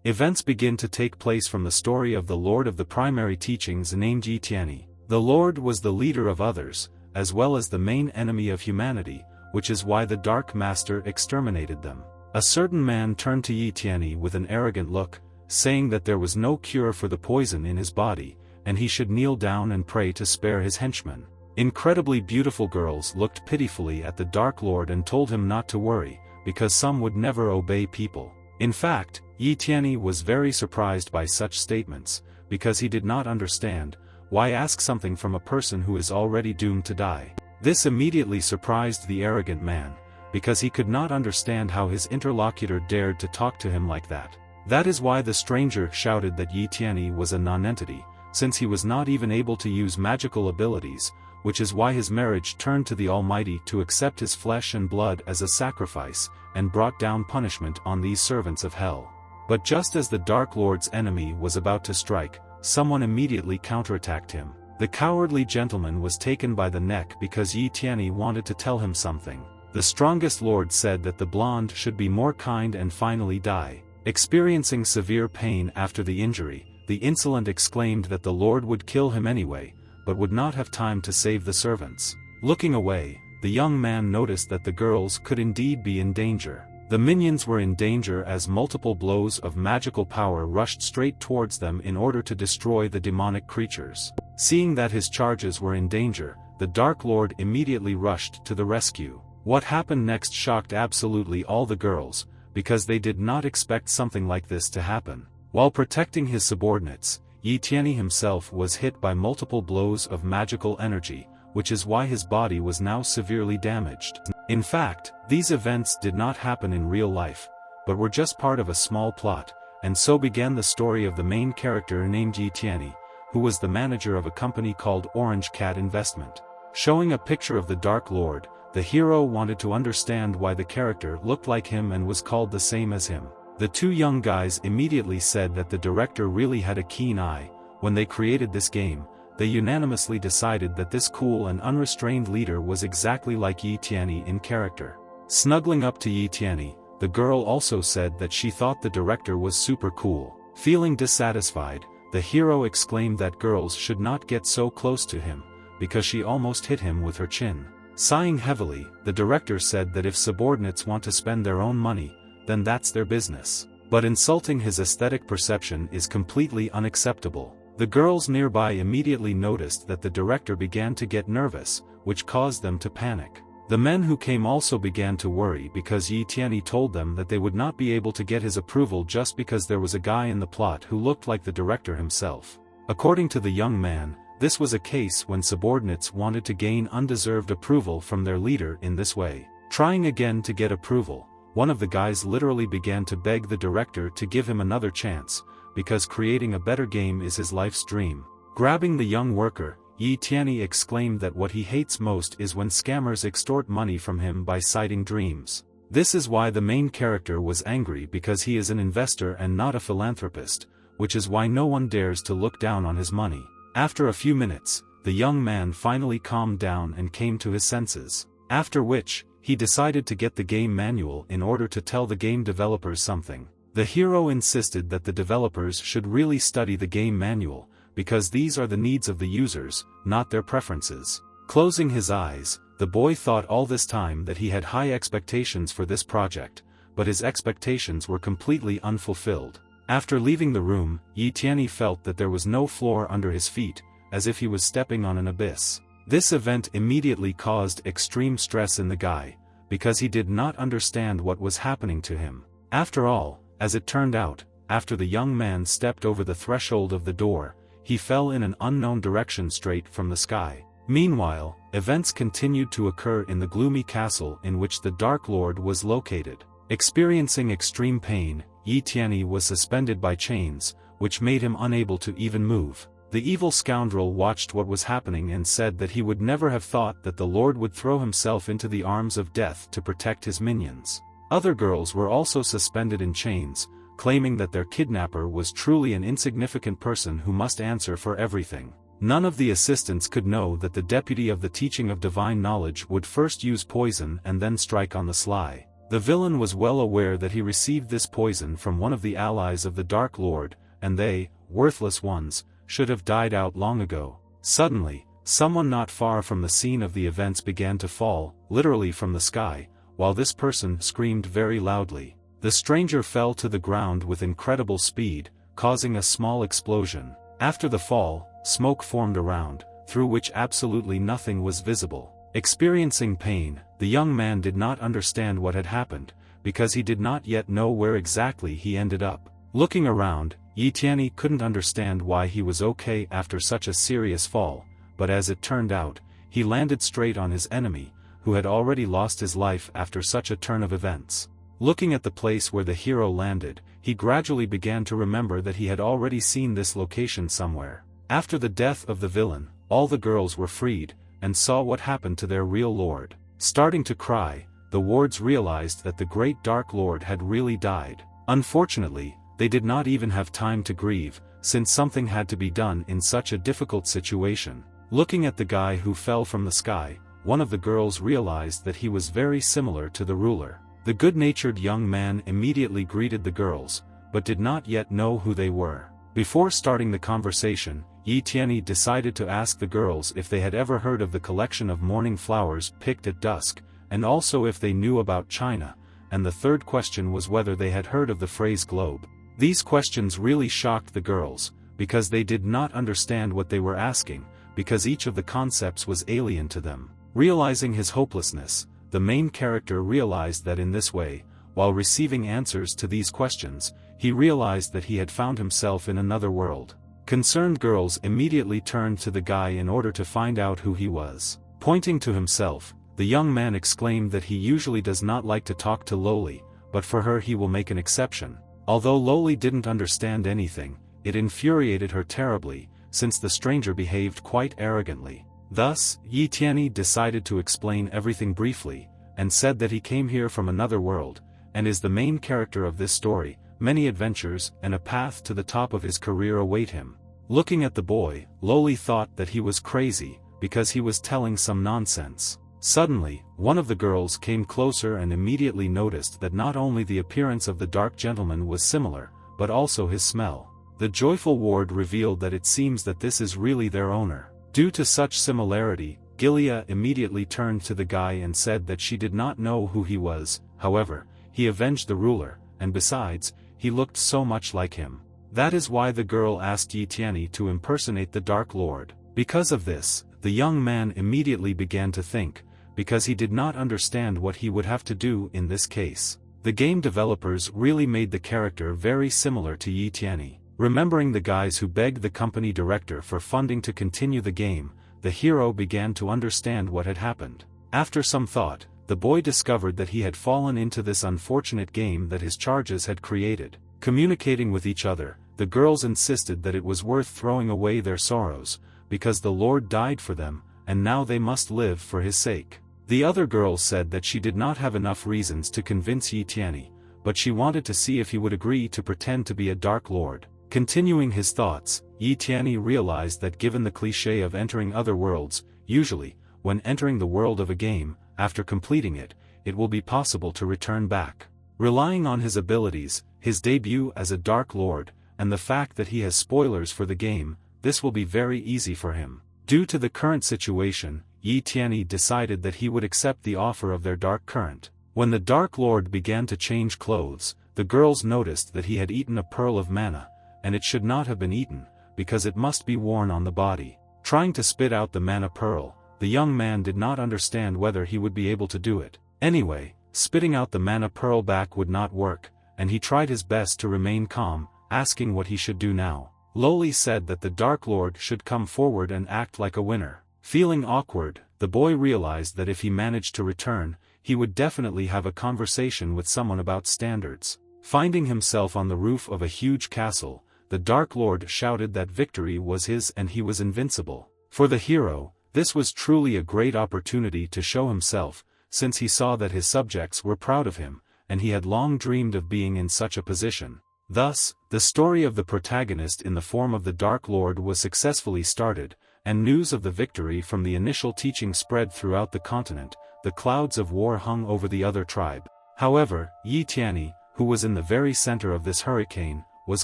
Events begin to take place from the story of the Lord of the primary teachings named Yi Tianyi. The Lord was the leader of others, as well as the main enemy of humanity, which is why the Dark Master exterminated them. A certain man turned to Yi Tianyi with an arrogant look, saying that there was no cure for the poison in his body, and he should kneel down and pray to spare his henchmen. Incredibly beautiful girls looked pitifully at the Dark Lord and told him not to worry, because some would never obey people. In fact, Yi Tianyi was very surprised by such statements, because he did not understand, why ask something from a person who is already doomed to die. This immediately surprised the arrogant man, because he could not understand how his interlocutor dared to talk to him like that. That is why the stranger shouted that Yi Tianyi was a non-entity, since he was not even able to use magical abilities, which is why his marriage turned to the Almighty to accept his flesh and blood as a sacrifice, and brought down punishment on these servants of hell. But just as the Dark Lord's enemy was about to strike, someone immediately counterattacked him. The cowardly gentleman was taken by the neck because Yi Tianyi wanted to tell him something. The strongest lord said that the blonde should be more kind and finally die. Experiencing severe pain after the injury, the insolent exclaimed that the lord would kill him anyway, but would not have time to save the servants. Looking away, the young man noticed that the girls could indeed be in danger. The minions were in danger as multiple blows of magical power rushed straight towards them in order to destroy the demonic creatures. Seeing that his charges were in danger, the Dark Lord immediately rushed to the rescue. What happened next shocked absolutely all the girls, because they did not expect something like this to happen. While protecting his subordinates, Yi Tianyi himself was hit by multiple blows of magical energy, which is why his body was now severely damaged. In fact, these events did not happen in real life, but were just part of a small plot, and so began the story of the main character named Yi Tianyi, who was the manager of a company called Orange Cat Investment. Showing a picture of the Dark Lord, the hero wanted to understand why the character looked like him and was called the same as him. The two young guys immediately said that the director really had a keen eye. When they created this game, they unanimously decided that this cool and unrestrained leader was exactly like Yi Tianyi in character. Snuggling up to Yi Tianyi, the girl also said that she thought the director was super cool. Feeling dissatisfied, the hero exclaimed that girls should not get so close to him, because she almost hit him with her chin. Sighing heavily, the director said that if subordinates want to spend their own money, then that's their business. But insulting his aesthetic perception is completely unacceptable. The girls nearby immediately noticed that the director began to get nervous, which caused them to panic. The men who came also began to worry because Yi Tianyi told them that they would not be able to get his approval just because there was a guy in the plot who looked like the director himself. According to the young man, this was a case when subordinates wanted to gain undeserved approval from their leader in this way. Trying again to get approval, one of the guys literally began to beg the director to give him another chance, because creating a better game is his life's dream. Grabbing the young worker, Yi Tianyi exclaimed that what he hates most is when scammers extort money from him by citing dreams. This is why the main character was angry, because he is an investor and not a philanthropist, which is why no one dares to look down on his money. After a few minutes, the young man finally calmed down and came to his senses. After which, he decided to get the game manual in order to tell the game developers something. The hero insisted that the developers should really study the game manual, because these are the needs of the users, not their preferences. Closing his eyes, the boy thought all this time that he had high expectations for this project, but his expectations were completely unfulfilled. After leaving the room, Yi Tianyi felt that there was no floor under his feet, as if he was stepping on an abyss. This event immediately caused extreme stress in the guy, because he did not understand what was happening to him. After all, as it turned out, after the young man stepped over the threshold of the door, he fell in an unknown direction straight from the sky. Meanwhile, events continued to occur in the gloomy castle in which the Dark Lord was located. Experiencing extreme pain, Yi Tianyi was suspended by chains, which made him unable to even move. The evil scoundrel watched what was happening and said that he would never have thought that the Lord would throw himself into the arms of death to protect his minions. Other girls were also suspended in chains, claiming that their kidnapper was truly an insignificant person who must answer for everything. None of the assistants could know that the deputy of the teaching of divine knowledge would first use poison and then strike on the sly. The villain was well aware that he received this poison from one of the allies of the Dark Lord, and they, worthless ones, should have died out long ago. Suddenly, someone not far from the scene of the events began to fall, literally from the sky, while this person screamed very loudly. The stranger fell to the ground with incredible speed, causing a small explosion. After the fall, smoke formed around, through which absolutely nothing was visible. Experiencing pain, the young man did not understand what had happened, because he did not yet know where exactly he ended up. Looking around, Tianyi couldn't understand why he was okay after such a serious fall, but as it turned out, he landed straight on his enemy, who had already lost his life after such a turn of events. Looking at the place where the hero landed, he gradually began to remember that he had already seen this location somewhere. After the death of the villain, all the girls were freed, and saw what happened to their real lord. Starting to cry, the wards realized that the great Dark Lord had really died. Unfortunately, they did not even have time to grieve, since something had to be done in such a difficult situation. Looking at the guy who fell from the sky, one of the girls realized that he was very similar to the ruler. The good-natured young man immediately greeted the girls, but did not yet know who they were. Before starting the conversation, Tianyi decided to ask the girls if they had ever heard of the collection of morning flowers picked at dusk, and also if they knew about China, and the third question was whether they had heard of the phrase globe. These questions really shocked the girls, because they did not understand what they were asking, because each of the concepts was alien to them. Realizing his hopelessness, the main character realized that in this way, while receiving answers to these questions, he realized that he had found himself in another world. Concerned girls immediately turned to the guy in order to find out who he was. Pointing to himself, the young man exclaimed that he usually does not like to talk to Loli, but for her he will make an exception. Although Loli didn't understand anything, it infuriated her terribly, since the stranger behaved quite arrogantly. Thus, Tianyi decided to explain everything briefly, and said that he came here from another world, and is the main character of this story. Many adventures and a path to the top of his career await him. Looking at the boy, Loli thought that he was crazy, because he was telling some nonsense. Suddenly, one of the girls came closer and immediately noticed that not only the appearance of the dark gentleman was similar, but also his smell. The joyful ward revealed that it seems that this is really their owner. Due to such similarity, Gilia immediately turned to the guy and said that she did not know who he was. However, he avenged the ruler, and besides, he looked so much like him. That is why the girl asked Tianyi to impersonate the Dark Lord. Because of this, the young man immediately began to think, because he did not understand what he would have to do in this case. The game developers really made the character very similar to Tianyi. Remembering the guys who begged the company director for funding to continue the game, the hero began to understand what had happened. After some thought, the boy discovered that he had fallen into this unfortunate game that his charges had created. Communicating with each other, the girls insisted that it was worth throwing away their sorrows, because the Lord died for them, and now they must live for his sake. The other girl said that she did not have enough reasons to convince Tianyi, but she wanted to see if he would agree to pretend to be a Dark Lord. Continuing his thoughts, Tianyi realized that given the cliché of entering other worlds, usually, when entering the world of a game, after completing it, it will be possible to return back. Relying on his abilities, his debut as a Dark Lord, and the fact that he has spoilers for the game, this will be very easy for him. Due to the current situation, Tianyi decided that he would accept the offer of their Dark Current. When the Dark Lord began to change clothes, the girls noticed that he had eaten a pearl of mana, and it should not have been eaten, because it must be worn on the body. Trying to spit out the mana pearl, the young man did not understand whether he would be able to do it. Anyway, spitting out the mana pearl back would not work, and he tried his best to remain calm, asking what he should do now. Loli said that the Dark Lord should come forward and act like a winner. Feeling awkward, the boy realized that if he managed to return, he would definitely have a conversation with someone about standards. Finding himself on the roof of a huge castle, the Dark Lord shouted that victory was his and he was invincible. For the hero, this was truly a great opportunity to show himself, since he saw that his subjects were proud of him, and he had long dreamed of being in such a position. Thus, the story of the protagonist in the form of the Dark Lord was successfully started, and news of the victory from the initial teaching spread throughout the continent. The clouds of war hung over the other tribe. However, Yi Tianyi, who was in the very center of this hurricane, was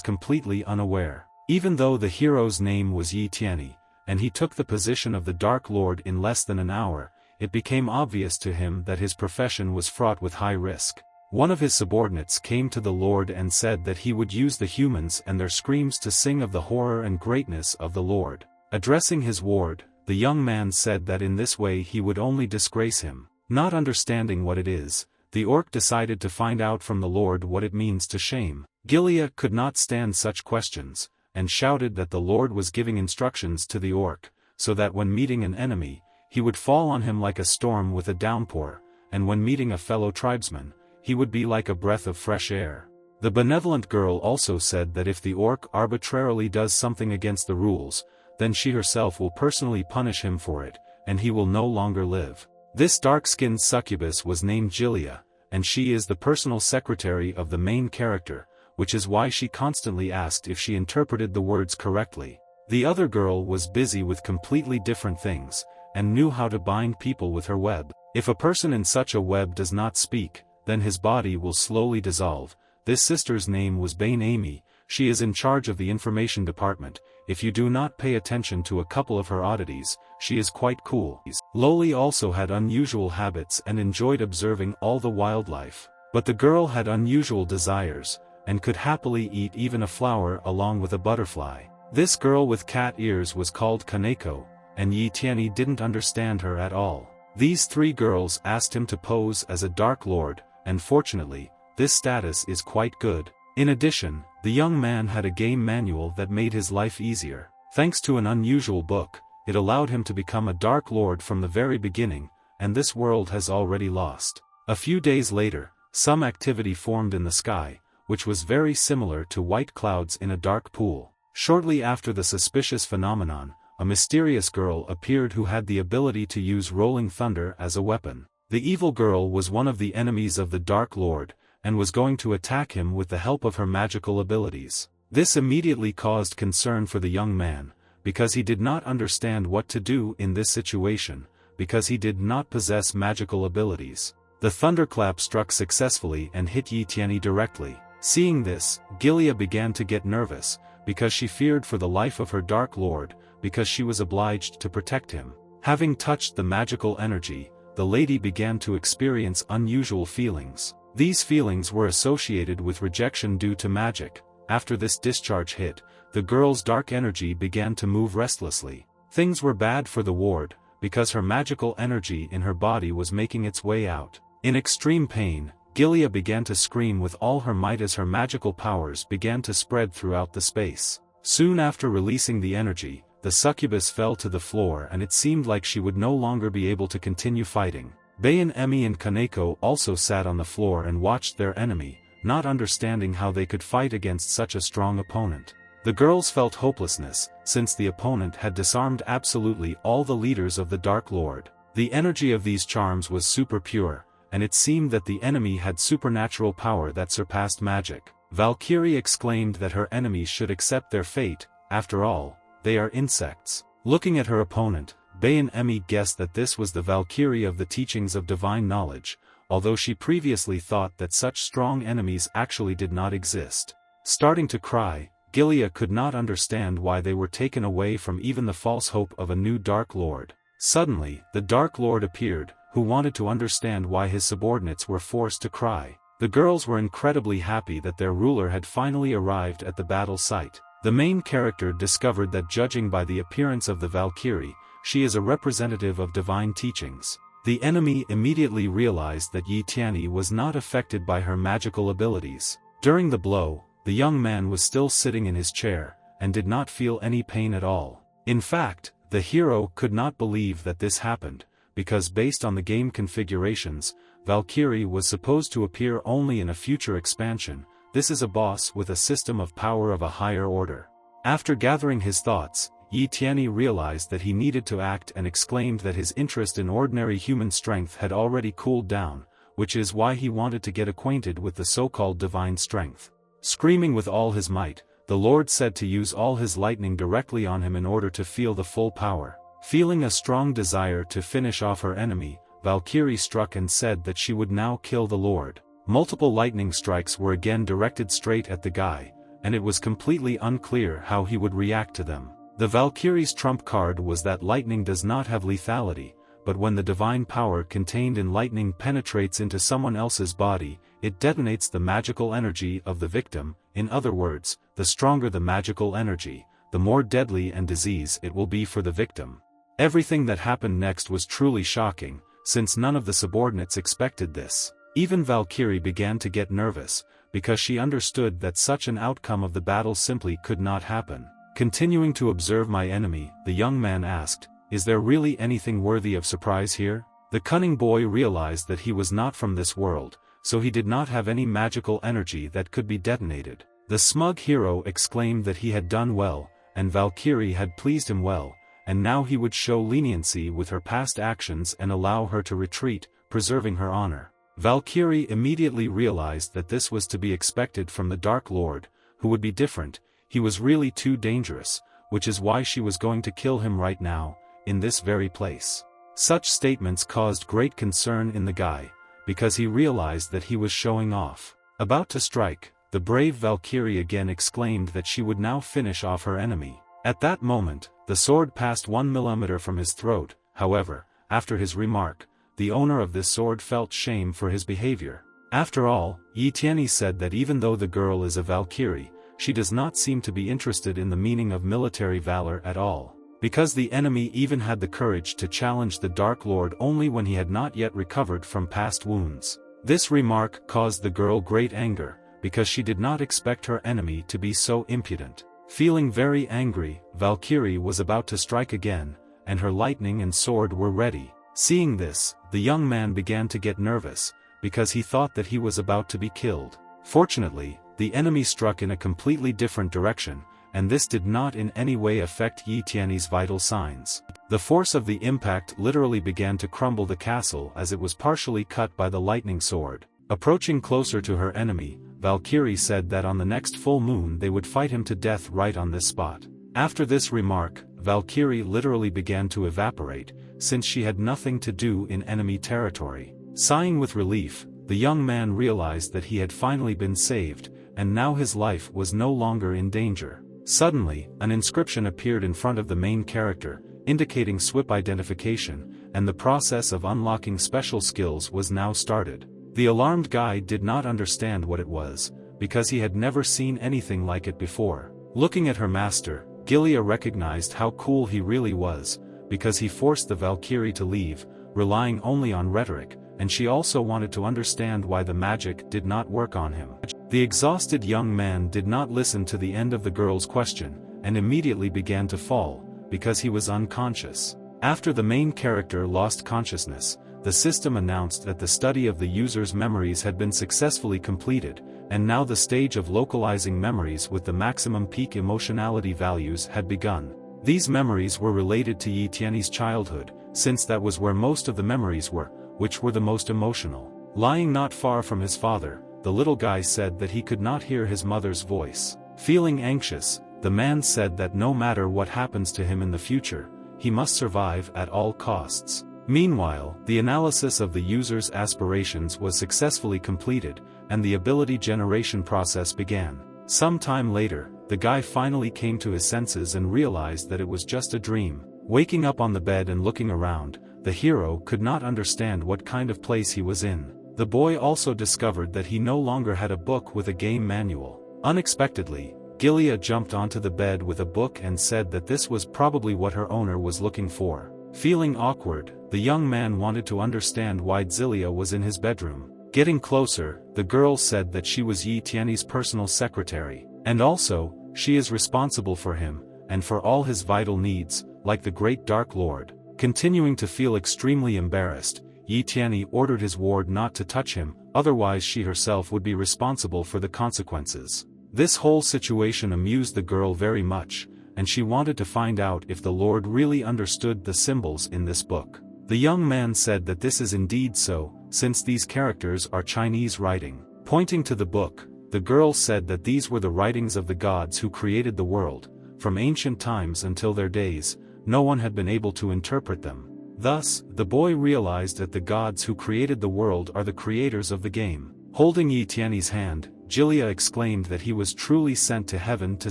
completely unaware. Even though the hero's name was Yi Tianyi, and he took the position of the Dark Lord in less than an hour, it became obvious to him that his profession was fraught with high risk. One of his subordinates came to the Lord and said that he would use the humans and their screams to sing of the horror and greatness of the Lord. Addressing his ward, the young man said that in this way he would only disgrace him. Not understanding what it is, the orc decided to find out from the Lord what it means to shame. Gilia could not stand such questions, and shouted that the Lord was giving instructions to the orc, so that when meeting an enemy, he would fall on him like a storm with a downpour, and when meeting a fellow tribesman, he would be like a breath of fresh air. The benevolent girl also said that if the orc arbitrarily does something against the rules, then she herself will personally punish him for it, and he will no longer live. This dark-skinned succubus was named Gilia, and she is the personal secretary of the main character, which is why she constantly asked if she interpreted the words correctly. The other girl was busy with completely different things, and knew how to bind people with her web. If a person in such a web does not speak, then his body will slowly dissolve. This sister's name was Bain Amy. She is in charge of the information department. If you do not pay attention to a couple of her oddities, she is quite cool. Loli also had unusual habits and enjoyed observing all the wildlife. But the girl had unusual desires, and could happily eat even a flower along with a butterfly. This girl with cat ears was called Kaneko, and Yi Tianyi didn't understand her at all. These three girls asked him to pose as a Dark Lord, and fortunately, this status is quite good. In addition, the young man had a game manual that made his life easier. Thanks to an unusual book, it allowed him to become a Dark Lord from the very beginning, and this world has already lost. A few days later, some activity formed in the sky, which was very similar to white clouds in a dark pool. Shortly after the suspicious phenomenon, a mysterious girl appeared who had the ability to use rolling thunder as a weapon. The evil girl was one of the enemies of the Dark Lord, and was going to attack him with the help of her magical abilities. This immediately caused concern for the young man, because he did not understand what to do in this situation, because he did not possess magical abilities. The thunderclap struck successfully and hit Yi Tianyi directly. Seeing this, Gilia began to get nervous, because she feared for the life of her Dark Lord, because she was obliged to protect him. Having touched the magical energy, the lady began to experience unusual feelings. These feelings were associated with rejection due to magic. After this discharge hit, the girl's dark energy began to move restlessly. Things were bad for the ward, because her magical energy in her body was making its way out. In extreme pain, Gilia began to scream with all her might as her magical powers began to spread throughout the space. Soon after releasing the energy, the succubus fell to the floor and it seemed like she would no longer be able to continue fighting. Bayan Emi and Kaneko also sat on the floor and watched their enemy, not understanding how they could fight against such a strong opponent. The girls felt hopelessness, since the opponent had disarmed absolutely all the leaders of the Dark Lord. The energy of these charms was super pure, and it seemed that the enemy had supernatural power that surpassed magic. Valkyrie exclaimed that her enemies should accept their fate. After all, they are insects. Looking at her opponent, Bayan Emi guessed that this was the Valkyrie of the teachings of divine knowledge, although she previously thought that such strong enemies actually did not exist. Starting to cry, Gilia could not understand why they were taken away from even the false hope of a new Dark Lord. Suddenly, the Dark Lord appeared, who wanted to understand why his subordinates were forced to cry. The girls were incredibly happy that their ruler had finally arrived at the battle site. The main character discovered that judging by the appearance of the Valkyrie, she is a representative of divine teachings. The enemy immediately realized that Yi Tianyi was not affected by her magical abilities. During the blow, the young man was still sitting in his chair, and did not feel any pain at all. In fact, the hero could not believe that this happened, because based on the game configurations, Valkyrie was supposed to appear only in a future expansion. This is a boss with a system of power of a higher order. After gathering his thoughts, Yi Tianyi realized that he needed to act and exclaimed that his interest in ordinary human strength had already cooled down, which is why he wanted to get acquainted with the so-called divine strength. Screaming with all his might, the Lord said to use all his lightning directly on him in order to feel the full power. Feeling a strong desire to finish off her enemy, Valkyrie struck and said that she would now kill the Lord. Multiple lightning strikes were again directed straight at the guy, and it was completely unclear how he would react to them. The Valkyrie's trump card was that lightning does not have lethality, but when the divine power contained in lightning penetrates into someone else's body, it detonates the magical energy of the victim. In other words, the stronger the magical energy, the more deadly and disease it will be for the victim. Everything that happened next was truly shocking, since none of the subordinates expected this. Even Valkyrie began to get nervous, because she understood that such an outcome of the battle simply could not happen. Continuing to observe my enemy, the young man asked, "Is there really anything worthy of surprise here?" The cunning boy realized that he was not from this world, so he did not have any magical energy that could be detonated. The smug hero exclaimed that he had done well, and Valkyrie had pleased him well, and now he would show leniency with her past actions and allow her to retreat, preserving her honor. Valkyrie immediately realized that this was to be expected from the Dark Lord, who would be different. He was really too dangerous, which is why she was going to kill him right now, in this very place. Such statements caused great concern in the guy, because he realized that he was showing off. About to strike, the brave Valkyrie again exclaimed that she would now finish off her enemy. At that moment, the sword passed 1 millimeter from his throat. However, after his remark, the owner of this sword felt shame for his behavior. After all, Tianyi said that even though the girl is a Valkyrie, she does not seem to be interested in the meaning of military valor at all. Because the enemy even had the courage to challenge the Dark Lord only when he had not yet recovered from past wounds. This remark caused the girl great anger, because she did not expect her enemy to be so impudent. Feeling very angry, Valkyrie was about to strike again, and her lightning and sword were ready. Seeing this, the young man began to get nervous, because he thought that he was about to be killed. Fortunately, the enemy struck in a completely different direction, and this did not in any way affect Tianyi's vital signs. The force of the impact literally began to crumble the castle as it was partially cut by the lightning sword. Approaching closer to her enemy, Valkyrie said that on the next full moon they would fight him to death right on this spot. After this remark, Valkyrie literally began to evaporate, since she had nothing to do in enemy territory. Sighing with relief, the young man realized that he had finally been saved, and now his life was no longer in danger. Suddenly, an inscription appeared in front of the main character, indicating SWIP identification, and the process of unlocking special skills was now started. The alarmed guy did not understand what it was, because he had never seen anything like it before. Looking at her master, Gilia recognized how cool he really was, because he forced the Valkyrie to leave, relying only on rhetoric, and she also wanted to understand why the magic did not work on him. The exhausted young man did not listen to the end of the girl's question, and immediately began to fall, because he was unconscious. After the main character lost consciousness, the system announced that the study of the user's memories had been successfully completed, and now the stage of localizing memories with the maximum peak emotionality values had begun. These memories were related to Tianyi's childhood, since that was where most of the memories were, which were the most emotional. Lying not far from his father, the little guy said that he could not hear his mother's voice. Feeling anxious, the man said that no matter what happens to him in the future, he must survive at all costs. Meanwhile, the analysis of the user's aspirations was successfully completed, and the ability generation process began. Some time later, the guy finally came to his senses and realized that it was just a dream. Waking up on the bed and looking around, the hero could not understand what kind of place he was in. The boy also discovered that he no longer had a book with a game manual. Unexpectedly, Gilia jumped onto the bed with a book and said that this was probably what her owner was looking for. Feeling awkward, the young man wanted to understand why Zilia was in his bedroom. Getting closer, the girl said that she was Tianyi's personal secretary, and also, she is responsible for him, and for all his vital needs, like the great Dark Lord. Continuing to feel extremely embarrassed, Tianyi ordered his ward not to touch him, otherwise she herself would be responsible for the consequences. This whole situation amused the girl very much, and she wanted to find out if the Lord really understood the symbols in this book. The young man said that this is indeed so, since these characters are Chinese writing. Pointing to the book, the girl said that these were the writings of the gods who created the world. From ancient times until their days, no one had been able to interpret them. Thus, the boy realized that the gods who created the world are the creators of the game. Holding Yi Tianyi's hand, Gilia exclaimed that he was truly sent to heaven to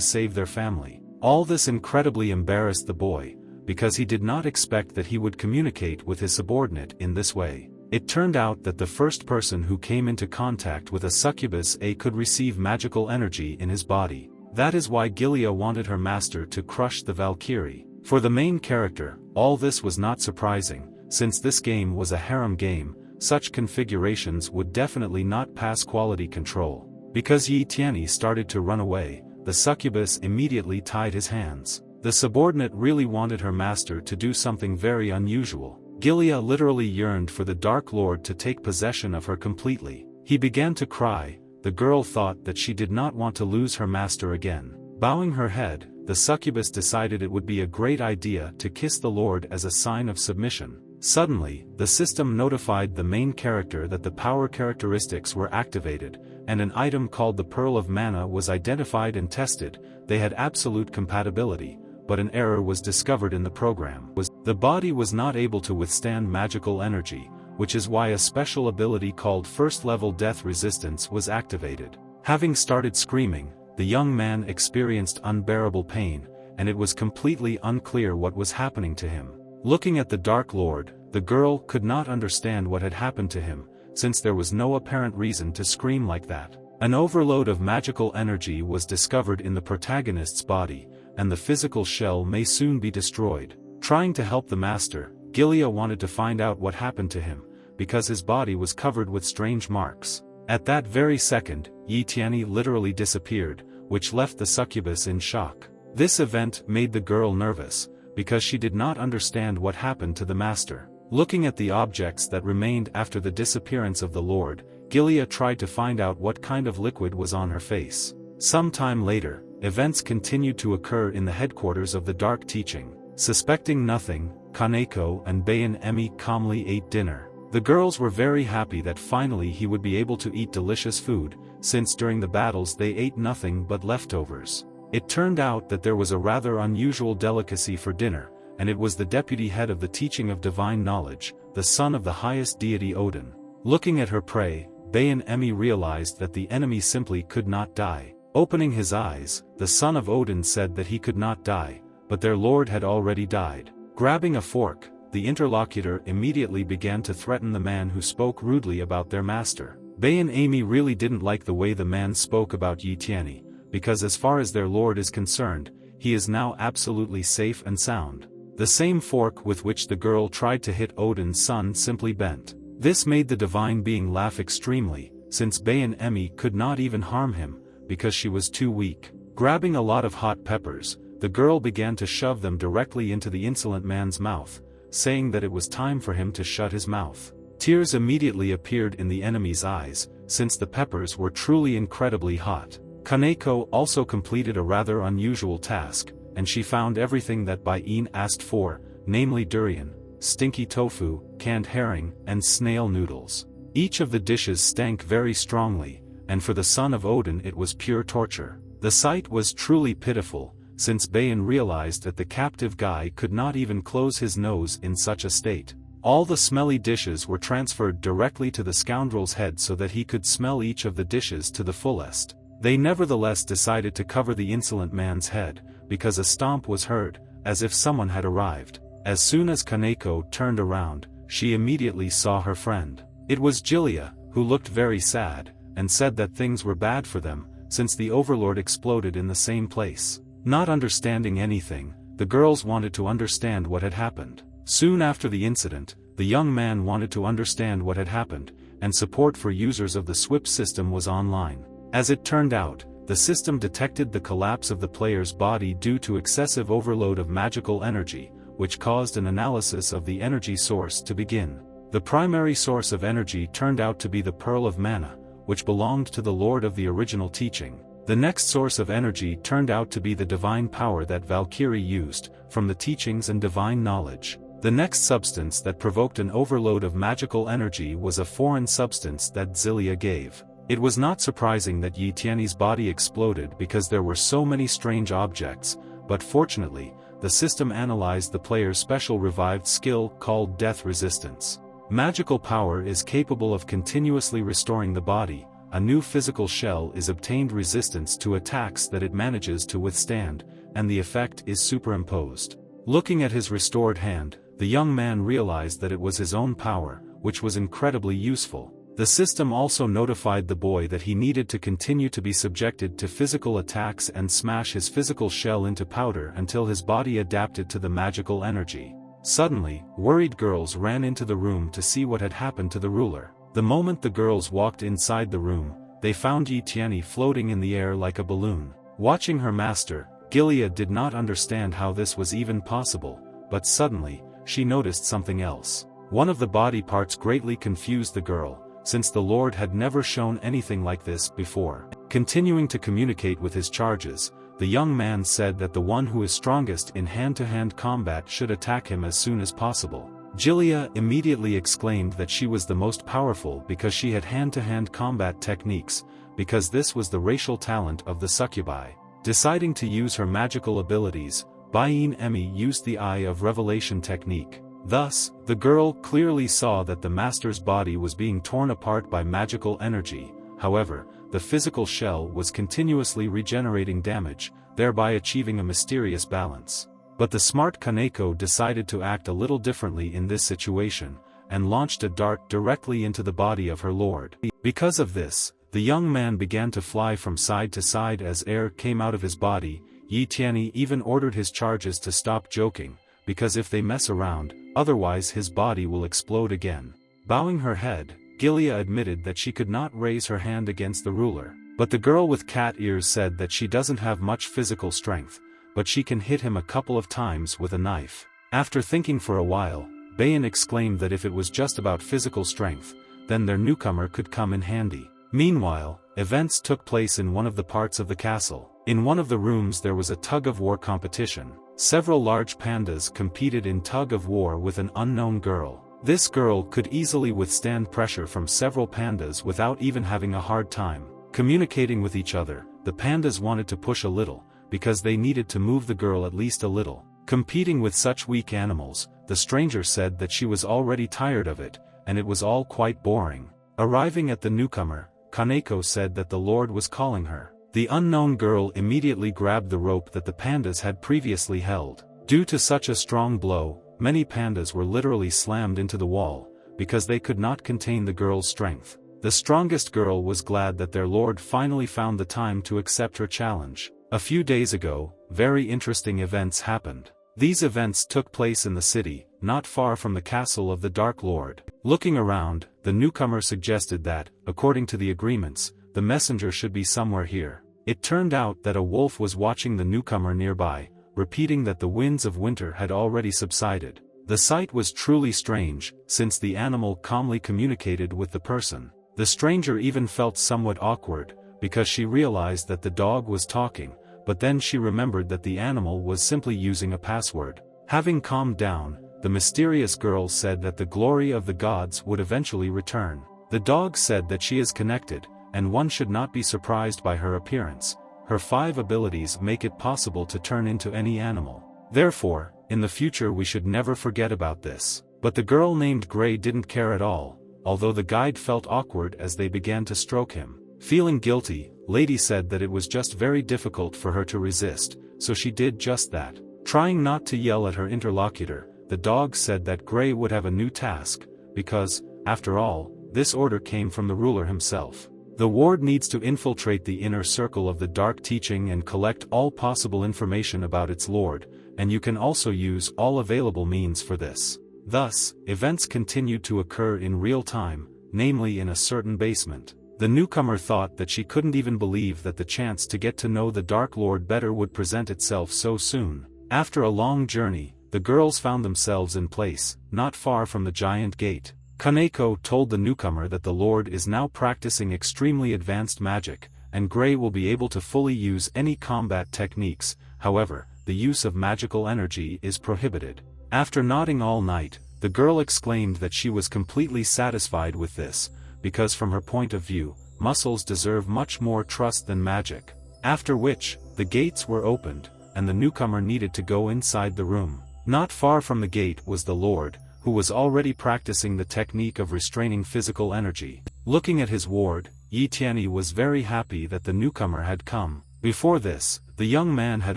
save their family. All this incredibly embarrassed the boy, because he did not expect that he would communicate with his subordinate in this way. It turned out that the first person who came into contact with a succubus could receive magical energy in his body. That is why Gilia wanted her master to crush the valkyrie. For the main character, all this was not surprising, since this game was a harem game. Such configurations would definitely not pass quality control. Because Yi Tianyi started to run away, the succubus immediately tied his hands. The subordinate really wanted her master to do something very unusual. Gilia literally yearned for the Dark Lord to take possession of her completely. He began to cry. The girl thought that she did not want to lose her master again. Bowing her head, the succubus decided it would be a great idea to kiss the Lord as a sign of submission. Suddenly, the system notified the main character that the power characteristics were activated, and an item called the Pearl of Mana was identified and tested. They had absolute compatibility, but an error was discovered in the program. The body was not able to withstand magical energy, which is why a special ability called First Level Death Resistance was activated. Having started screaming, the young man experienced unbearable pain, and it was completely unclear what was happening to him. Looking at the Dark Lord, the girl could not understand what had happened to him, since there was no apparent reason to scream like that. An overload of magical energy was discovered in the protagonist's body, and the physical shell may soon be destroyed. Trying to help the master, Gilia wanted to find out what happened to him, because his body was covered with strange marks. At that very second, Yi Tianyi literally disappeared, which left the succubus in shock. This event made the girl nervous, because she did not understand what happened to the master. Looking at the objects that remained after the disappearance of the Lord, Gilia tried to find out what kind of liquid was on her face. Some time later, events continued to occur in the headquarters of the Dark Teaching. Suspecting nothing, Kaneko and Bayan Emi calmly ate dinner. The girls were very happy that finally he would be able to eat delicious food, since during the battles they ate nothing but leftovers. It turned out that there was a rather unusual delicacy for dinner, and it was the deputy head of the teaching of divine knowledge, the son of the highest deity Odin. Looking at her prey, Bayan Emi realized that the enemy simply could not die. Opening his eyes, the son of Odin said that he could not die, but their lord had already died. Grabbing a fork, the interlocutor immediately began to threaten the man who spoke rudely about their master. Bayan Emi really didn't like the way the man spoke about Yi Tianyi, because as far as their lord is concerned, he is now absolutely safe and sound. The same fork with which the girl tried to hit Odin's son simply bent. This made the divine being laugh extremely, since Bayan Emi could not even harm him, because she was too weak. Grabbing a lot of hot peppers, the girl began to shove them directly into the insolent man's mouth, saying that it was time for him to shut his mouth. Tears immediately appeared in the enemy's eyes, since the peppers were truly incredibly hot. Kaneko also completed a rather unusual task, and she found everything that Bayan asked for, namely durian, stinky tofu, canned herring, and snail noodles. Each of the dishes stank very strongly, and for the son of Odin it was pure torture. The sight was truly pitiful, since Bayan realized that the captive guy could not even close his nose in such a state. All the smelly dishes were transferred directly to the scoundrel's head so that he could smell each of the dishes to the fullest. They nevertheless decided to cover the insolent man's head, because a stomp was heard, as if someone had arrived. As soon as Kaneko turned around, she immediately saw her friend. It was Gilia, who looked very sad, and said that things were bad for them, since the overlord exploded in the same place. Not understanding anything, the girls wanted to understand what had happened. Soon after the incident, the young man wanted to understand what had happened, and support for users of the SWIP system was online. As it turned out, the system detected the collapse of the player's body due to excessive overload of magical energy, which caused an analysis of the energy source to begin. The primary source of energy turned out to be the Pearl of Mana, which belonged to the Lord of the original teaching. The next source of energy turned out to be the divine power that Valkyrie used, from the teachings and divine knowledge. The next substance that provoked an overload of magical energy was a foreign substance that Gilia gave. It was not surprising that Yi Tianyi's body exploded because there were so many strange objects, but fortunately, the system analyzed the player's special revived skill called Death Resistance. Magical power is capable of continuously restoring the body, a new physical shell is obtained, resistance to attacks that it manages to withstand, and the effect is superimposed. Looking at his restored hand, the young man realized that it was his own power, which was incredibly useful. The system also notified the boy that he needed to continue to be subjected to physical attacks and smash his physical shell into powder until his body adapted to the magical energy. Suddenly, worried girls ran into the room to see what had happened to the ruler. The moment the girls walked inside the room, they found Yi Tianyi floating in the air like a balloon. Watching her master, Gilead did not understand how this was even possible, but suddenly, she noticed something else. One of the body parts greatly confused the girl, since the Lord had never shown anything like this before. Continuing to communicate with his charges, the young man said that the one who is strongest in hand-to-hand combat should attack him as soon as possible. Gilead immediately exclaimed that she was the most powerful because she had hand-to-hand combat techniques, because this was the racial talent of the succubi. Deciding to use her magical abilities, Bain Emi used the Eye of Revelation technique. Thus, the girl clearly saw that the master's body was being torn apart by magical energy. However, the physical shell was continuously regenerating damage, thereby achieving a mysterious balance. But the smart Kaneko decided to act a little differently in this situation, and launched a dart directly into the body of her lord. Because of this, the young man began to fly from side to side as air came out of his body. Yi Tianyi even ordered his charges to stop joking, because if they mess around, otherwise his body will explode again. Bowing her head, Gilead admitted that she could not raise her hand against the ruler. But the girl with cat ears said that she doesn't have much physical strength, but she can hit him a couple of times with a knife. After thinking for a while, Bain exclaimed that if it was just about physical strength, then their newcomer could come in handy. Meanwhile, events took place in one of the parts of the castle. In one of the rooms there was a tug-of-war competition. Several large pandas competed in tug-of-war with an unknown girl. This girl could easily withstand pressure from several pandas without even having a hard time communicating with each other. The pandas wanted to push a little, because they needed to move the girl at least a little. Competing with such weak animals, the stranger said that she was already tired of it, and it was all quite boring. Arriving at the newcomer, Kaneko said that the Lord was calling her. The unknown girl immediately grabbed the rope that the pandas had previously held. Due to such a strong blow, many pandas were literally slammed into the wall, because they could not contain the girl's strength. The strongest girl was glad that their lord finally found the time to accept her challenge. A few days ago, very interesting events happened. These events took place in the city, not far from the castle of the Dark Lord. Looking around, the newcomer suggested that, according to the agreements, the messenger should be somewhere here. It turned out that a wolf was watching the newcomer nearby, repeating that the winds of winter had already subsided. The sight was truly strange, since the animal calmly communicated with the person. The stranger even felt somewhat awkward, because she realized that the dog was talking, but then she remembered that the animal was simply using a password. Having calmed down, the mysterious girl said that the glory of the gods would eventually return. The dog said that she is connected, and one should not be surprised by her appearance. Her 5 abilities make it possible to turn into any animal. Therefore, in the future we should never forget about this. But the girl named Gray didn't care at all, although the guide felt awkward as they began to stroke him. Feeling guilty, Lady said that it was just very difficult for her to resist, so she did just that. Trying not to yell at her interlocutor, the dog said that Gray would have a new task, because, after all, this order came from the ruler himself. The ward needs to infiltrate the inner circle of the dark teaching and collect all possible information about its lord, and you can also use all available means for this. Thus, events continued to occur in real time, namely in a certain basement. The newcomer thought that she couldn't even believe that the chance to get to know the Dark Lord better would present itself so soon. After a long journey, the girls found themselves in place, not far from the giant gate. Kaneko told the newcomer that the Lord is now practicing extremely advanced magic, and Gray will be able to fully use any combat techniques. However, the use of magical energy is prohibited. After nodding all night, the girl exclaimed that she was completely satisfied with this, because from her point of view, muscles deserve much more trust than magic. After which, the gates were opened, and the newcomer needed to go inside the room. Not far from the gate was the Lord, who was already practicing the technique of restraining physical energy. Looking at his ward, Yi Tianyi was very happy that the newcomer had come. Before this, the young man had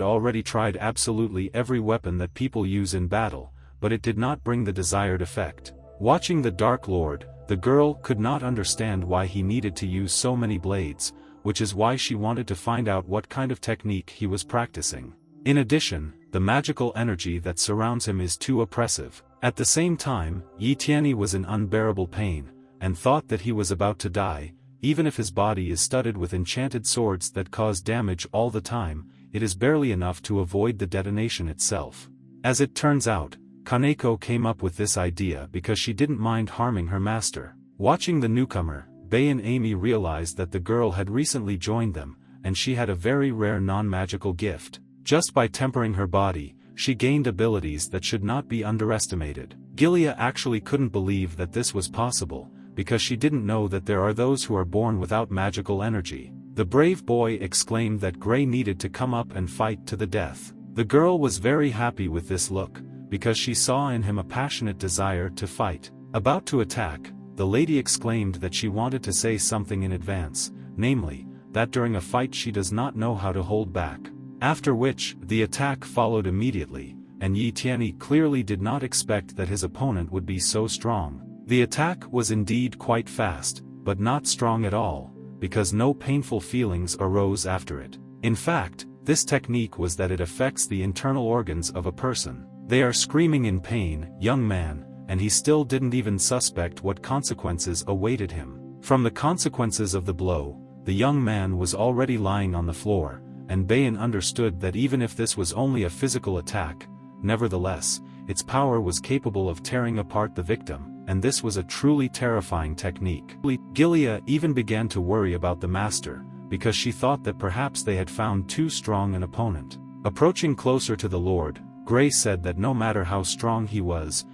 already tried absolutely every weapon that people use in battle, but it did not bring the desired effect. Watching the Dark Lord, the girl could not understand why he needed to use so many blades, which is why she wanted to find out what kind of technique he was practicing. In addition, the magical energy that surrounds him is too oppressive. At the same time, Yi Tianyi was in unbearable pain, and thought that he was about to die. Even if his body is studded with enchanted swords that cause damage all the time, it is barely enough to avoid the detonation itself. As it turns out, Kaneko came up with this idea because she didn't mind harming her master. Watching the newcomer, Bei and Amy realized that the girl had recently joined them, and she had a very rare non-magical gift. Just by tempering her body, she gained abilities that should not be underestimated. Gilia actually couldn't believe that this was possible, because she didn't know that there are those who are born without magical energy. The brave boy exclaimed that Gray needed to come up and fight to the death. The girl was very happy with this look, because she saw in him a passionate desire to fight. About to attack, the lady exclaimed that she wanted to say something in advance, namely, that during a fight she does not know how to hold back. After which, the attack followed immediately, and Yi Tianyi clearly did not expect that his opponent would be so strong. The attack was indeed quite fast, but not strong at all, because no painful feelings arose after it. In fact, this technique was that it affects the internal organs of a person. They are screaming in pain, young man, and he still didn't even suspect what consequences awaited him. From the consequences of the blow, the young man was already lying on the floor, and Bayan understood that even if this was only a physical attack, nevertheless, its power was capable of tearing apart the victim, and this was a truly terrifying technique. Gilia even began to worry about the master, because she thought that perhaps they had found too strong an opponent. Approaching closer to the Lord, Gray said that no matter how strong he was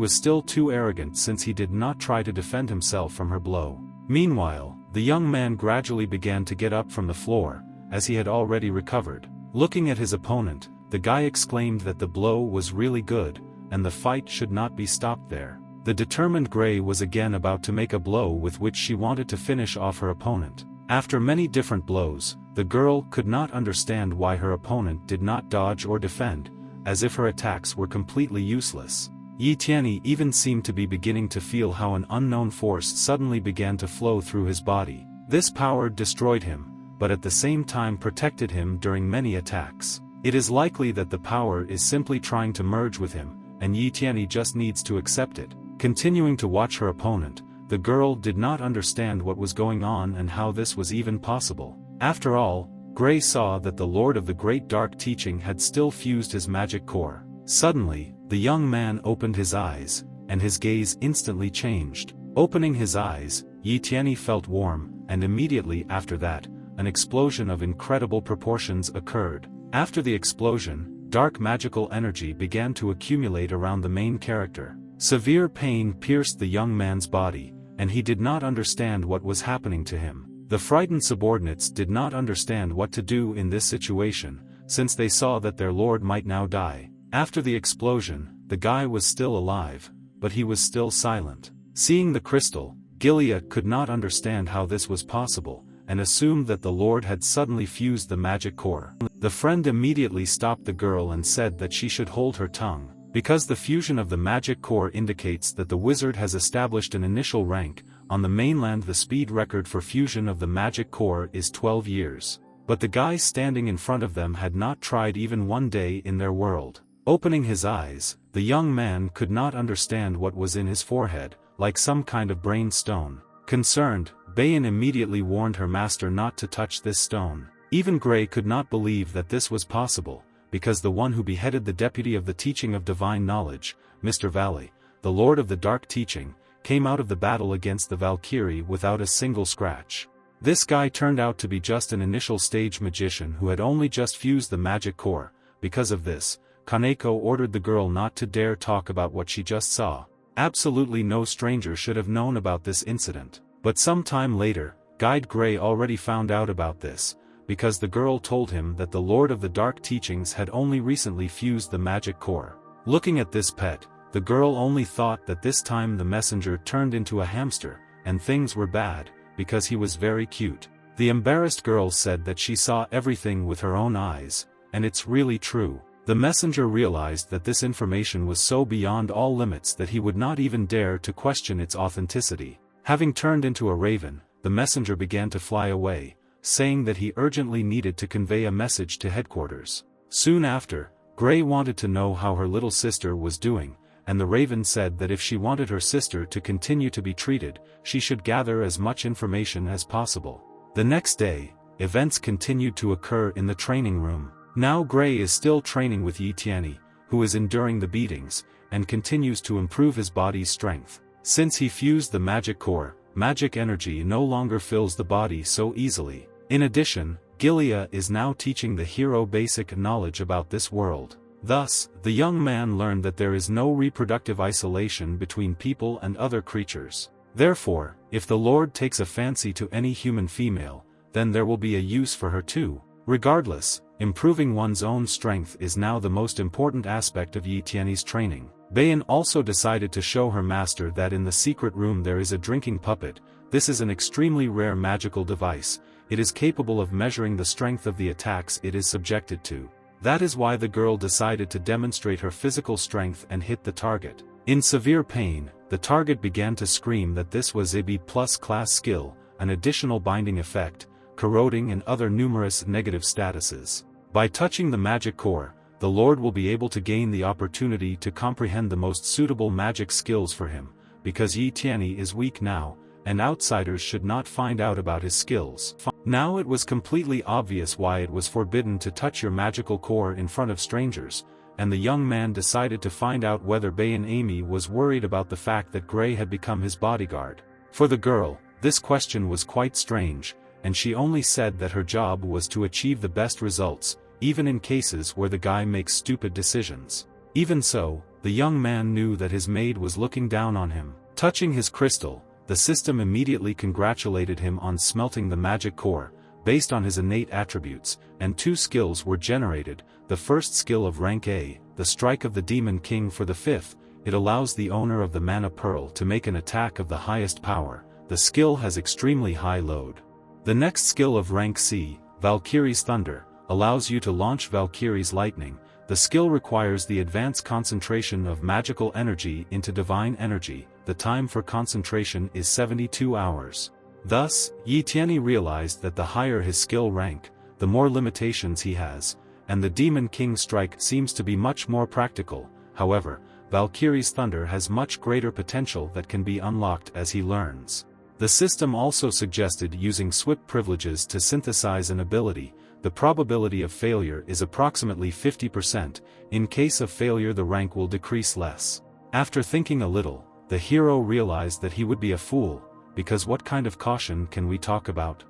still too arrogant since he did not try to defend himself from her blow. Meanwhile, the young man gradually began to get up from the floor, as he had already recovered. Looking at his opponent, the guy exclaimed that the blow was really good, and the fight should not be stopped there. The determined Gray was again about to make a blow with which she wanted to finish off her opponent. After many different blows, the girl could not understand why her opponent did not dodge or defend, as if her attacks were completely useless. Yi Tianyi even seemed to be beginning to feel how an unknown force suddenly began to flow through his body. This power destroyed him, but at the same time protected him during many attacks. It is likely that the power is simply trying to merge with him, and Yi Tianyi just needs to accept it. Continuing to watch her opponent, the girl did not understand what was going on and how this was even possible. After all, Gray saw that the Lord of the Great Dark Teaching had still fused his magic core. Suddenly, the young man opened his eyes, and his gaze instantly changed. Opening his eyes, Yi Tianyi felt warm, and immediately after that, an explosion of incredible proportions occurred. After the explosion, dark magical energy began to accumulate around the main character. Severe pain pierced the young man's body, and he did not understand what was happening to him. The frightened subordinates did not understand what to do in this situation, since they saw that their lord might now die. After the explosion, the guy was still alive, but he was still silent. Seeing the crystal, Gilia could not understand how this was possible, and assumed that the lord had suddenly fused the magic core. The friend immediately stopped the girl and said that she should hold her tongue, because the fusion of the magic core indicates that the wizard has established an initial rank. On the mainland, the speed record for fusion of the magic core is 12 years. But the guy standing in front of them had not tried even one day in their world. Opening his eyes, the young man could not understand what was in his forehead, like some kind of brain stone. Concerned, Bayan immediately warned her master not to touch this stone. Even Gray could not believe that this was possible, because the one who beheaded the deputy of the teaching of divine knowledge, Mr. Valley, the Lord of the Dark Teaching, came out of the battle against the Valkyrie without a single scratch. This guy turned out to be just an initial stage magician who had only just fused the magic core. Because of this, Kaneko ordered the girl not to dare talk about what she just saw. Absolutely no stranger should have known about this incident. But some time later, Guide Gray already found out about this, because the girl told him that the Lord of the Dark Teachings had only recently fused the magic core. Looking at this pet, the girl only thought that this time the messenger turned into a hamster, and things were bad, because he was very cute. The embarrassed girl said that she saw everything with her own eyes, and it's really true. The messenger realized that this information was so beyond all limits that he would not even dare to question its authenticity. Having turned into a raven, the messenger began to fly away, saying that he urgently needed to convey a message to headquarters. Soon after, Gray wanted to know how her little sister was doing, and the raven said that if she wanted her sister to continue to be treated, she should gather as much information as possible. The next day, events continued to occur in the training room. Now Gray is still training with Yi Tianyi, who is enduring the beatings, and continues to improve his body's strength. Since he fused the magic core, magic energy no longer fills the body so easily. In addition, Gilia is now teaching the hero basic knowledge about this world. Thus, the young man learned that there is no reproductive isolation between people and other creatures. Therefore, if the Lord takes a fancy to any human female, then there will be a use for her too. Regardless, improving one's own strength is now the most important aspect of Yi Tianyi's training. Bayan also decided to show her master that in the secret room there is a drinking puppet. This is an extremely rare magical device. It is capable of measuring the strength of the attacks it is subjected to. That is why the girl decided to demonstrate her physical strength and hit the target. In severe pain, the target began to scream that this was a B+ class skill, an additional binding effect, corroding and other numerous negative statuses. By touching the magic core, the Lord will be able to gain the opportunity to comprehend the most suitable magic skills for him, because Yi Tianyi is weak now, and outsiders should not find out about his skills. Now it was completely obvious why it was forbidden to touch your magical core in front of strangers, and the young man decided to find out whether Bayan Amy was worried about the fact that Gray had become his bodyguard. For the girl, this question was quite strange, and she only said that her job was to achieve the best results, even in cases where the guy makes stupid decisions. Even so, the young man knew that his maid was looking down on him. Touching his crystal, the system immediately congratulated him on smelting the magic core, based on his innate attributes, and 2 skills were generated. The first skill of rank A, the Strike of the Demon King. For the 5th, it allows the owner of the Mana Pearl to make an attack of the highest power. The skill has extremely high load. The next skill of rank C, Valkyrie's Thunder, allows you to launch Valkyrie's Lightning. The skill requires the advanced concentration of magical energy into divine energy. The time for concentration is 72 hours. Thus, Yi Tianyi realized that the higher his skill rank, the more limitations he has, and the Demon King Strike seems to be much more practical. However, Valkyrie's Thunder has much greater potential that can be unlocked as he learns. The system also suggested using SWIP privileges to synthesize an ability. The probability of failure is approximately 50%. In case of failure, the rank will decrease less. After thinking a little, the hero realized that he would be a fool, because what kind of caution can we talk about?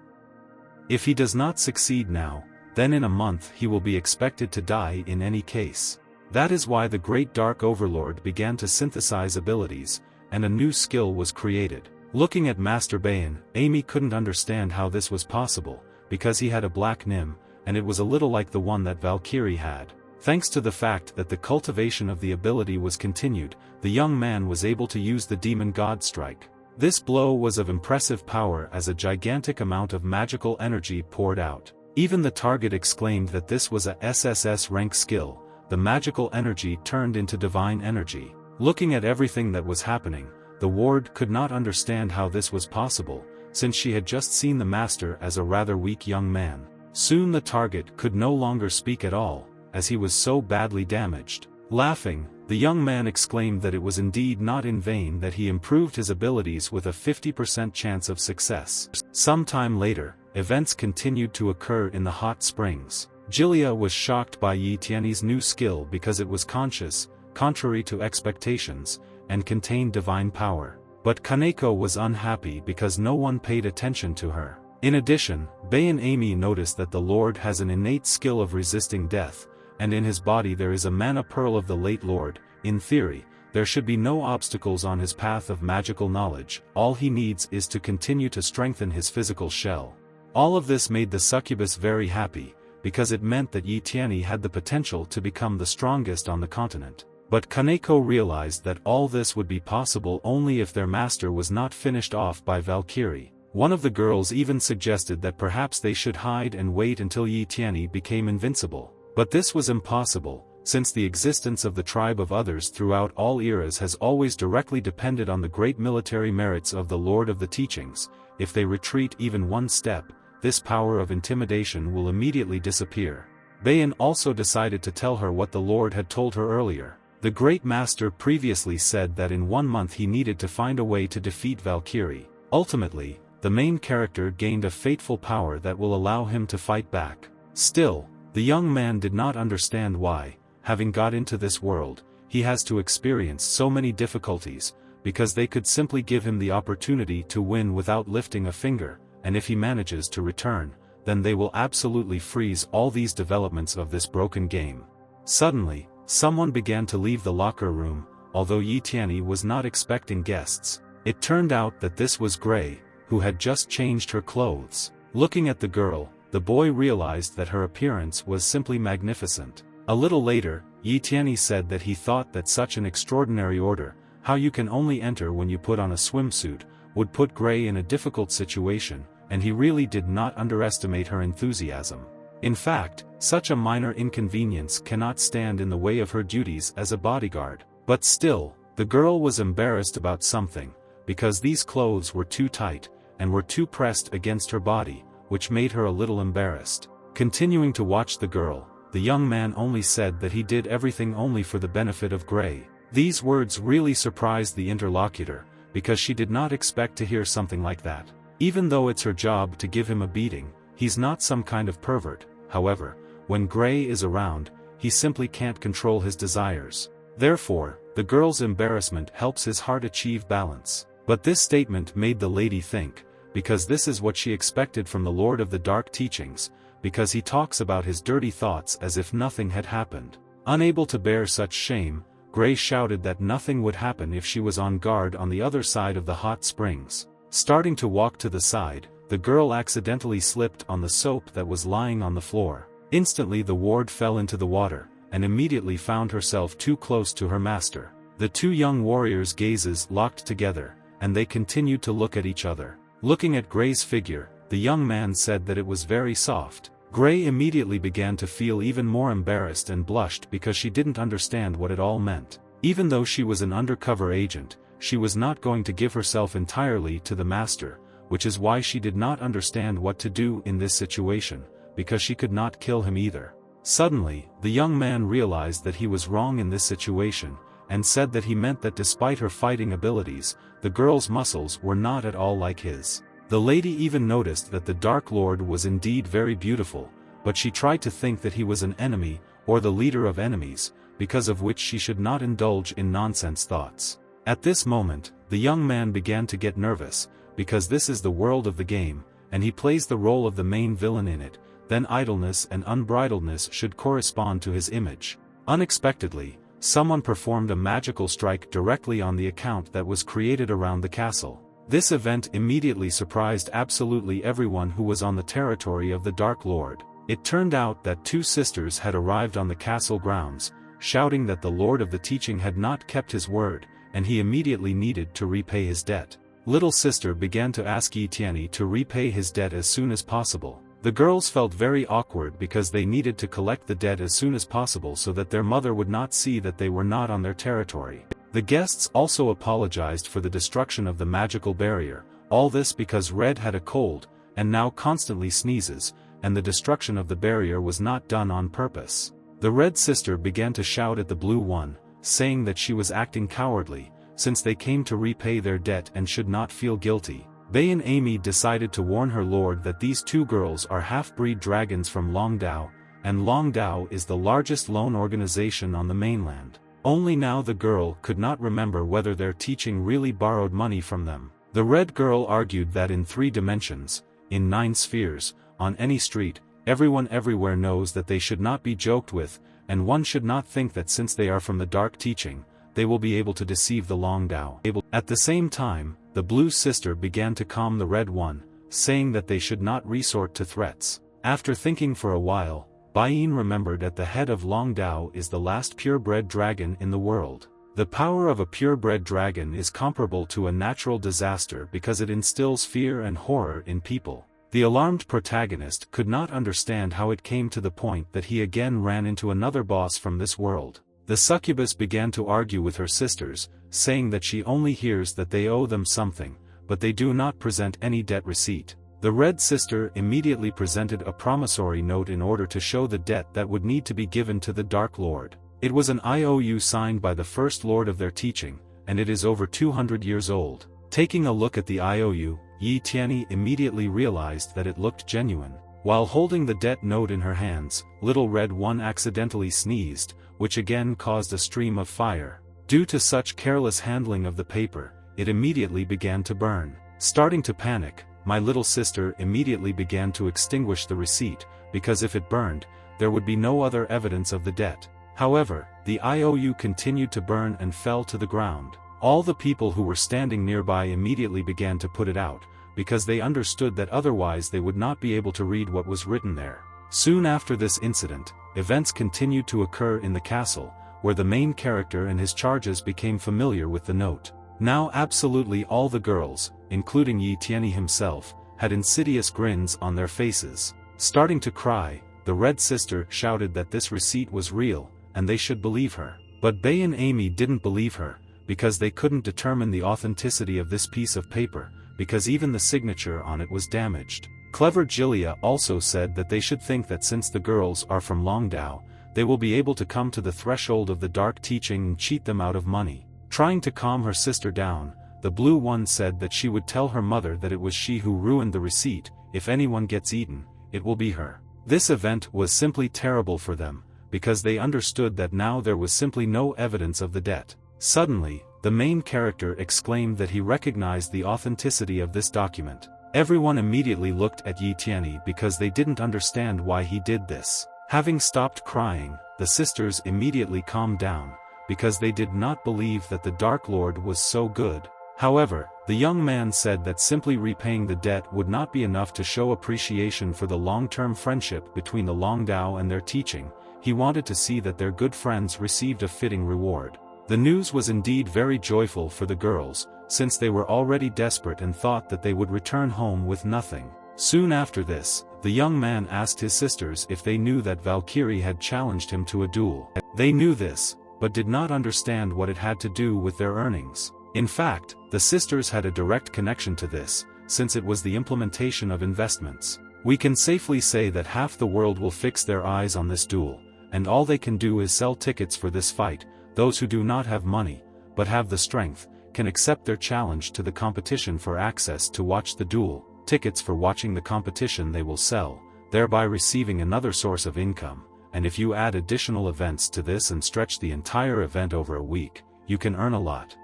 If he does not succeed now, then in a month he will be expected to die in any case. That is why the Great Dark Overlord began to synthesize abilities, and a new skill was created. Looking at Master Bayan, Amy couldn't understand how this was possible, because he had a black nim, and it was a little like the one that Valkyrie had. Thanks to the fact that the cultivation of the ability was continued, the young man was able to use the Demon God Strike. This blow was of impressive power as a gigantic amount of magical energy poured out. Even the target exclaimed that this was a SSS rank skill. The magical energy turned into divine energy. Looking at everything that was happening, the ward could not understand how this was possible, since she had just seen the master as a rather weak young man. Soon the target could no longer speak at all, as he was so badly damaged. Laughing, the young man exclaimed that it was indeed not in vain that he improved his abilities with a 50% chance of success. Some time later, events continued to occur in the hot springs. Gilia was shocked by Yi Tianyi's new skill because it was conscious, contrary to expectations, and contained divine power. But Kaneko was unhappy because no one paid attention to her. In addition, Bayan Amy noticed that the Lord has an innate skill of resisting death, and in his body there is a mana pearl of the late Lord. In theory, there should be no obstacles on his path of magical knowledge. All he needs is to continue to strengthen his physical shell. All of this made the succubus very happy, because it meant that Yi Tianyi had the potential to become the strongest on the continent. But Kaneko realized that all this would be possible only if their master was not finished off by Valkyrie. One of the girls even suggested that perhaps they should hide and wait until Yi Tianyi became invincible. But this was impossible, since the existence of the tribe of others throughout all eras has always directly depended on the great military merits of the Lord of the Teachings. If they retreat even one step, this power of intimidation will immediately disappear. Bayan also decided to tell her what the Lord had told her earlier. The Great Master previously said that in 1 month he needed to find a way to defeat Valkyrie. Ultimately, the main character gained a fateful power that will allow him to fight back. Still, the young man did not understand why, having got into this world, he has to experience so many difficulties, because they could simply give him the opportunity to win without lifting a finger, and if he manages to return, then they will absolutely freeze all these developments of this broken game. Suddenly, someone began to leave the locker room, although Yi Tianyi was not expecting guests. It turned out that this was Gray, who had just changed her clothes. Looking at the girl, the boy realized that her appearance was simply magnificent. A little later, Yi Tianyi said that he thought that such an extraordinary order, how you can only enter when you put on a swimsuit, would put Gray in a difficult situation, and he really did not underestimate her enthusiasm. In fact, such a minor inconvenience cannot stand in the way of her duties as a bodyguard. But still, the girl was embarrassed about something, because these clothes were too tight, and were too pressed against her body, which made her a little embarrassed. Continuing to watch the girl, the young man only said that he did everything only for the benefit of Gray. These words really surprised the interlocutor, because she did not expect to hear something like that. Even though it's her job to give him a beating, he's not some kind of pervert. However, when Gray is around, he simply can't control his desires. Therefore, the girl's embarrassment helps his heart achieve balance. But this statement made the lady think, because this is what she expected from the Lord of the Dark Teachings, because he talks about his dirty thoughts as if nothing had happened. Unable to bear such shame, Gray shouted that nothing would happen if she was on guard on the other side of the hot springs. Starting to walk to the side, the girl accidentally slipped on the soap that was lying on the floor. Instantly the ward fell into the water, and immediately found herself too close to her master. The two young warriors' gazes locked together, and they continued to look at each other. Looking at Gray's figure, the young man said that it was very soft. Gray immediately began to feel even more embarrassed and blushed because she didn't understand what it all meant. Even though she was an undercover agent, she was not going to give herself entirely to the master, which is why she did not understand what to do in this situation, because she could not kill him either. Suddenly, the young man realized that he was wrong in this situation, and said that he meant that despite her fighting abilities, the girl's muscles were not at all like his. The lady even noticed that the Dark Lord was indeed very beautiful, but she tried to think that he was an enemy, or the leader of enemies, because of which she should not indulge in nonsense thoughts. At this moment, the young man began to get nervous, because this is the world of the game, and he plays the role of the main villain in it, then idleness and unbridledness should correspond to his image. Unexpectedly, someone performed a magical strike directly on the account that was created around the castle. This event immediately surprised absolutely everyone who was on the territory of the Dark Lord. It turned out that two sisters had arrived on the castle grounds, shouting that the Lord of the Teaching had not kept his word, and he immediately needed to repay his debt. Little sister began to ask Yi Tianyi to repay his debt as soon as possible. The girls felt very awkward because they needed to collect the debt as soon as possible so that their mother would not see that they were not on their territory. The guests also apologized for the destruction of the magical barrier, all this because Red had a cold, and now constantly sneezes, and the destruction of the barrier was not done on purpose. The Red sister began to shout at the Blue one, saying that she was acting cowardly, since they came to repay their debt and should not feel guilty. Bei and Amy decided to warn her lord that these two girls are half-breed dragons from Longdao, and Longdao is the largest loan organization on the mainland. Only now the girl could not remember whether their teaching really borrowed money from them. The Red girl argued that in 3 dimensions, in 9 spheres, on any street, everyone everywhere knows that they should not be joked with, and one should not think that since they are from the Dark Teaching, they will be able to deceive the Longdao. At the same time, the Blue sister began to calm the Red one, saying that they should not resort to threats. After thinking for a while, Baiyin remembered at the head of Longdao is the last purebred dragon in the world. The power of a purebred dragon is comparable to a natural disaster because it instills fear and horror in people. The alarmed protagonist could not understand how it came to the point that he again ran into another boss from this world. The succubus began to argue with her sisters, saying that she only hears that they owe them something, but they do not present any debt receipt. The red sister immediately presented a promissory note in order to show the debt that would need to be given to the Dark Lord. It was an IOU signed by the first lord of their teaching, and it is over 200 years old. Taking a look at the IOU, Yi Tianyi immediately realized that it looked genuine. While holding the debt note in her hands, Little Red One accidentally sneezed, which again caused a stream of fire. Due to such careless handling of the paper, it immediately began to burn. Starting to panic, my little sister immediately began to extinguish the receipt, because if it burned, there would be no other evidence of the debt. However, the IOU continued to burn and fell to the ground. All the people who were standing nearby immediately began to put it out, because they understood that otherwise they would not be able to read what was written there. Soon after this incident, events continued to occur in the castle, where the main character and his charges became familiar with the note. Now absolutely all the girls, including Yi Tianyi himself, had insidious grins on their faces. Starting to cry, the red sister shouted that this receipt was real, and they should believe her. But Bei and Amy didn't believe her, because they couldn't determine the authenticity of this piece of paper, because even the signature on it was damaged. Clever Jilia also said that they should think that since the girls are from Longdao, they will be able to come to the threshold of the dark teaching and cheat them out of money. Trying to calm her sister down, the blue one said that she would tell her mother that it was she who ruined the receipt. If anyone gets eaten, it will be her. This event was simply terrible for them, because they understood that now there was simply no evidence of the debt. Suddenly, the main character exclaimed that he recognized the authenticity of this document. Everyone immediately looked at Yi Tianyi because they didn't understand why he did this. Having stopped crying, the sisters immediately calmed down, because they did not believe that the Dark Lord was so good. However, the young man said that simply repaying the debt would not be enough to show appreciation for the long-term friendship between the Longdao and their teaching. He wanted to see that their good friends received a fitting reward. The news was indeed very joyful for the girls, since they were already desperate and thought that they would return home with nothing. Soon after this, the young man asked his sisters if they knew that Valkyrie had challenged him to a duel. They knew this, but did not understand what it had to do with their earnings. In fact, the sisters had a direct connection to this, since it was the implementation of investments. We can safely say that half the world will fix their eyes on this duel, and all they can do is sell tickets for this fight. Those who do not have money, but have the strength, can accept their challenge to the competition for access to watch the duel. Tickets for watching the competition they will sell, thereby receiving another source of income, and if you add additional events to this and stretch the entire event over a week, you can earn a lot.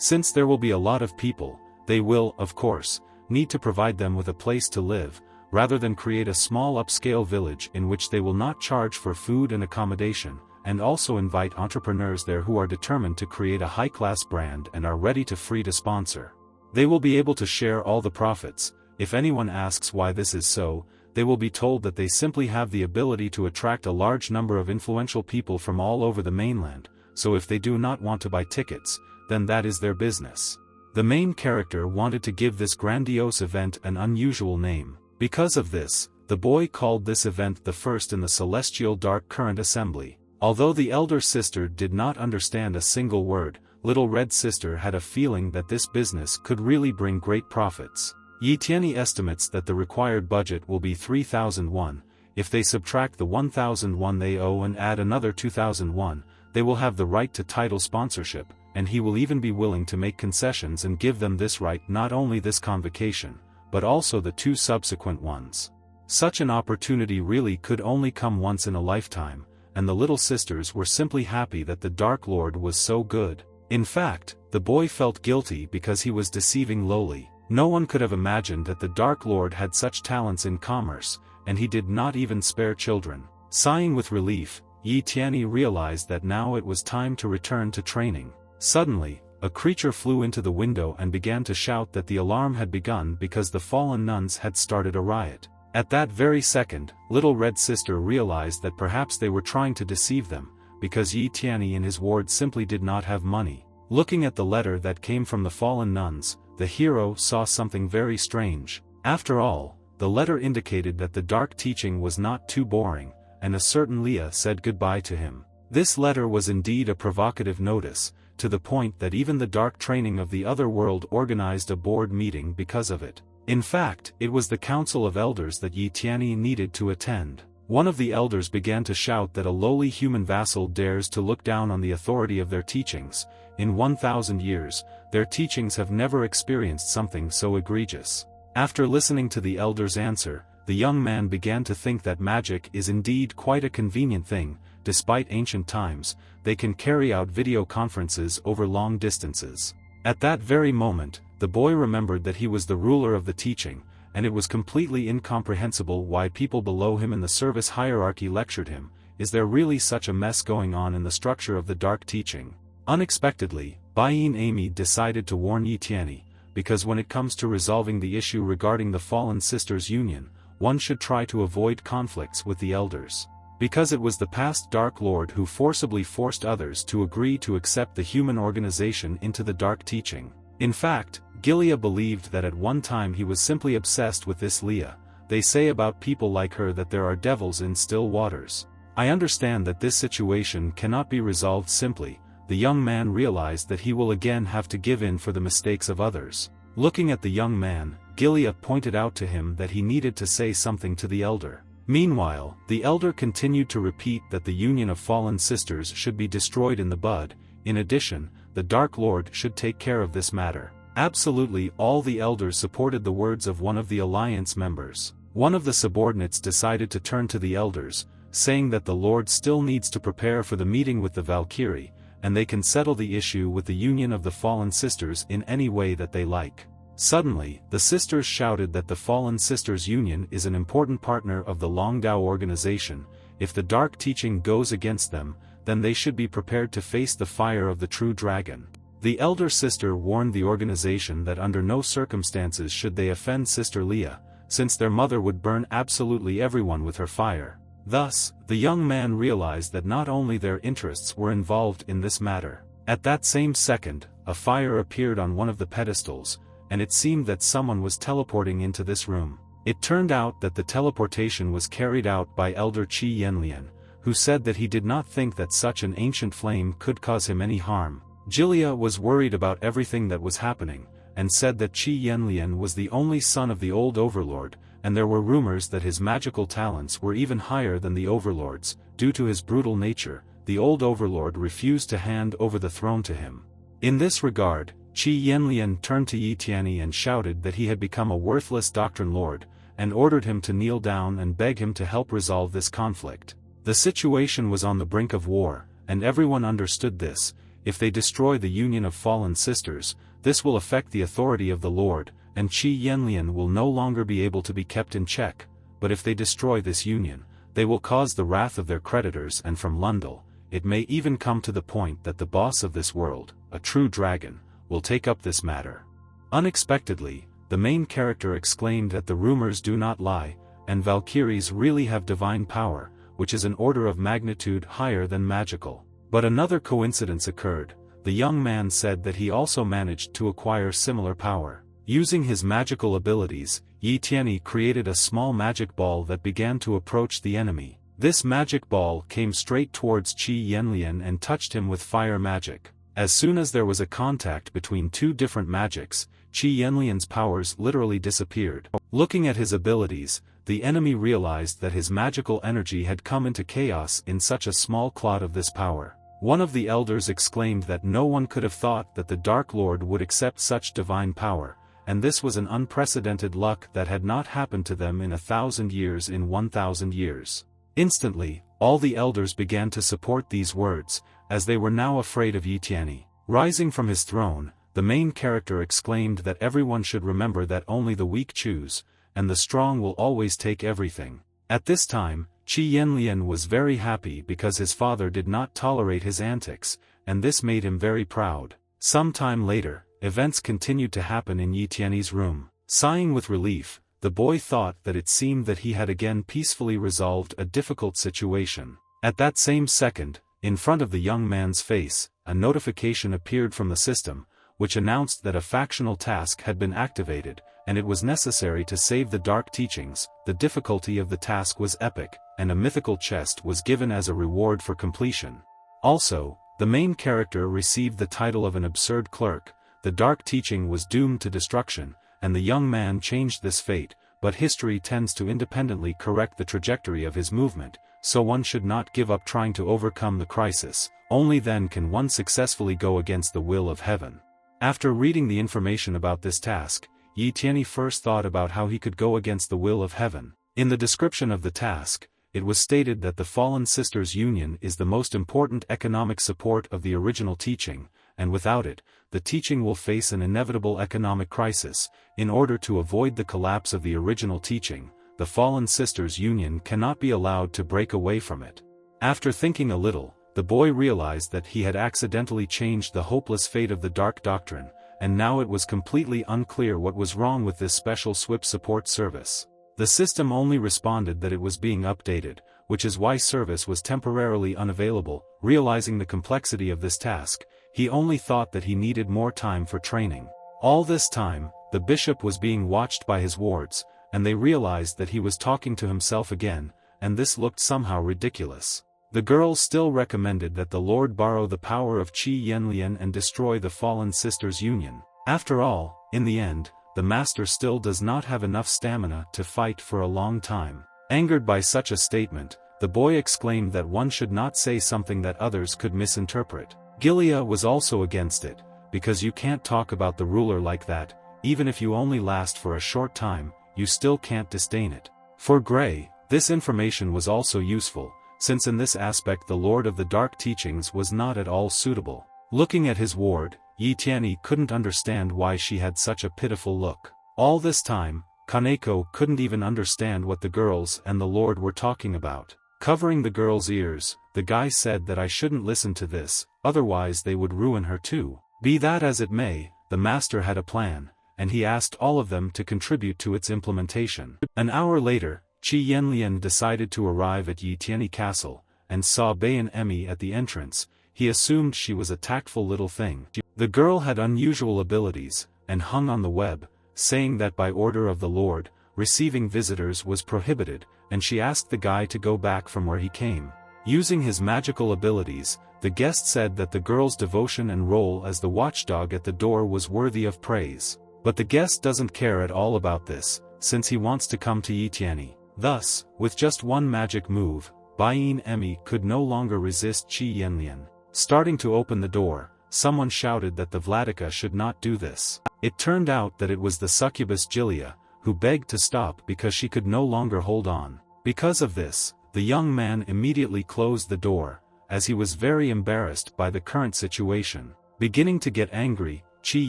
Since there will be a lot of people, they will, of course, need to provide them with a place to live, rather than create a small upscale village in which they will not charge for food and accommodation, and also invite entrepreneurs there who are determined to create a high-class brand and are ready to free to sponsor. They will be able to share all the profits. If anyone asks why this is so, they will be told that they simply have the ability to attract a large number of influential people from all over the mainland, so if they do not want to buy tickets, then that is their business. The main character wanted to give this grandiose event an unusual name. Because of this, the boy called this event the first in the Celestial Dark Current Assembly. Although the elder sister did not understand a single word, Little Red Sister had a feeling that this business could really bring great profits. Yi Tianyi estimates that the required budget will be 3,000 won. If they subtract the 1,000 won they owe and add another 2,000 won, they will have the right to title sponsorship, and he will even be willing to make concessions and give them this right, not only this convocation, but also the 2 subsequent ones. Such an opportunity really could only come once in a lifetime, and the little sisters were simply happy that the Dark Lord was so good. In fact, the boy felt guilty because he was deceiving Loli. No one could have imagined that the Dark Lord had such talents in commerce, and he did not even spare children. Sighing with relief, Yi Tianyi realized that now it was time to return to training. Suddenly, a creature flew into the window and began to shout that the alarm had begun because the fallen nuns had started a riot. At that very second, Little Red Sister realized that perhaps they were trying to deceive them, because Yi Tianyi and his ward simply did not have money. Looking at the letter that came from the fallen nuns, the hero saw something very strange. After all, the letter indicated that the dark teaching was not too boring, and a certain Leah said goodbye to him. This letter was indeed a provocative notice, to the point that even the dark training of the other world organized a board meeting because of it. In fact, it was the council of elders that Yi Tianyi needed to attend. One of the elders began to shout that a lowly human vassal dares to look down on the authority of their teachings. In 1,000 years, their teachings have never experienced something so egregious. After listening to the elder's answer, the young man began to think that magic is indeed quite a convenient thing. Despite ancient times, they can carry out video conferences over long distances. At that very moment, the boy remembered that he was the ruler of the teaching, and it was completely incomprehensible why people below him in the service hierarchy lectured him. Is there really such a mess going on in the structure of the dark teaching? Unexpectedly, Baiyin Amy decided to warn Yi Tianyi, because when it comes to resolving the issue regarding the fallen sisters' union, one should try to avoid conflicts with the elders. Because it was the past Dark Lord who forcibly forced others to agree to accept the human organization into the dark teaching. In fact, Gilead believed that at one time he was simply obsessed with this Leah. They say about people like her that there are devils in still waters. I understand that this situation cannot be resolved simply. The young man realized that he will again have to give in for the mistakes of others. Looking at the young man, Gilead pointed out to him that he needed to say something to the elder. Meanwhile, the elder continued to repeat that the union of fallen sisters should be destroyed in the bud. In addition, the Dark Lord should take care of this matter. Absolutely all the elders supported the words of one of the alliance members. One of the subordinates decided to turn to the elders, saying that the Lord still needs to prepare for the meeting with the Valkyrie, and they can settle the issue with the union of the fallen sisters in any way that they like. Suddenly, the sisters shouted that the Fallen Sisters Union is an important partner of the Longdao organization. If the dark teaching goes against them, then they should be prepared to face the fire of the true dragon. The elder sister warned the organization that under no circumstances should they offend Sister Leah, since their mother would burn absolutely everyone with her fire. Thus, the young man realized that not only their interests were involved in this matter. At that same second, a fire appeared on one of the pedestals, and it seemed that someone was teleporting into this room. It turned out that the teleportation was carried out by Elder Qi Yanlian, who said that he did not think that such an ancient flame could cause him any harm. Gilead was worried about everything that was happening, and said that Qi Yanlian was the only son of the old overlord, and there were rumors that his magical talents were even higher than the overlord's. Due to his brutal nature, the old overlord refused to hand over the throne to him. In this regard, Qi Yanlian turned to Yi Tianyi and shouted that he had become a worthless doctrine lord, and ordered him to kneel down and beg him to help resolve this conflict. The situation was on the brink of war, and everyone understood this. If they destroy the union of fallen sisters, this will affect the authority of the Lord, and Qi Yanlian will no longer be able to be kept in check. But if they destroy this union, they will cause the wrath of their creditors, and from Lundal, it may even come to the point that the boss of this world, a true dragon, will take up this matter. Unexpectedly, the main character exclaimed that the rumors do not lie, and Valkyries really have divine power, which is an order of magnitude higher than magical. But another coincidence occurred. The young man said that he also managed to acquire similar power. Using his magical abilities, Yi Tianyi created a small magic ball that began to approach the enemy. This magic ball came straight towards Qi Yanlian and touched him with fire magic. As soon as there was a contact between two different magics, Qi Yanlian's powers literally disappeared. Looking at his abilities, the enemy realized that his magical energy had come into chaos in such a small clot of this power. One of the elders exclaimed that no one could have thought that the Dark Lord would accept such divine power, and this was an unprecedented luck that had not happened to them in 1,000 years in 1,000 years. Instantly, all the elders began to support these words, as they were now afraid of Yi Tianyi. Rising from his throne, the main character exclaimed that everyone should remember that only the weak choose, and the strong will always take everything. At this time, Qi Yanlian was very happy because his father did not tolerate his antics, and this made him very proud. Some time later, events continued to happen in Yi Tianyi's room. Sighing with relief, the boy thought that it seemed that he had again peacefully resolved a difficult situation. At that same second, in front of the young man's face, a notification appeared from the system, which announced that a factional task had been activated, and it was necessary to save the dark teachings. The difficulty of the task was epic, and a mythical chest was given as a reward for completion. Also, the main character received the title of an absurd clerk. The dark teaching was doomed to destruction, and the young man changed this fate, but history tends to independently correct the trajectory of his movement, so one should not give up trying to overcome the crisis. Only then can one successfully go against the will of heaven. After reading the information about this task, Yi Tianyi first thought about how he could go against the will of heaven. In the description of the task, it was stated that the Fallen Sisters Union is the most important economic support of the original teaching, and without it, the teaching will face an inevitable economic crisis. In order to avoid the collapse of the original teaching, the Fallen Sisters Union cannot be allowed to break away from it. After thinking a little, the boy realized that he had accidentally changed the hopeless fate of the Dark Doctrine, and now it was completely unclear what was wrong with this special SWIP support service. The system only responded that it was being updated, which is why service was temporarily unavailable. Realizing the complexity of this task, he only thought that he needed more time for training. All this time, the bishop was being watched by his wards, and they realized that he was talking to himself again, and this looked somehow ridiculous. The girls still recommended that the Lord borrow the power of Qi Yanlian and destroy the Fallen Sisters Union. After all, in the end, the master still does not have enough stamina to fight for a long time. Angered by such a statement, the boy exclaimed that one should not say something that others could misinterpret. Gilia was also against it, because you can't talk about the ruler like that. Even if you only last for a short time, you still can't disdain it. For Gray, this information was also useful, since in this aspect the Lord of the Dark Teachings was not at all suitable. Looking at his ward, Yi Tianyi couldn't understand why she had such a pitiful look. All this time, Kaneko couldn't even understand what the girls and the Lord were talking about. Covering the girl's ears, the guy said that I shouldn't listen to this, otherwise they would ruin her too. Be that as it may, the master had a plan, and he asked all of them to contribute to its implementation. An hour later, Qi Yanlian decided to arrive at Yi Tianyi Castle, and saw Bayan Emi at the entrance. He assumed she was a tactful little thing. The girl had unusual abilities, and hung on the web, saying that by order of the Lord, receiving visitors was prohibited, and she asked the guy to go back from where he came. Using his magical abilities, the guest said that the girl's devotion and role as the watchdog at the door was worthy of praise. But the guest doesn't care at all about this, since he wants to come to Yi Tianyi. Thus, with just one magic move, Bayan Emi could no longer resist Qi Yanlian. Starting to open the door, someone shouted that the Vladika should not do this. It turned out that it was the succubus Gilia, who begged to stop because she could no longer hold on. Because of this, the young man immediately closed the door, as he was very embarrassed by the current situation. Beginning to get angry, Qi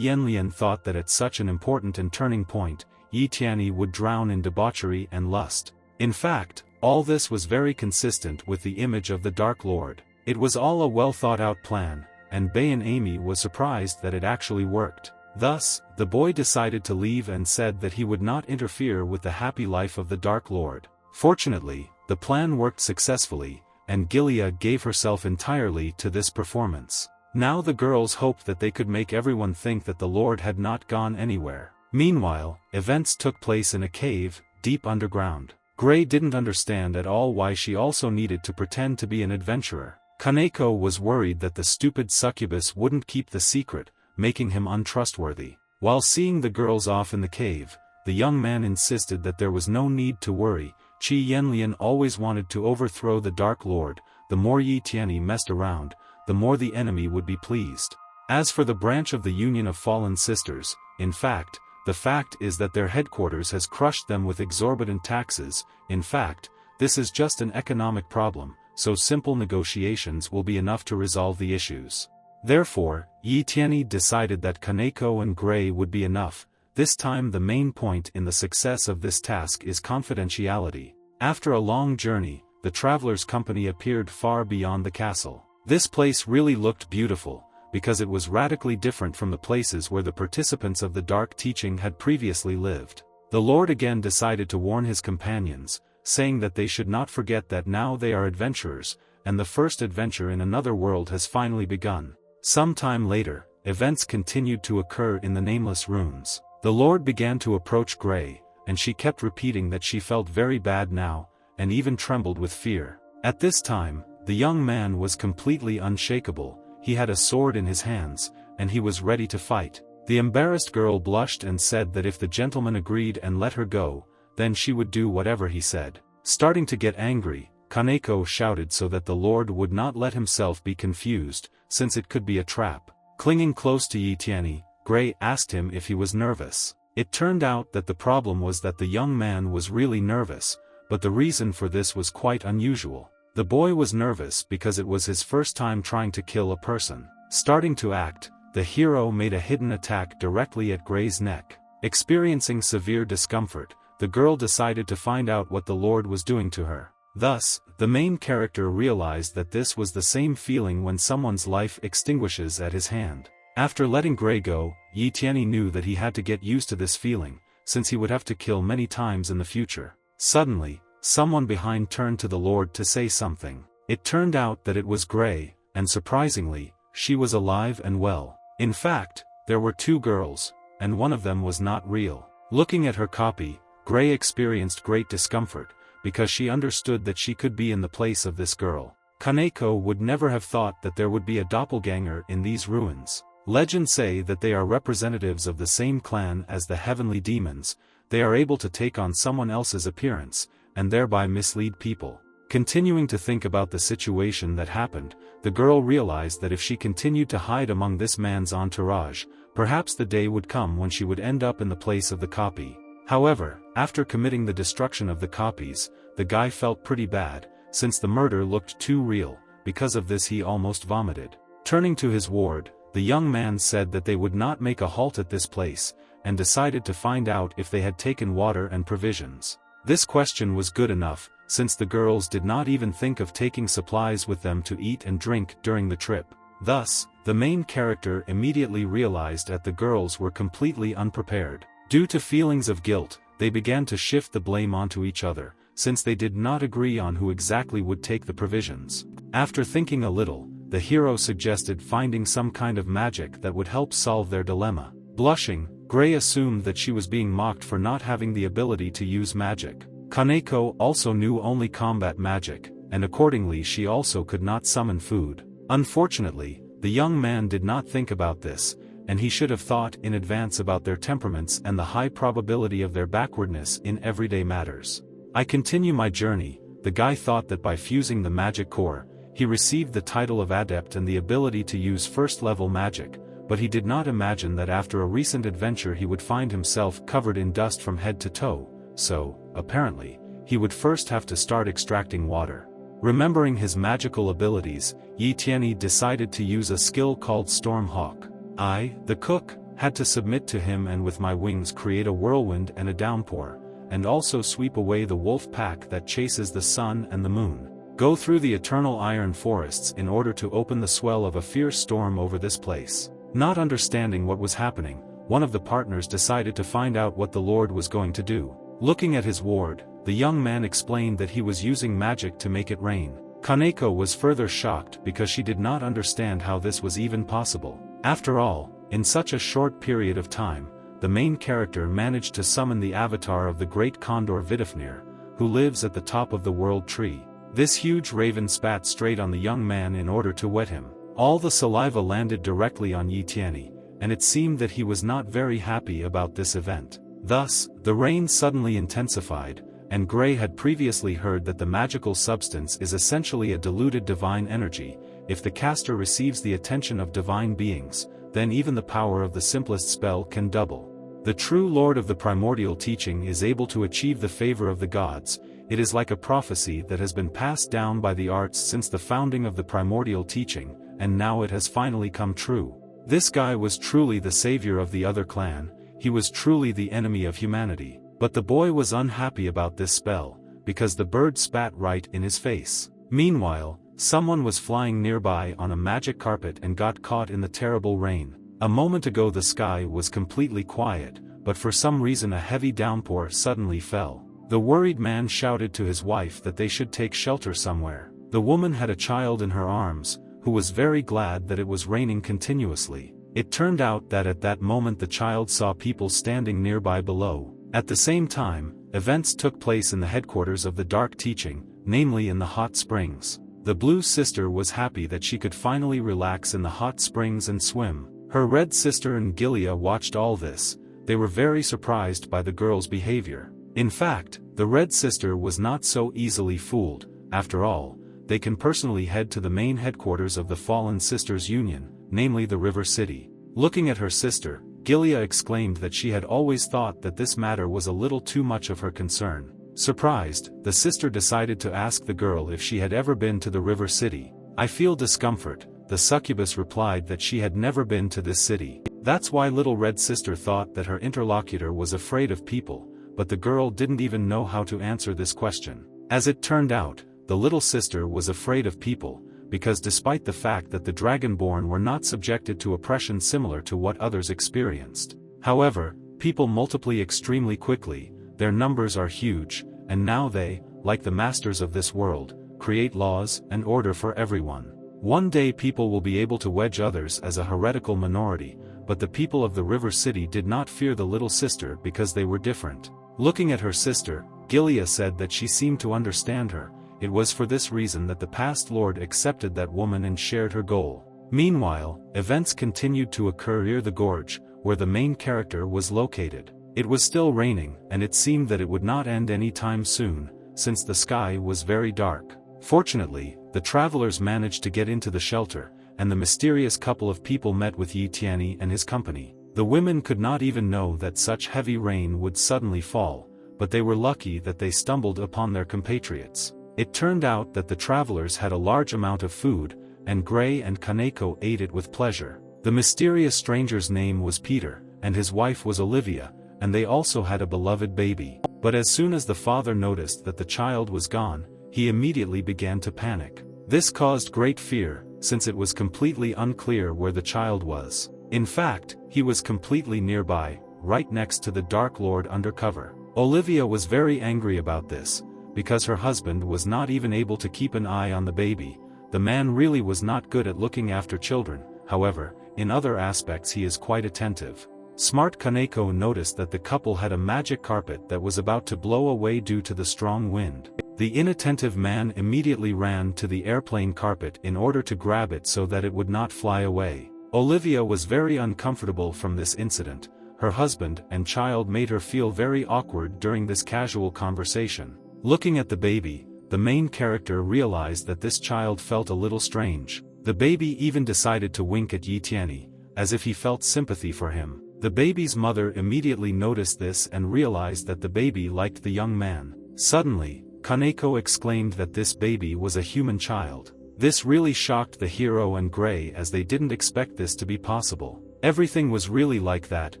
Yanlian thought that at such an important and turning point, Yi Tianyi would drown in debauchery and lust. In fact, all this was very consistent with the image of the Dark Lord. It was all a well-thought-out plan, and Bayan Emi was surprised that it actually worked. Thus, the boy decided to leave and said that he would not interfere with the happy life of the Dark Lord. Fortunately, the plan worked successfully, and Gilia gave herself entirely to this performance. Now the girls hoped that they could make everyone think that the Lord had not gone anywhere. Meanwhile, events took place in a cave, deep underground. Gray didn't understand at all why she also needed to pretend to be an adventurer. Kaneko was worried that the stupid succubus wouldn't keep the secret, making him untrustworthy. While seeing the girls off in the cave, the young man insisted that there was no need to worry. Qi Yanlian always wanted to overthrow the Dark Lord. The more Yi Tianyi messed around, the more the enemy would be pleased. As for the branch of the Union of Fallen Sisters, in fact, the fact is that their headquarters has crushed them with exorbitant taxes. In fact, this is just an economic problem, so simple negotiations will be enough to resolve the issues. Therefore, Yi Tianyi decided that Kaneko and Gray would be enough. This time the main point in the success of this task is confidentiality. After a long journey, the traveler's company appeared far beyond the castle. This place really looked beautiful, because it was radically different from the places where the participants of the Dark Teaching had previously lived. The Lord again decided to warn his companions, saying that they should not forget that now they are adventurers, and the first adventure in another world has finally begun. Some time later, events continued to occur in the nameless ruins. The Lord began to approach Grey, and she kept repeating that she felt very bad now, and even trembled with fear. At this time, the young man was completely unshakable. He had a sword in his hands, and he was ready to fight. The embarrassed girl blushed and said that if the gentleman agreed and let her go, then she would do whatever he said. Starting to get angry, Kaneko shouted so that the Lord would not let himself be confused, since it could be a trap. Clinging close to Yitiani, Grey asked him if he was nervous. It turned out that the problem was that the young man was really nervous, but the reason for this was quite unusual. The boy was nervous because it was his first time trying to kill a person. Starting to act, the hero made a hidden attack directly at Grey's neck. Experiencing severe discomfort, the girl decided to find out what the Lord was doing to her. Thus, the main character realized that this was the same feeling when someone's life extinguishes at his hand. After letting Grey go, Yitiani knew that he had to get used to this feeling, since he would have to kill many times in the future. Suddenly, someone behind turned to the Lord to say something. It turned out that it was Grey, and surprisingly, she was alive and well. In fact, there were two girls, and one of them was not real. Looking at her copy, Grey experienced great discomfort, because she understood that she could be in the place of this girl. Kaneko would never have thought that there would be a doppelganger in these ruins. Legends say that they are representatives of the same clan as the heavenly demons. They are able to take on someone else's appearance, and thereby mislead people. Continuing to think about the situation that happened, the girl realized that if she continued to hide among this man's entourage, perhaps the day would come when she would end up in the place of the copy. However, after committing the destruction of the copies, the guy felt pretty bad, since the murder looked too real. Because of this he almost vomited. Turning to his ward, the young man said that they would not make a halt at this place, and decided to find out if they had taken water and provisions. This question was good enough, since the girls did not even think of taking supplies with them to eat and drink during the trip. Thus, the main character immediately realized that the girls were completely unprepared. Due to feelings of guilt, they began to shift the blame onto each other, since they did not agree on who exactly would take the provisions. After thinking a little, the hero suggested finding some kind of magic that would help solve their dilemma. Blushing, Grey assumed that she was being mocked for not having the ability to use magic. Kaneko also knew only combat magic, and accordingly she also could not summon food. Unfortunately, the young man did not think about this, and he should have thought in advance about their temperaments and the high probability of their backwardness in everyday matters. I continue my journey. The guy thought that by fusing the magic core, he received the title of adept and the ability to use first-level magic, but he did not imagine that after a recent adventure he would find himself covered in dust from head to toe, so, apparently, he would first have to start extracting water. Remembering his magical abilities, Yitiani decided to use a skill called Storm Hawk. I, the cook, had to submit to him and with my wings create a whirlwind and a downpour, and also sweep away the wolf pack that chases the sun and the moon. Go through the eternal iron forests in order to open the swell of a fierce storm over this place. Not understanding what was happening, one of the partners decided to find out what the Lord was going to do. Looking at his ward, the young man explained that he was using magic to make it rain. Kaneko was further shocked because she did not understand how this was even possible. After all, in such a short period of time, the main character managed to summon the avatar of the great condor Billionaire, who lives at the top of the world tree. This huge raven spat straight on the young man in order to wet him. All the saliva landed directly on Yitiani, and it seemed that he was not very happy about this event. Thus, the rain suddenly intensified, and Grey had previously heard that the magical substance is essentially a diluted divine energy. If the caster receives the attention of divine beings, then even the power of the simplest spell can double. The true Lord of the primordial teaching is able to achieve the favor of the gods. It is like a prophecy that has been passed down by the arts since the founding of the primordial teaching, and now it has finally come true. This guy was truly the savior of the other clan, he was truly the enemy of humanity. But the boy was unhappy about this spell, because the bird spat right in his face. Meanwhile, someone was flying nearby on a magic carpet and got caught in the terrible rain. A moment ago the sky was completely quiet, but for some reason a heavy downpour suddenly fell. The worried man shouted to his wife that they should take shelter somewhere. The woman had a child in her arms, who was very glad that it was raining continuously. It turned out that at that moment the child saw people standing nearby below. At the same time, events took place in the headquarters of the Dark Teaching, namely in the hot springs. The blue sister was happy that she could finally relax in the hot springs and swim. Her red sister and Gilia watched all this. They were very surprised by the girl's behavior. In fact, the red sister was not so easily fooled. After all, they can personally head to the main headquarters of the Fallen Sisters Union, namely the River City. Looking at her sister, Gilia exclaimed that she had always thought that this matter was a little too much of her concern. Surprised, the sister decided to ask the girl if she had ever been to the River City. "I feel discomfort," the succubus replied that she had never been to this city. That's why little red sister thought that her interlocutor was afraid of people, but the girl didn't even know how to answer this question. As it turned out, the little sister was afraid of people, because despite the fact that the Dragonborn were not subjected to oppression similar to what others experienced. However, people multiply extremely quickly, their numbers are huge, and now they, like the masters of this world, create laws and order for everyone. One day people will be able to wedge others as a heretical minority, but the people of the River City did not fear the little sister because they were different. Looking at her sister, Gilia said that she seemed to understand her. It was for this reason that the past lord accepted that woman and shared her goal. Meanwhile, events continued to occur near the gorge, where the main character was located. It was still raining, and it seemed that it would not end any time soon, since the sky was very dark. Fortunately, the travelers managed to get into the shelter, and the mysterious couple of people met with Yi Tianyi and his company. The women could not even know that such heavy rain would suddenly fall, but they were lucky that they stumbled upon their compatriots. It turned out that the travelers had a large amount of food, and Gray and Kaneko ate it with pleasure. The mysterious stranger's name was Peter, and his wife was Olivia, and they also had a beloved baby. But as soon as the father noticed that the child was gone, he immediately began to panic. This caused great fear, since it was completely unclear where the child was. In fact, he was completely nearby, right next to the Dark Lord undercover. Olivia was very angry about this, because her husband was not even able to keep an eye on the baby. The man really was not good at looking after children, however, in other aspects he is quite attentive. Smart Kaneko noticed that the couple had a magic carpet that was about to blow away due to the strong wind. The inattentive man immediately ran to the airplane carpet in order to grab it so that it would not fly away. Olivia was very uncomfortable from this incident. Her husband and child made her feel very awkward during this casual conversation. Looking at the baby, the main character realized that this child felt a little strange. The baby even decided to wink at Yi Tianyi, as if he felt sympathy for him. The baby's mother immediately noticed this and realized that the baby liked the young man. Suddenly, Kaneko exclaimed that this baby was a human child. This really shocked the hero and Gray as they didn't expect this to be possible. Everything was really like that.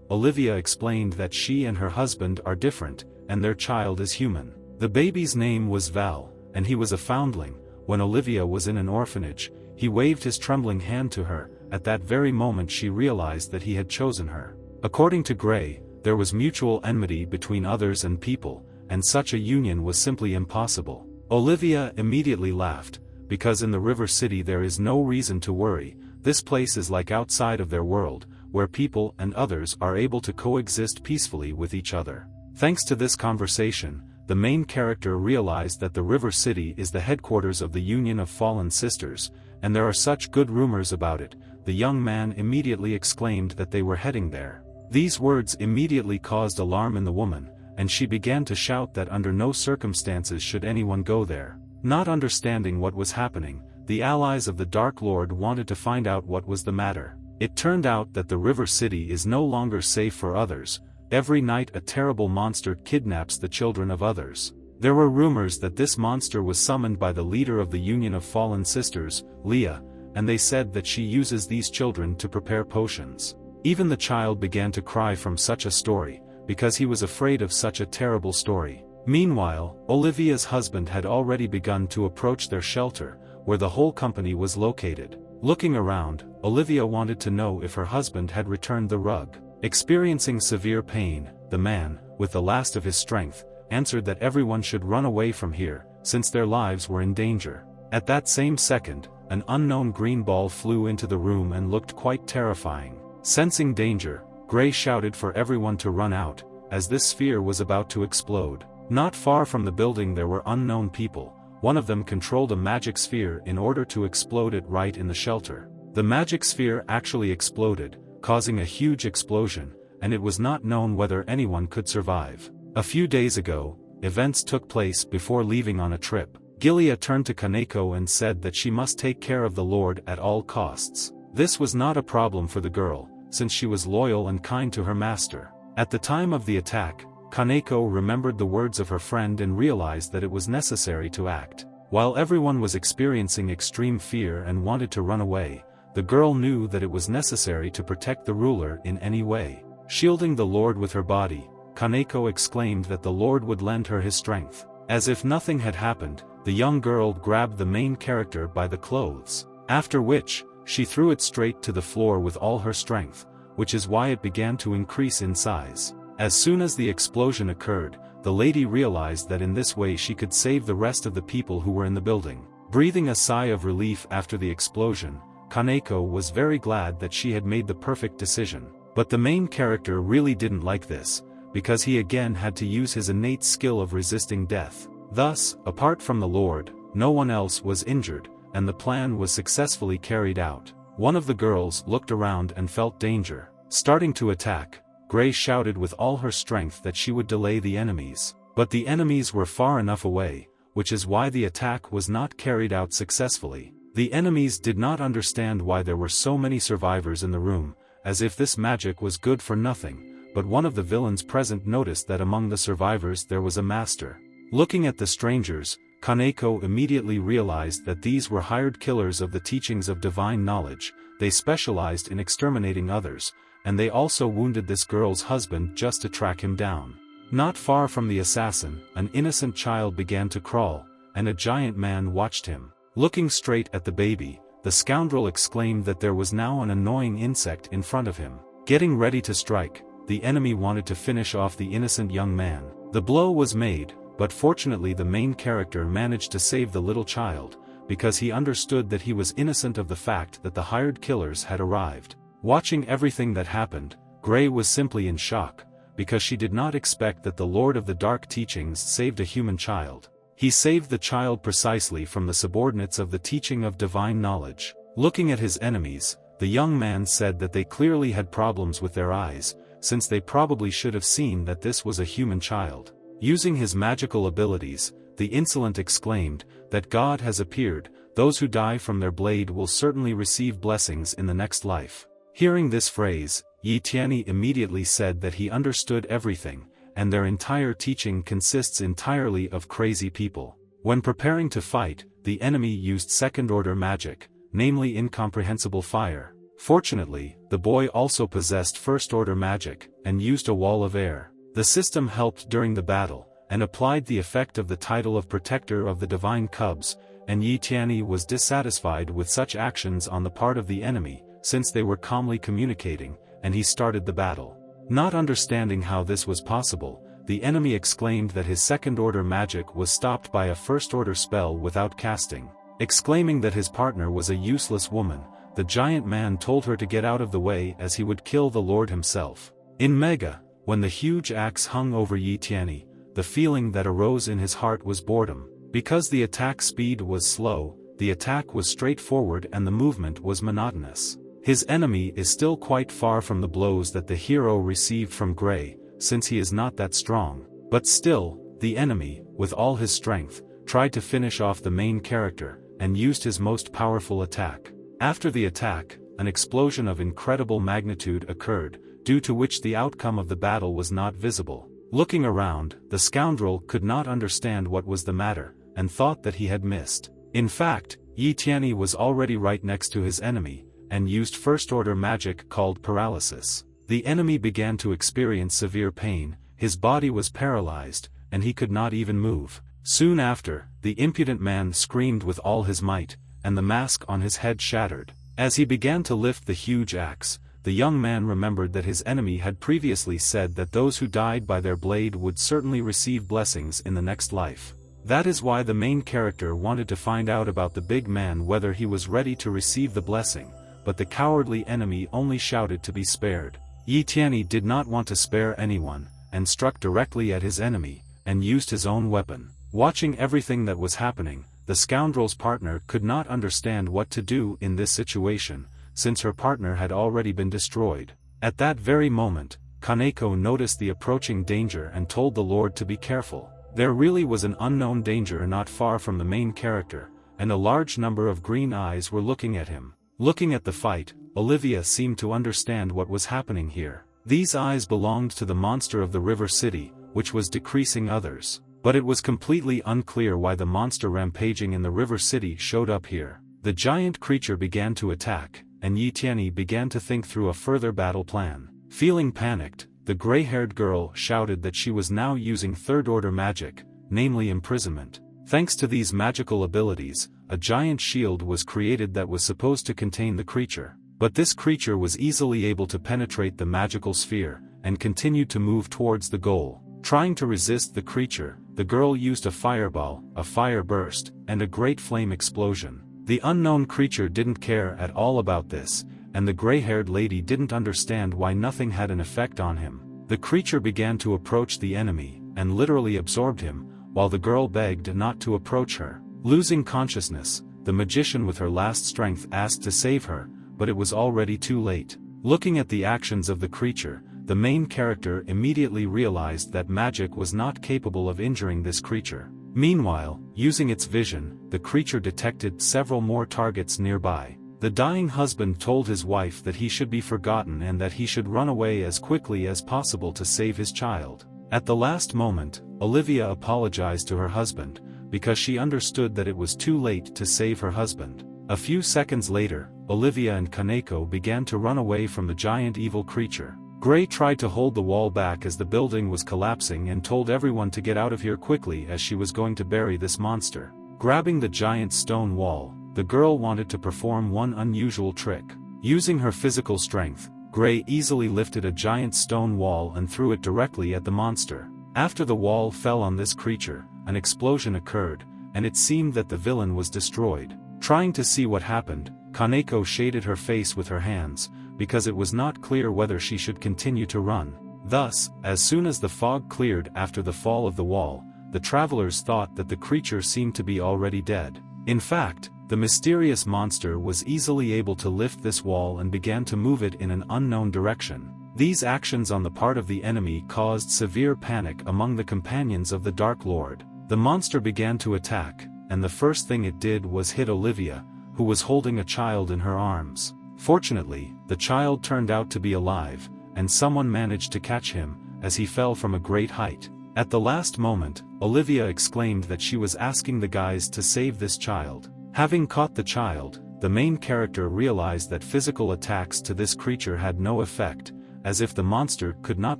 Olivia explained that she and her husband are different, and their child is human. The baby's name was Val, and he was a foundling. When Olivia was in an orphanage, he waved his trembling hand to her. At that very moment she realized that he had chosen her. According to Gray, there was mutual enmity between others and people, and such a union was simply impossible. Olivia immediately laughed, because in the River City there is no reason to worry. This place is like outside of their world, where people and others are able to coexist peacefully with each other. Thanks to this conversation, the main character realized that the River City is the headquarters of the Union of Fallen Sisters, and there are such good rumors about it. The young man immediately exclaimed that they were heading there. These words immediately caused alarm in the woman, and she began to shout that under no circumstances should anyone go there. Not understanding what was happening, the allies of the Dark Lord wanted to find out what was the matter. It turned out that the River City is no longer safe for others. Every night a terrible monster kidnaps the children of others. There were rumors that this monster was summoned by the leader of the Union of Fallen Sisters, Leah, and they said that she uses these children to prepare potions. Even the child began to cry from such a story, because he was afraid of such a terrible story. Meanwhile, Olivia's husband had already begun to approach their shelter, where the whole company was located. Looking around, Olivia wanted to know if her husband had returned the rug. Experiencing severe pain, the man, with the last of his strength, answered that everyone should run away from here, since their lives were in danger. At that same second, an unknown green ball flew into the room and looked quite terrifying. Sensing danger, Gray shouted for everyone to run out, as this sphere was about to explode. Not far from the building there were unknown people. One of them controlled a magic sphere in order to explode it right in the shelter. The magic sphere actually exploded, causing a huge explosion, and it was not known whether anyone could survive. A few days ago, events took place before leaving on a trip. Gilia turned to Kaneko and said that she must take care of the Lord at all costs. This was not a problem for the girl, since she was loyal and kind to her master. At the time of the attack, Kaneko remembered the words of her friend and realized that it was necessary to act. While everyone was experiencing extreme fear and wanted to run away, the girl knew that it was necessary to protect the ruler in any way. Shielding the Lord with her body, Kaneko exclaimed that the Lord would lend her his strength. As if nothing had happened, the young girl grabbed the main character by the clothes, after which, she threw it straight to the floor with all her strength, which is why it began to increase in size. As soon as the explosion occurred, the lady realized that in this way she could save the rest of the people who were in the building. Breathing a sigh of relief after the explosion, Kaneko was very glad that she had made the perfect decision. But the main character really didn't like this, because he again had to use his innate skill of resisting death. Thus, apart from the Lord, no one else was injured, and the plan was successfully carried out. One of the girls looked around and felt danger. Starting to attack, Gray shouted with all her strength that she would delay the enemies. But the enemies were far enough away, which is why the attack was not carried out successfully. The enemies did not understand why there were so many survivors in the room, as if this magic was good for nothing, but one of the villains present noticed that among the survivors there was a master. Looking at the strangers, Kaneko immediately realized that these were hired killers of the teachings of divine knowledge. They specialized in exterminating others, and they also wounded this girl's husband just to track him down. Not far from the assassin, an innocent child began to crawl, and a giant man watched him. Looking straight at the baby, the scoundrel exclaimed that there was now an annoying insect in front of him. Getting ready to strike, the enemy wanted to finish off the innocent young man. The blow was made, but fortunately the main character managed to save the little child, because he understood that he was innocent of the fact that the hired killers had arrived. Watching everything that happened, Gray was simply in shock, because she did not expect that the Lord of the Dark Teachings saved a human child. He saved the child precisely from the subordinates of the teaching of divine knowledge. Looking at his enemies, the young man said that they clearly had problems with their eyes, since they probably should have seen that this was a human child. Using his magical abilities, the insolent exclaimed, that God has appeared, those who die from their blade will certainly receive blessings in the next life. Hearing this phrase, Yi Tianyi immediately said that he understood everything, and their entire teaching consists entirely of crazy people. When preparing to fight, the enemy used second-order magic, namely incomprehensible fire. Fortunately, the boy also possessed first-order magic, and used a wall of air. The system helped during the battle, and applied the effect of the title of Protector of the Divine Cubs, and Yi Tianyi was dissatisfied with such actions on the part of the enemy, since they were calmly communicating, and he started the battle. Not understanding how this was possible, the enemy exclaimed that his second-order magic was stopped by a first-order spell without casting. Exclaiming that his partner was a useless woman, the giant man told her to get out of the way as he would kill the Lord himself. In Mega, when the huge axe hung over Yi Tianyi, the feeling that arose in his heart was boredom. Because the attack speed was slow, the attack was straightforward and the movement was monotonous. His enemy is still quite far from the blows that the hero received from Gray, since he is not that strong. But still, the enemy, with all his strength, tried to finish off the main character, and used his most powerful attack. After the attack, an explosion of incredible magnitude occurred, due to which the outcome of the battle was not visible. Looking around, the scoundrel could not understand what was the matter, and thought that he had missed. In fact, Yi Tianyi was already right next to his enemy, and used first-order magic called paralysis. The enemy began to experience severe pain, his body was paralyzed, and he could not even move. Soon after, the impudent man screamed with all his might, and the mask on his head shattered. As he began to lift the huge axe, the young man remembered that his enemy had previously said that those who died by their blade would certainly receive blessings in the next life. That is why the main character wanted to find out about the big man whether he was ready to receive the blessing, but the cowardly enemy only shouted to be spared. Yi Tianyi did not want to spare anyone, and struck directly at his enemy, and used his own weapon. Watching everything that was happening, the scoundrel's partner could not understand what to do in this situation, since her partner had already been destroyed. At that very moment, Kaneko noticed the approaching danger and told the Lord to be careful. There really was an unknown danger not far from the main character, and a large number of green eyes were looking at him. Looking at the fight, Olivia seemed to understand what was happening here. These eyes belonged to the monster of the river city, which was decreasing others. But it was completely unclear why the monster rampaging in the river city showed up here. The giant creature began to attack, and Yi Tianyi began to think through a further battle plan. Feeling panicked, the gray-haired girl shouted that she was now using third-order magic, namely imprisonment. Thanks to these magical abilities, a giant shield was created that was supposed to contain the creature. But this creature was easily able to penetrate the magical sphere, and continued to move towards the goal. Trying to resist the creature, the girl used a fireball, a fire burst, and a great flame explosion. The unknown creature didn't care at all about this, and the gray-haired lady didn't understand why nothing had an effect on him. The creature began to approach the enemy, and literally absorbed him, while the girl begged not to approach her. Losing consciousness, the magician with her last strength asked to save her, but it was already too late. Looking at the actions of the creature, the main character immediately realized that magic was not capable of injuring this creature. Meanwhile, using its vision, the creature detected several more targets nearby. The dying husband told his wife that he should be forgotten and that he should run away as quickly as possible to save his child. At the last moment, Olivia apologized to her husband, because she understood that it was too late to save her husband. A few seconds later, Olivia and Kaneko began to run away from the giant evil creature. Gray tried to hold the wall back as the building was collapsing and told everyone to get out of here quickly as she was going to bury this monster. Grabbing the giant stone wall, the girl wanted to perform one unusual trick. Using her physical strength, Gray easily lifted a giant stone wall and threw it directly at the monster. After the wall fell on this creature, an explosion occurred, and it seemed that the villain was destroyed. Trying to see what happened, Kaneko shaded her face with her hands, because it was not clear whether she should continue to run. Thus, as soon as the fog cleared after the fall of the wall, the travelers thought that the creature seemed to be already dead. In fact, the mysterious monster was easily able to lift this wall and began to move it in an unknown direction. These actions on the part of the enemy caused severe panic among the companions of the Dark Lord. The monster began to attack, and the first thing it did was hit Olivia, who was holding a child in her arms. Fortunately, the child turned out to be alive, and someone managed to catch him, as he fell from a great height. At the last moment, Olivia exclaimed that she was asking the guys to save this child. Having caught the child, the main character realized that physical attacks to this creature had no effect, as if the monster could not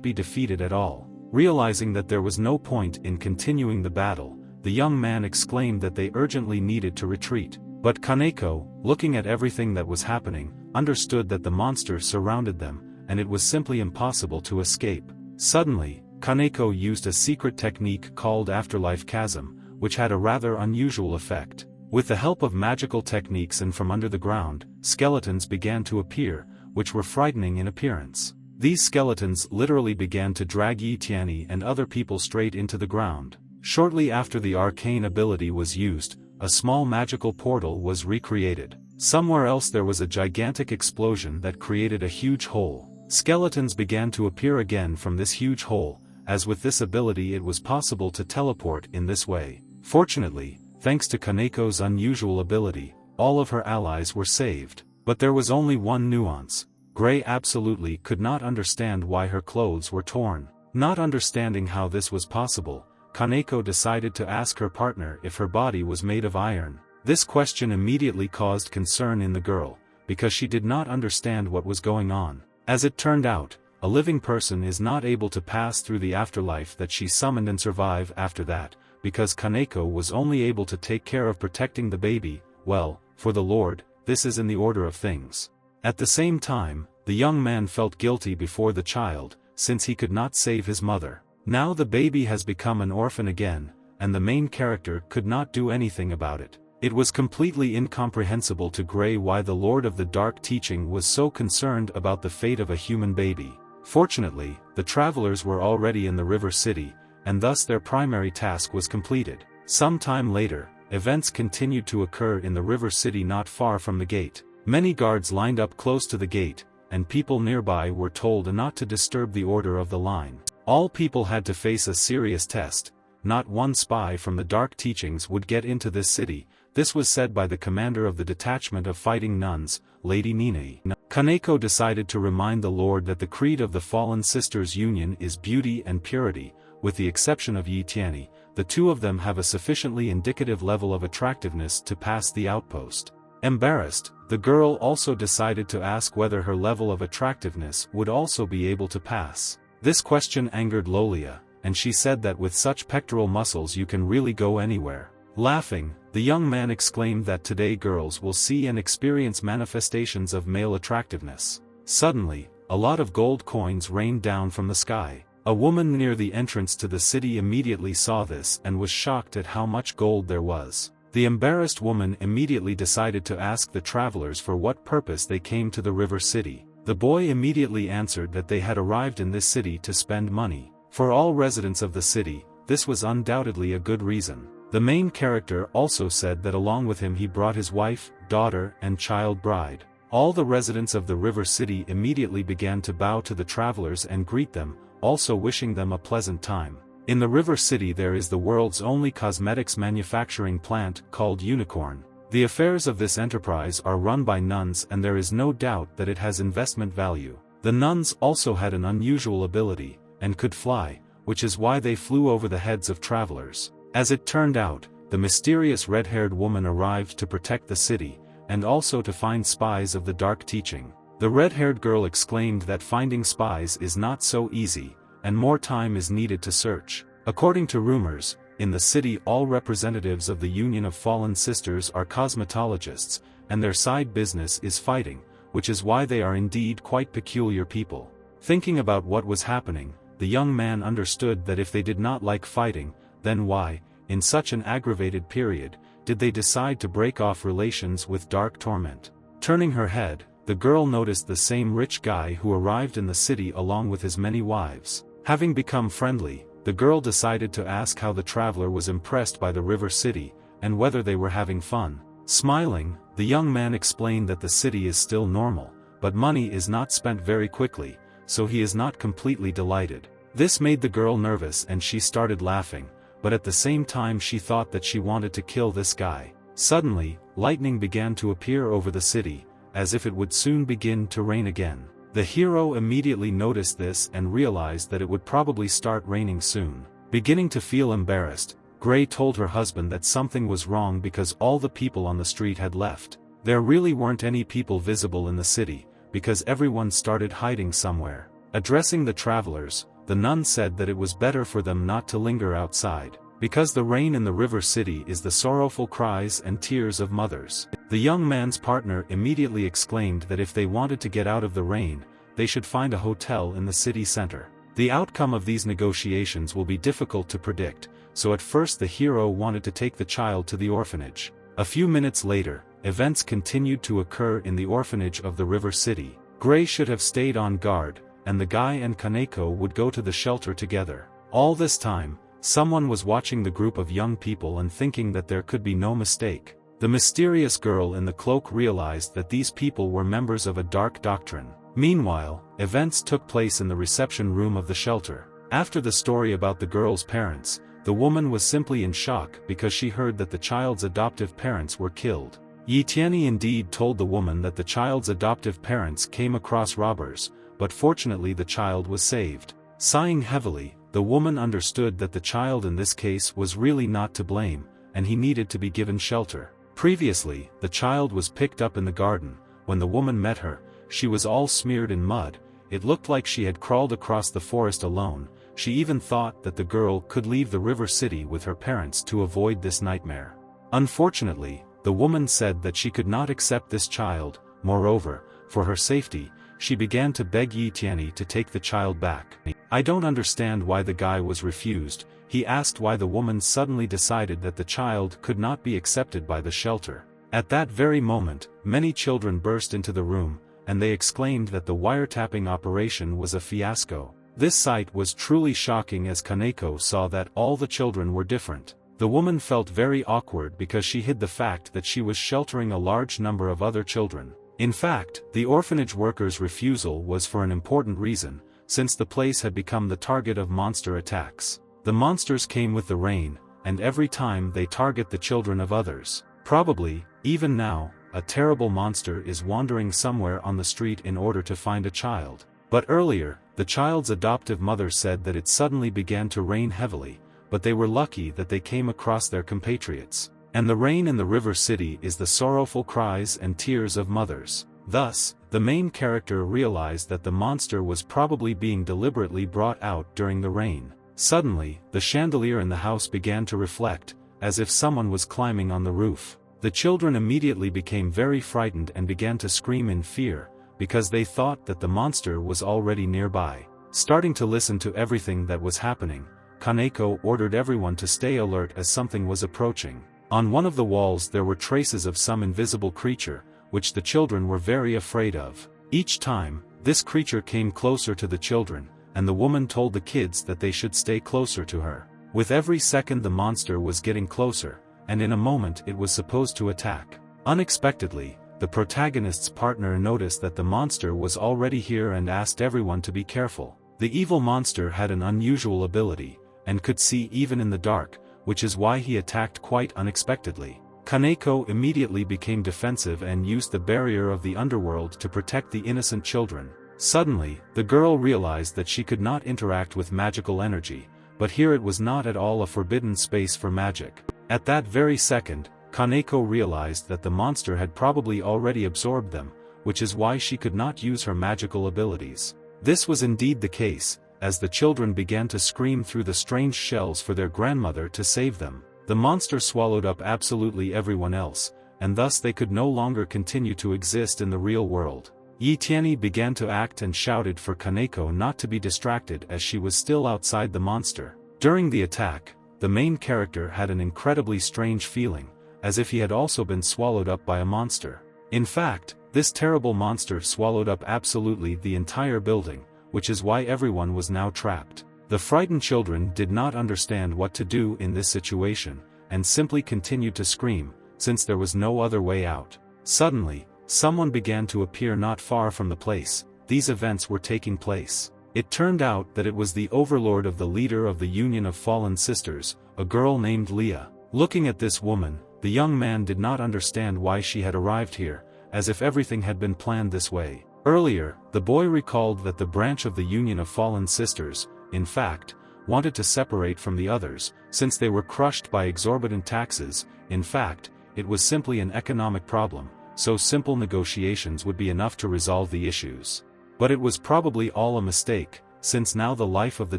be defeated at all. Realizing that there was no point in continuing the battle, the young man exclaimed that they urgently needed to retreat. But Kaneko, looking at everything that was happening, understood that the monster surrounded them, and it was simply impossible to escape. Suddenly, Kaneko used a secret technique called Afterlife Chasm, which had a rather unusual effect. With the help of magical techniques and from under the ground, skeletons began to appear, which were frightening in appearance. These skeletons literally began to drag Yi Tianyi and other people straight into the ground. Shortly after the arcane ability was used, a small magical portal was recreated. Somewhere else there was a gigantic explosion that created a huge hole. Skeletons began to appear again from this huge hole, as with this ability it was possible to teleport in this way. Fortunately, thanks to Kaneko's unusual ability, all of her allies were saved. But there was only one nuance. Gray absolutely could not understand why her clothes were torn. Not understanding how this was possible, Kaneko decided to ask her partner if her body was made of iron. This question immediately caused concern in the girl, because she did not understand what was going on. As it turned out, a living person is not able to pass through the afterlife that she summoned and survive after that, because Kaneko was only able to take care of protecting the baby. Well, for the Lord, this is in the order of things. At the same time, the young man felt guilty before the child, since he could not save his mother. Now the baby has become an orphan again, and the main character could not do anything about it. It was completely incomprehensible to Gray why the Lord of the Dark Teaching was so concerned about the fate of a human baby. Fortunately, the travelers were already in the river city, and thus their primary task was completed. Some time later, events continued to occur in the river city not far from the gate. Many guards lined up close to the gate, and people nearby were told not to disturb the order of the line. All people had to face a serious test. Not one spy from the Dark Teachings would get into this city. This was said by the commander of the detachment of fighting nuns, Lady Nina. Kaneko decided to remind the Lord that the creed of the Fallen Sisters Union is beauty and purity, with the exception of Yi Tianyi. The two of them have a sufficiently indicative level of attractiveness to pass the outpost. Embarrassed, the girl also decided to ask whether her level of attractiveness would also be able to pass. This question angered Lolia, and she said that with such pectoral muscles you can really go anywhere. Laughing, the young man exclaimed that today girls will see and experience manifestations of male attractiveness. Suddenly, a lot of gold coins rained down from the sky. A woman near the entrance to the city immediately saw this and was shocked at how much gold there was. The embarrassed woman immediately decided to ask the travelers for what purpose they came to the river city. The boy immediately answered that they had arrived in this city to spend money. For all residents of the city, this was undoubtedly a good reason. The main character also said that along with him he brought his wife, daughter, and child bride. All the residents of the river city immediately began to bow to the travelers and greet them, also wishing them a pleasant time. In the river city there is the world's only cosmetics manufacturing plant called Unicorn. The affairs of this enterprise are run by nuns and there is no doubt that it has investment value. The nuns also had an unusual ability, and could fly, which is why they flew over the heads of travelers. As it turned out, the mysterious red-haired woman arrived to protect the city, and also to find spies of the Dark Teaching. The red-haired girl exclaimed that finding spies is not so easy, and more time is needed to search. According to rumors, in the city all representatives of the Union of Fallen Sisters are cosmetologists, and their side business is fighting, which is why they are indeed quite peculiar people. Thinking about what was happening, the young man understood that if they did not like fighting, then why, in such an aggravated period, did they decide to break off relations with Dark Torment? Turning her head, the girl noticed the same rich guy who arrived in the city along with his many wives. Having become friendly, the girl decided to ask how the traveler was impressed by the river city, and whether they were having fun. Smiling, the young man explained that the city is still normal, but money is not spent very quickly, so he is not completely delighted. This made the girl nervous and she started laughing, but at the same time she thought that she wanted to kill this guy. Suddenly, lightning began to appear over the city, as if it would soon begin to rain again. The hero immediately noticed this and realized that it would probably start raining soon. Beginning to feel embarrassed, Gray told her husband that something was wrong because all the people on the street had left. There really weren't any people visible in the city, because everyone started hiding somewhere. Addressing the travelers, the nun said that it was better for them not to linger outside, because the rain in the river city is the sorrowful cries and tears of mothers. The young man's partner immediately exclaimed that if they wanted to get out of the rain, they should find a hotel in the city center. The outcome of these negotiations will be difficult to predict, so at first the hero wanted to take the child to the orphanage. A few minutes later, events continued to occur in the orphanage of the river city. Gray should have stayed on guard, and the guy and Kaneko would go to the shelter together. All this time, someone was watching the group of young people and thinking that there could be no mistake. The mysterious girl in the cloak realized that these people were members of a dark doctrine. Meanwhile, events took place in the reception room of the shelter. After the story about the girl's parents, the woman was simply in shock because she heard that the child's adoptive parents were killed. Yi Tianyi indeed told the woman that the child's adoptive parents came across robbers, but fortunately the child was saved. Sighing heavily, the woman understood that the child in this case was really not to blame, and he needed to be given shelter. Previously, the child was picked up in the garden. When the woman met her, she was all smeared in mud. It looked like she had crawled across the forest alone. She even thought that the girl could leave the river city with her parents to avoid this nightmare. Unfortunately, the woman said that she could not accept this child. Moreover, for her safety, she began to beg Yi Tianyi to take the child back. I don't understand why the guy was refused. He asked why the woman suddenly decided that the child could not be accepted by the shelter. At that very moment, many children burst into the room, and they exclaimed that the wiretapping operation was a fiasco. This sight was truly shocking as Kaneko saw that all the children were different. The woman felt very awkward because she hid the fact that she was sheltering a large number of other children. In fact, the orphanage workers' refusal was for an important reason, since the place had become the target of monster attacks. The monsters came with the rain, and every time they target the children of others. Probably, even now, a terrible monster is wandering somewhere on the street in order to find a child. But earlier, the child's adoptive mother said that it suddenly began to rain heavily, but they were lucky that they came across their compatriots. And the rain in the river city is the sorrowful cries and tears of mothers. Thus, the main character realized that the monster was probably being deliberately brought out during the rain. Suddenly, the chandelier in the house began to reflect, as if someone was climbing on the roof. The children immediately became very frightened and began to scream in fear, because they thought that the monster was already nearby. Starting to listen to everything that was happening, Kaneko ordered everyone to stay alert as something was approaching. On one of the walls there were traces of some invisible creature, which the children were very afraid of. Each time, this creature came closer to the children, and the woman told the kids that they should stay closer to her. With every second the monster was getting closer, and in a moment it was supposed to attack. Unexpectedly, the protagonist's partner noticed that the monster was already here and asked everyone to be careful. The evil monster had an unusual ability, and could see even in the dark, which is why he attacked quite unexpectedly. Kaneko immediately became defensive and used the barrier of the underworld to protect the innocent children. Suddenly, the girl realized that she could not interact with magical energy, but here it was not at all a forbidden space for magic. At that very second, Kaneko realized that the monster had probably already absorbed them, which is why she could not use her magical abilities. This was indeed the case, as the children began to scream through the strange shells for their grandmother to save them. The monster swallowed up absolutely everyone else, and thus they could no longer continue to exist in the real world. Yitiani began to act and shouted for Kaneko not to be distracted as she was still outside the monster. During the attack, the main character had an incredibly strange feeling, as if he had also been swallowed up by a monster. In fact, this terrible monster swallowed up absolutely the entire building, which is why everyone was now trapped. The frightened children did not understand what to do in this situation, and simply continued to scream, since there was no other way out. Suddenly, someone began to appear not far from the place. These events were taking place. It turned out that it was the overlord of the leader of the Union of Fallen Sisters, a girl named Leah. Looking at this woman, the young man did not understand why she had arrived here, as if everything had been planned this way. Earlier, the boy recalled that the branch of the Union of Fallen Sisters, in fact, wanted to separate from the others, since they were crushed by exorbitant taxes. In fact, it was simply an economic problem, so simple negotiations would be enough to resolve the issues. But it was probably all a mistake, since now the life of the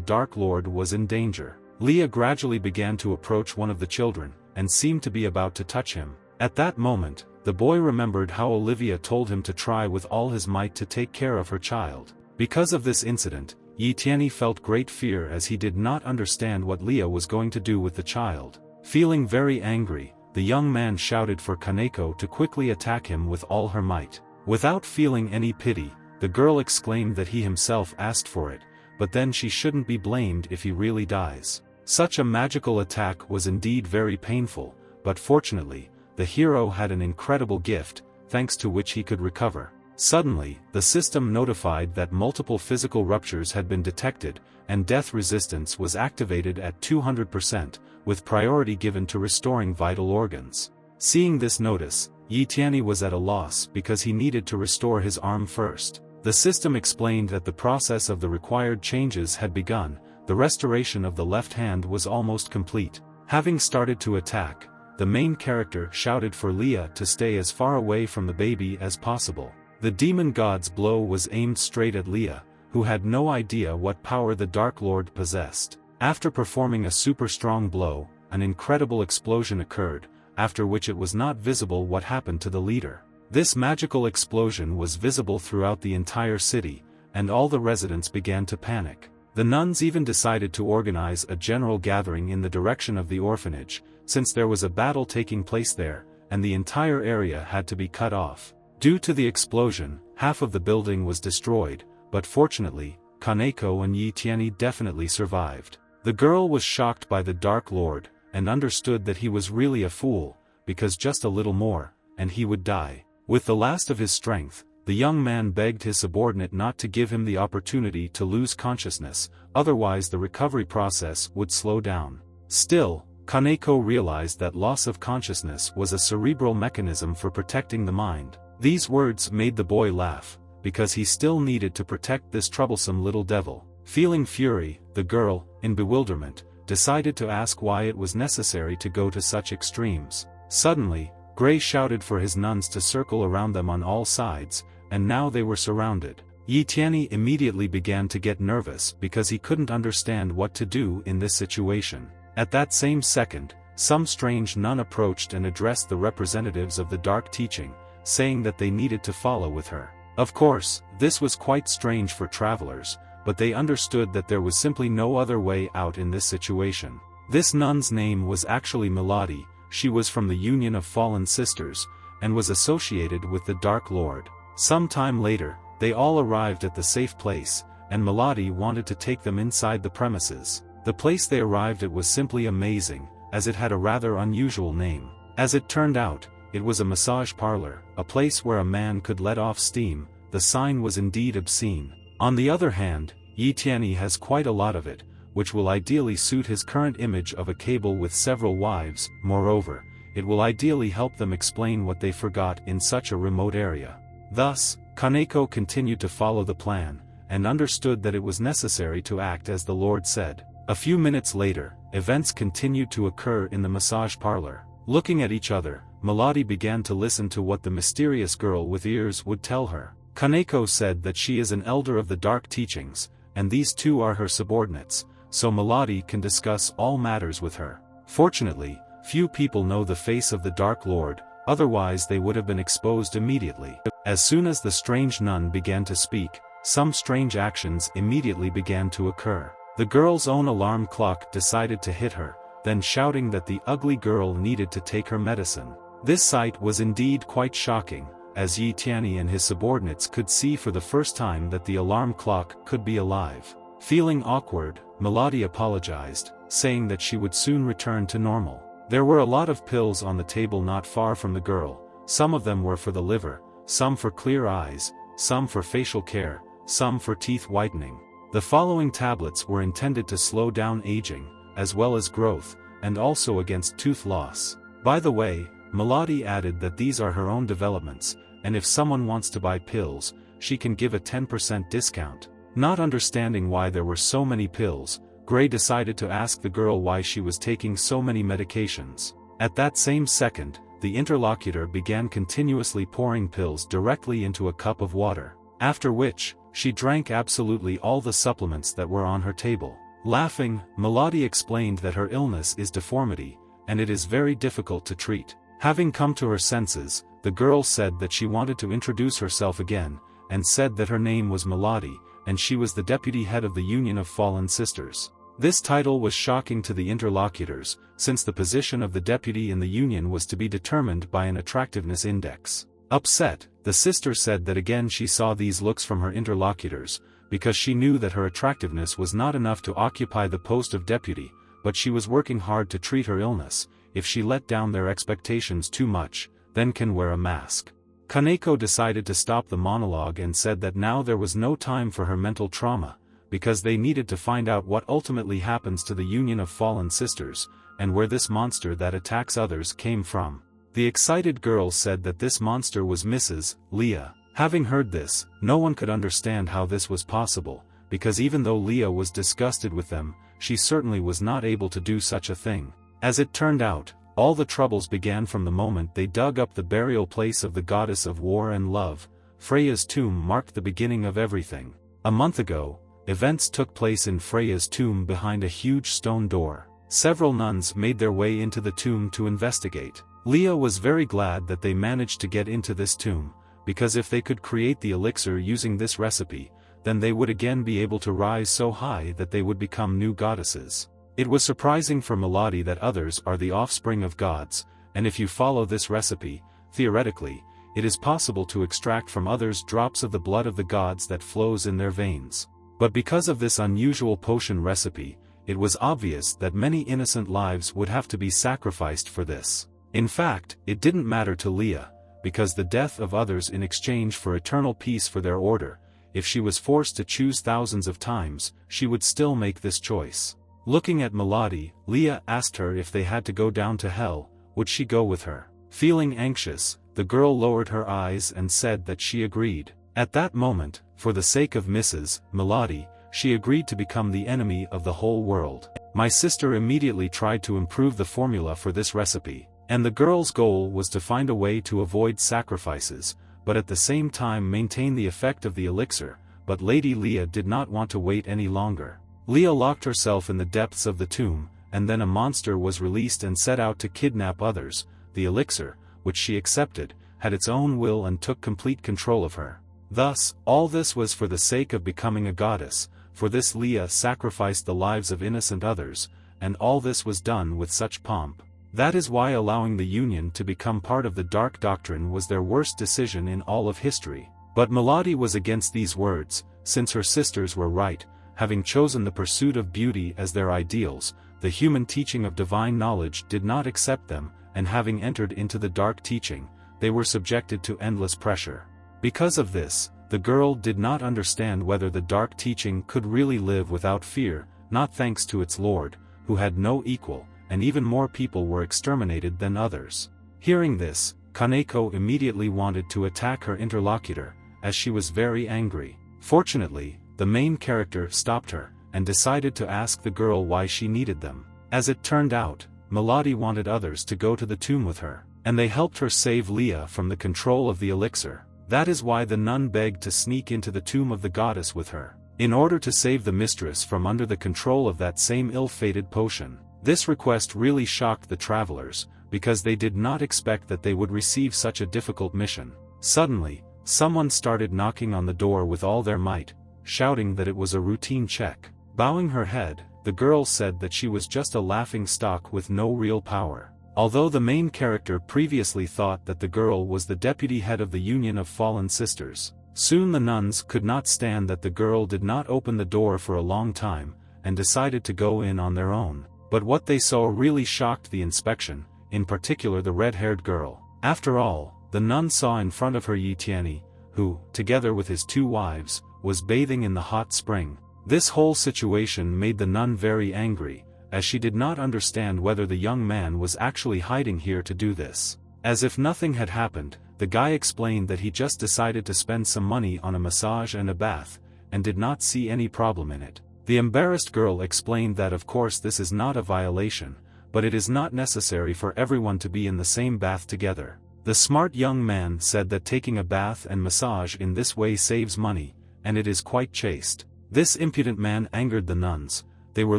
Dark Lord was in danger. Leah gradually began to approach one of the children, and seemed to be about to touch him. At that moment, the boy remembered how Olivia told him to try with all his might to take care of her child. Because of this incident, Yitiani felt great fear as he did not understand what Leah was going to do with the child. Feeling very angry, the young man shouted for Kaneko to quickly attack him with all her might. Without feeling any pity, the girl exclaimed that he himself asked for it, but then she shouldn't be blamed if he really dies. Such a magical attack was indeed very painful, but fortunately, the hero had an incredible gift, thanks to which he could recover. Suddenly, the system notified that multiple physical ruptures had been detected, and death resistance was activated at 200%, with priority given to restoring vital organs. Seeing this notice, Yitiani was at a loss because he needed to restore his arm first. The system explained that the process of the required changes had begun. The restoration of the left hand was almost complete. Having started to attack, the main character shouted for Leah to stay as far away from the baby as possible. The demon god's blow was aimed straight at Leah, who had no idea what power the Dark Lord possessed. After performing a super strong blow, an incredible explosion occurred, after which it was not visible what happened to the leader. This magical explosion was visible throughout the entire city, and all the residents began to panic. The nuns even decided to organize a general gathering in the direction of the orphanage, since there was a battle taking place there, and the entire area had to be cut off. Due to the explosion, half of the building was destroyed, but fortunately, Kaneko and Yi Tianyi definitely survived. The girl was shocked by the Dark Lord, and understood that he was really a fool, because just a little more, and he would die. With the last of his strength, the young man begged his subordinate not to give him the opportunity to lose consciousness, otherwise the recovery process would slow down. Still, Kaneko realized that loss of consciousness was a cerebral mechanism for protecting the mind. These words made the boy laugh, because he still needed to protect this troublesome little devil. Feeling fury, the girl, in bewilderment, decided to ask why it was necessary to go to such extremes. Suddenly, Gray shouted for his nuns to circle around them on all sides, and now they were surrounded. Yi Tianyi immediately began to get nervous because he couldn't understand what to do in this situation. At that same second, some strange nun approached and addressed the representatives of the dark teaching, saying that they needed to follow with her. Of course, this was quite strange for travelers, but they understood that there was simply no other way out in this situation. This nun's name was actually Mady. She was from the Union of Fallen Sisters, and was associated with the Dark Lord. Some time later, they all arrived at the safe place, and Mady wanted to take them inside the premises. The place they arrived at was simply amazing, as it had a rather unusual name. As it turned out, it was a massage parlor, a place where a man could let off steam. The sign was indeed obscene. On the other hand, Yi Tianyi has quite a lot of it, which will ideally suit his current image of a cable with several wives. Moreover, it will ideally help them explain what they forgot in such a remote area. Thus, Kaneko continued to follow the plan, and understood that it was necessary to act as the Lord said. A few minutes later, events continued to occur in the massage parlor. Looking at each other, Mady began to listen to what the mysterious girl with ears would tell her. Kaneko said that she is an elder of the dark teachings, and these two are her subordinates, so Mady can discuss all matters with her. Fortunately, few people know the face of the Dark Lord, otherwise they would have been exposed immediately. As soon as the strange nun began to speak, some strange actions immediately began to occur. The girl's own alarm clock decided to hit her, then shouting that the ugly girl needed to take her medicine. This sight was indeed quite shocking, as Yi Tianyi and his subordinates could see for the first time that the alarm clock could be alive. Feeling awkward, Mady apologized, saying that she would soon return to normal. There were a lot of pills on the table not far from the girl. Some of them were for the liver, some for clear eyes, some for facial care, some for teeth whitening. The following tablets were intended to slow down aging, as well as growth, and also against tooth loss. By the way, Mady added that these are her own developments, and if someone wants to buy pills, she can give a 10% discount. Not understanding why there were so many pills, Gray decided to ask the girl why she was taking so many medications. At that same second, the interlocutor began continuously pouring pills directly into a cup of water, after which, she drank absolutely all the supplements that were on her table. Laughing, Mady explained that her illness is deformity, and it is very difficult to treat. Having come to her senses, the girl said that she wanted to introduce herself again, and said that her name was Mady, and she was the deputy head of the Union of Fallen Sisters. This title was shocking to the interlocutors, since the position of the deputy in the Union was to be determined by an attractiveness index. Upset, the sister said that again she saw these looks from her interlocutors, because she knew that her attractiveness was not enough to occupy the post of deputy, but she was working hard to treat her illness. If she let down their expectations too much, then can wear a mask. Kaneko decided to stop the monologue and said that now there was no time for her mental trauma, because they needed to find out what ultimately happens to the Union of Fallen Sisters, and where this monster that attacks others came from. The excited girl said that this monster was Mrs. Leah. Having heard this, no one could understand how this was possible, because even though Leah was disgusted with them, she certainly was not able to do such a thing. As it turned out, all the troubles began from the moment they dug up the burial place of the goddess of war and love. Freya's tomb marked the beginning of everything. A month ago, events took place in Freya's tomb behind a huge stone door. Several nuns made their way into the tomb to investigate. Leah was very glad that they managed to get into this tomb, because if they could create the elixir using this recipe, then they would again be able to rise so high that they would become new goddesses. It was surprising for Mady that others are the offspring of gods, and if you follow this recipe, theoretically, it is possible to extract from others drops of the blood of the gods that flows in their veins. But because of this unusual potion recipe, it was obvious that many innocent lives would have to be sacrificed for this. In fact, it didn't matter to Leah, because the death of others in exchange for eternal peace for their order, if she was forced to choose thousands of times, she would still make this choice. Looking at Mady, Leah asked her if they had to go down to hell, would she go with her? Feeling anxious, the girl lowered her eyes and said that she agreed. At that moment, for the sake of Mrs. Mady, she agreed to become the enemy of the whole world. My sister immediately tried to improve the formula for this recipe, and the girl's goal was to find a way to avoid sacrifices, but at the same time maintain the effect of the elixir, but Lady Leah did not want to wait any longer. Leah locked herself in the depths of the tomb, and then a monster was released and set out to kidnap others. The elixir, which she accepted, had its own will and took complete control of her. Thus, all this was for the sake of becoming a goddess. For this Leah sacrificed the lives of innocent others, and all this was done with such pomp. That is why allowing the Union to become part of the Dark Doctrine was their worst decision in all of history. But Mady was against these words, since her sisters were right, having chosen the pursuit of beauty as their ideals, the human teaching of divine knowledge did not accept them, and having entered into the dark teaching, they were subjected to endless pressure. Because of this, the girl did not understand whether the dark teaching could really live without fear, not thanks to its lord, who had no equal, and even more people were exterminated than others. Hearing this, Kaneko immediately wanted to attack her interlocutor, as she was very angry. Fortunately, the main character stopped her, and decided to ask the girl why she needed them. As it turned out, Mady wanted others to go to the tomb with her, and they helped her save Leah from the control of the elixir. That is why the nun begged to sneak into the tomb of the goddess with her, in order to save the mistress from under the control of that same ill-fated potion. This request really shocked the travelers, because they did not expect that they would receive such a difficult mission. Suddenly, someone started knocking on the door with all their might, shouting that it was a routine check. Bowing her head, the girl said that she was just a laughing stock with no real power. Although the main character previously thought that the girl was the deputy head of the Union of Fallen Sisters, soon the nuns could not stand that the girl did not open the door for a long time, and decided to go in on their own. But what they saw really shocked the inspection, in particular the red-haired girl. After all, the nun saw in front of her Tianyi, who, together with his 2 wives, was bathing in the hot spring. This whole situation made the nun very angry, as she did not understand whether the young man was actually hiding here to do this. As if nothing had happened, the guy explained that he just decided to spend some money on a massage and a bath, and did not see any problem in it. The embarrassed girl explained that of course this is not a violation, but it is not necessary for everyone to be in the same bath together. The smart young man said that taking a bath and massage in this way saves money, and it is quite chaste. This impudent man angered the nuns. They were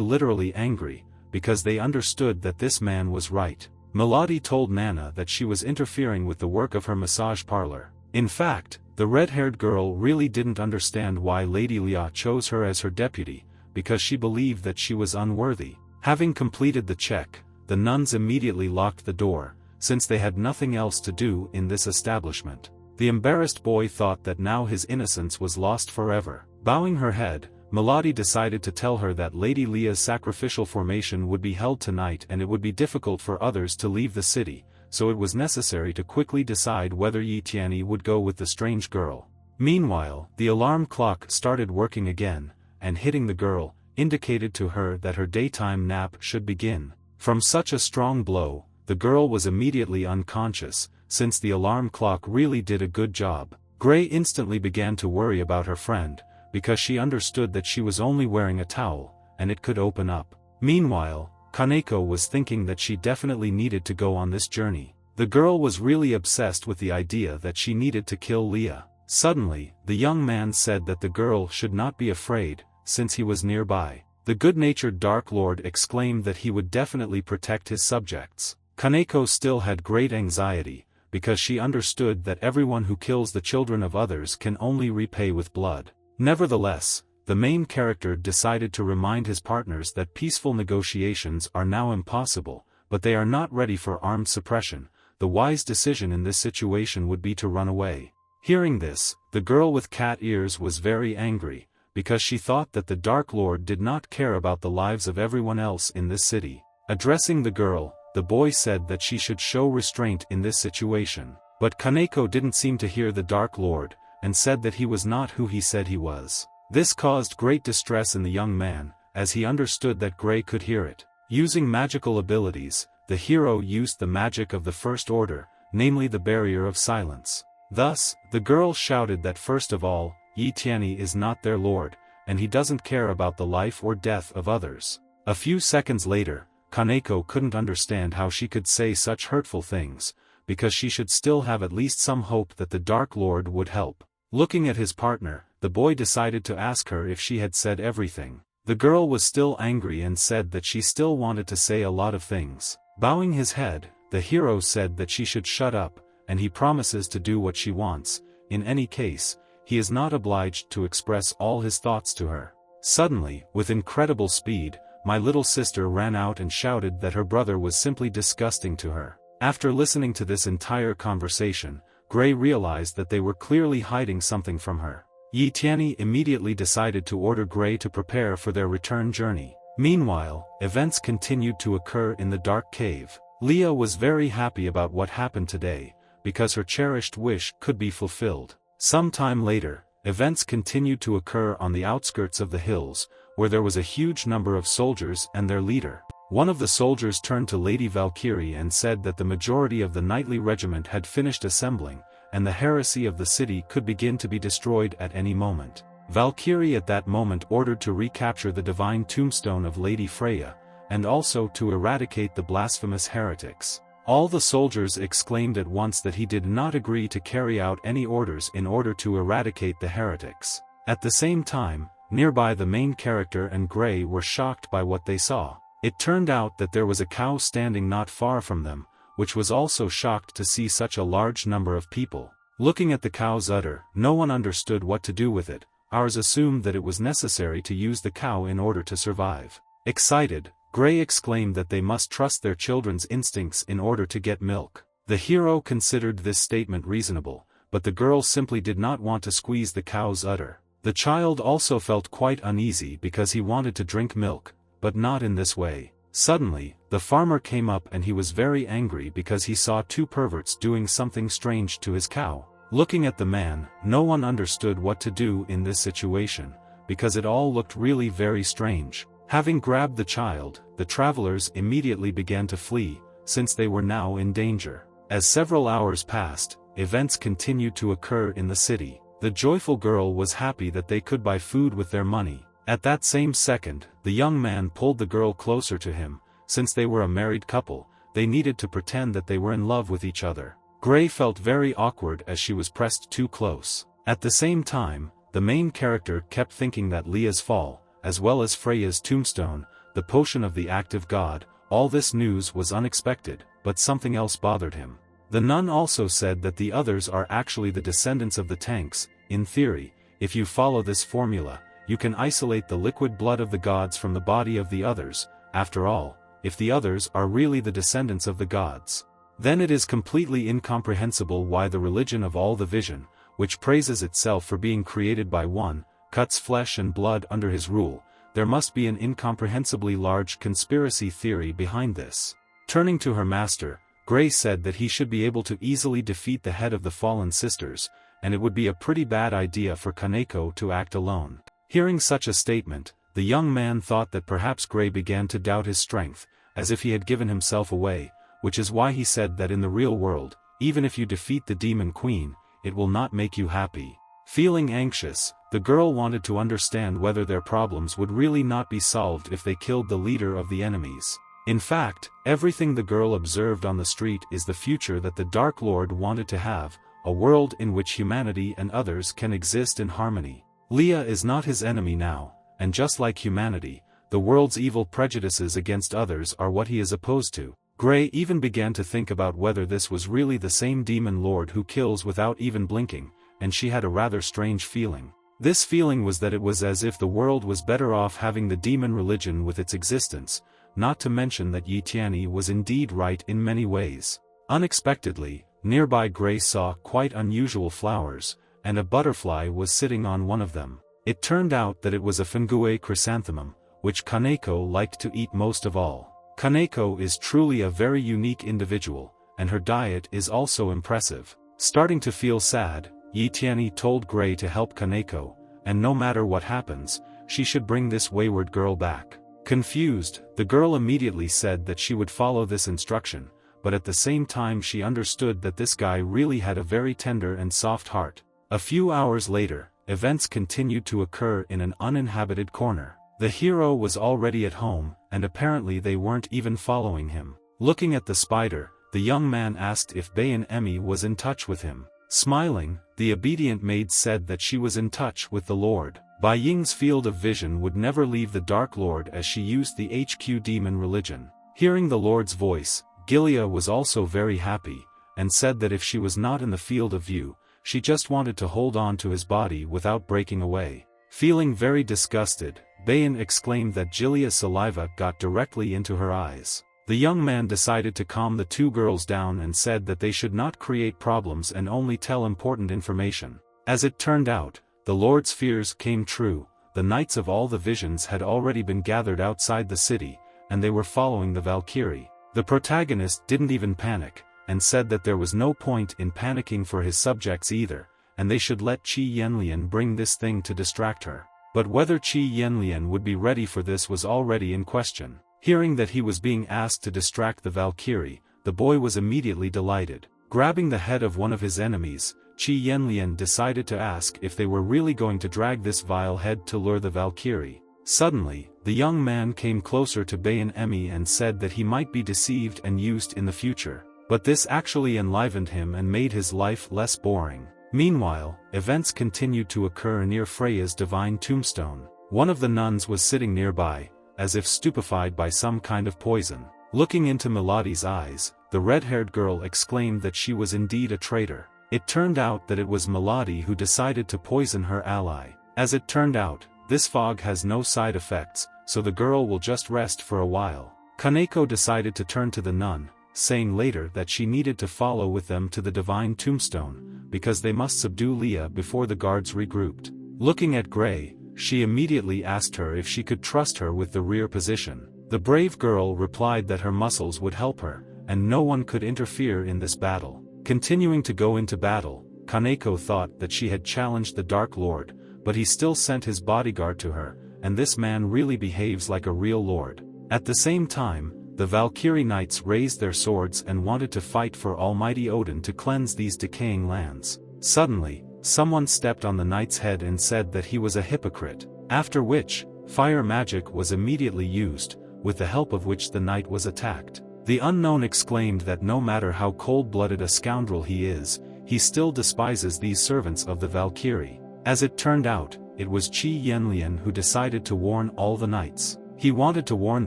literally angry, because they understood that this man was right. Mady told Nana that she was interfering with the work of her massage parlor. In fact, the red-haired girl really didn't understand why Lady Leah chose her as her deputy, because she believed that she was unworthy. Having completed the check, the nuns immediately locked the door, since they had nothing else to do in this establishment. The embarrassed boy thought that now his innocence was lost forever. Bowing her head, Mady decided to tell her that Lady Leah's sacrificial formation would be held tonight and it would be difficult for others to leave the city, so it was necessary to quickly decide whether Tianyi would go with the strange girl. Meanwhile, the alarm clock started working again, and hitting the girl, indicated to her that her daytime nap should begin. From such a strong blow, the girl was immediately unconscious, since the alarm clock really did a good job. Gray instantly began to worry about her friend, because she understood that she was only wearing a towel, and it could open up. Meanwhile, Kaneko was thinking that she definitely needed to go on this journey. The girl was really obsessed with the idea that she needed to kill Leah. Suddenly, the young man said that the girl should not be afraid, since he was nearby. The good-natured Dark Lord exclaimed that he would definitely protect his subjects. Kaneko still had great anxiety, because she understood that everyone who kills the children of others can only repay with blood. Nevertheless, the main character decided to remind his partners that peaceful negotiations are now impossible, but they are not ready for armed suppression. The wise decision in this situation would be to run away. Hearing this, the girl with cat ears was very angry, because she thought that the Dark Lord did not care about the lives of everyone else in this city. Addressing the girl, the boy said that she should show restraint in this situation. But Kaneko didn't seem to hear the Dark Lord, and said that he was not who he said he was. This caused great distress in the young man, as he understood that Gray could hear it. Using magical abilities, the hero used the magic of the First Order, namely the barrier of silence. Thus, the girl shouted that first of all, Yi Tianyi is not their lord, and he doesn't care about the life or death of others. A few seconds later, Kaneko couldn't understand how she could say such hurtful things, because she should still have at least some hope that the Dark Lord would help. Looking at his partner, the boy decided to ask her if she had said everything. The girl was still angry and said that she still wanted to say a lot of things. Bowing his head, the hero said that she should shut up, and he promises to do what she wants. In any case, he is not obliged to express all his thoughts to her. Suddenly, with incredible speed, my little sister ran out and shouted that her brother was simply disgusting to her. After listening to this entire conversation, Gray realized that they were clearly hiding something from her. Yi Tianyi immediately decided to order Gray to prepare for their return journey. Meanwhile, events continued to occur in the dark cave. Leah was very happy about what happened today, because her cherished wish could be fulfilled. Some time later, events continued to occur on the outskirts of the hills, where there was a huge number of soldiers and their leader. One of the soldiers turned to Lady Valkyrie and said that the majority of the knightly regiment had finished assembling, and the heresy of the city could begin to be destroyed at any moment. Valkyrie at that moment ordered to recapture the divine tombstone of Lady Freya, and also to eradicate the blasphemous heretics. All the soldiers exclaimed at once that he did not agree to carry out any orders in order to eradicate the heretics. At the same time, nearby the main character and Gray were shocked by what they saw. It turned out that there was a cow standing not far from them, which was also shocked to see such a large number of people. Looking at the cow's udder, no one understood what to do with it. Ours assumed that it was necessary to use the cow in order to survive. Excited, Gray exclaimed that they must trust their children's instincts in order to get milk. The hero considered this statement reasonable, but the girl simply did not want to squeeze the cow's udder. The child also felt quite uneasy because he wanted to drink milk, but not in this way. Suddenly, the farmer came up and he was very angry because he saw two perverts doing something strange to his cow. Looking at the man, no one understood what to do in this situation, because it all looked really very strange. Having grabbed the child, the travelers immediately began to flee, since they were now in danger. As several hours passed, events continued to occur in the city. The joyful girl was happy that they could buy food with their money. At that same second, the young man pulled the girl closer to him. Since they were a married couple, they needed to pretend that they were in love with each other. Gray felt very awkward as she was pressed too close. At the same time, the main character kept thinking that Leah's fall, as well as Freya's tombstone, the potion of the active god, all this news was unexpected, but something else bothered him. The nun also said that the others are actually the descendants of the tanks. In theory, if you follow this formula, you can isolate the liquid blood of the gods from the body of the others. After all, if the others are really the descendants of the gods, then it is completely incomprehensible why the religion of all the vision, which praises itself for being created by one, cuts flesh and blood under his rule. There must be an incomprehensibly large conspiracy theory behind this. Turning to her master, Gray said that he should be able to easily defeat the head of the fallen sisters, and it would be a pretty bad idea for Kaneko to act alone. Hearing such a statement, the young man thought that perhaps Gray began to doubt his strength, as if he had given himself away, which is why he said that in the real world, even if you defeat the demon queen, it will not make you happy. Feeling anxious, the girl wanted to understand whether their problems would really not be solved if they killed the leader of the enemies. In fact, everything the girl observed on the street is the future that the Dark Lord wanted to have, a world in which humanity and others can exist in harmony. Leah is not his enemy now, and just like humanity, the world's evil prejudices against others are what he is opposed to. Gray even began to think about whether this was really the same demon lord who kills without even blinking, and she had a rather strange feeling. This feeling was that it was as if the world was better off having the demon religion with its existence, not to mention that Yi Tianyi was indeed right in many ways. Unexpectedly, nearby Gray saw quite unusual flowers, and a butterfly was sitting on one of them. It turned out that it was a fungue chrysanthemum, which Kaneko liked to eat most of all. Kaneko is truly a very unique individual, and her diet is also impressive. Starting to feel sad, Yi Tianyi told Gray to help Kaneko, and no matter what happens, she should bring this wayward girl back. Confused, the girl immediately said that she would follow this instruction, but at the same time she understood that this guy really had a very tender and soft heart. A few hours later, events continued to occur in an uninhabited corner. The hero was already at home, and apparently they weren't even following him. Looking at the spider, the young man asked if Bayan Emi was in touch with him. Smiling, the obedient maid said that she was in touch with the Lord. Bai Ying's field of vision would never leave the Dark Lord as she used the HQ demon religion. Hearing the Lord's voice, Gilia was also very happy, and said that if she was not in the field of view, she just wanted to hold on to his body without breaking away. Feeling very disgusted, Bayan exclaimed that Gilia's saliva got directly into her eyes. The young man decided to calm the two girls down and said that they should not create problems and only tell important information. As it turned out, the Lord's fears came true. The knights of all the visions had already been gathered outside the city, and they were following the Valkyrie. The protagonist didn't even panic, and said that there was no point in panicking for his subjects either, and they should let Qi Yanlian bring this thing to distract her. But whether Qi Yanlian would be ready for this was already in question. Hearing that he was being asked to distract the Valkyrie, the boy was immediately delighted. Grabbing the head of one of his enemies, Qi Yanlian decided to ask if they were really going to drag this vile head to lure the Valkyrie. Suddenly, the young man came closer to Bayan Emi and said that he might be deceived and used in the future. But this actually enlivened him and made his life less boring. Meanwhile, events continued to occur near Freya's divine tombstone. One of the nuns was sitting nearby, as if stupefied by some kind of poison. Looking into Melody's eyes, the red-haired girl exclaimed that she was indeed a traitor. It turned out that it was Melody who decided to poison her ally. As it turned out, this fog has no side effects, so the girl will just rest for a while. Kaneko decided to turn to the nun, saying later that she needed to follow with them to the divine tombstone, because they must subdue Leah before the guards regrouped. Looking at Gray, she immediately asked her if she could trust her with the rear position. The brave girl replied that her muscles would help her, and no one could interfere in this battle. Continuing to go into battle, Kaneko thought that she had challenged the Dark Lord, but he still sent his bodyguard to her, and this man really behaves like a real lord. At the same time, the Valkyrie knights raised their swords and wanted to fight for Almighty Odin to cleanse these decaying lands. Suddenly, someone stepped on the knight's head and said that he was a hypocrite, after which, fire magic was immediately used, with the help of which the knight was attacked. The unknown exclaimed that no matter how cold-blooded a scoundrel he is, he still despises these servants of the Valkyrie. As it turned out, it was Qi Yanlian who decided to warn all the knights. He wanted to warn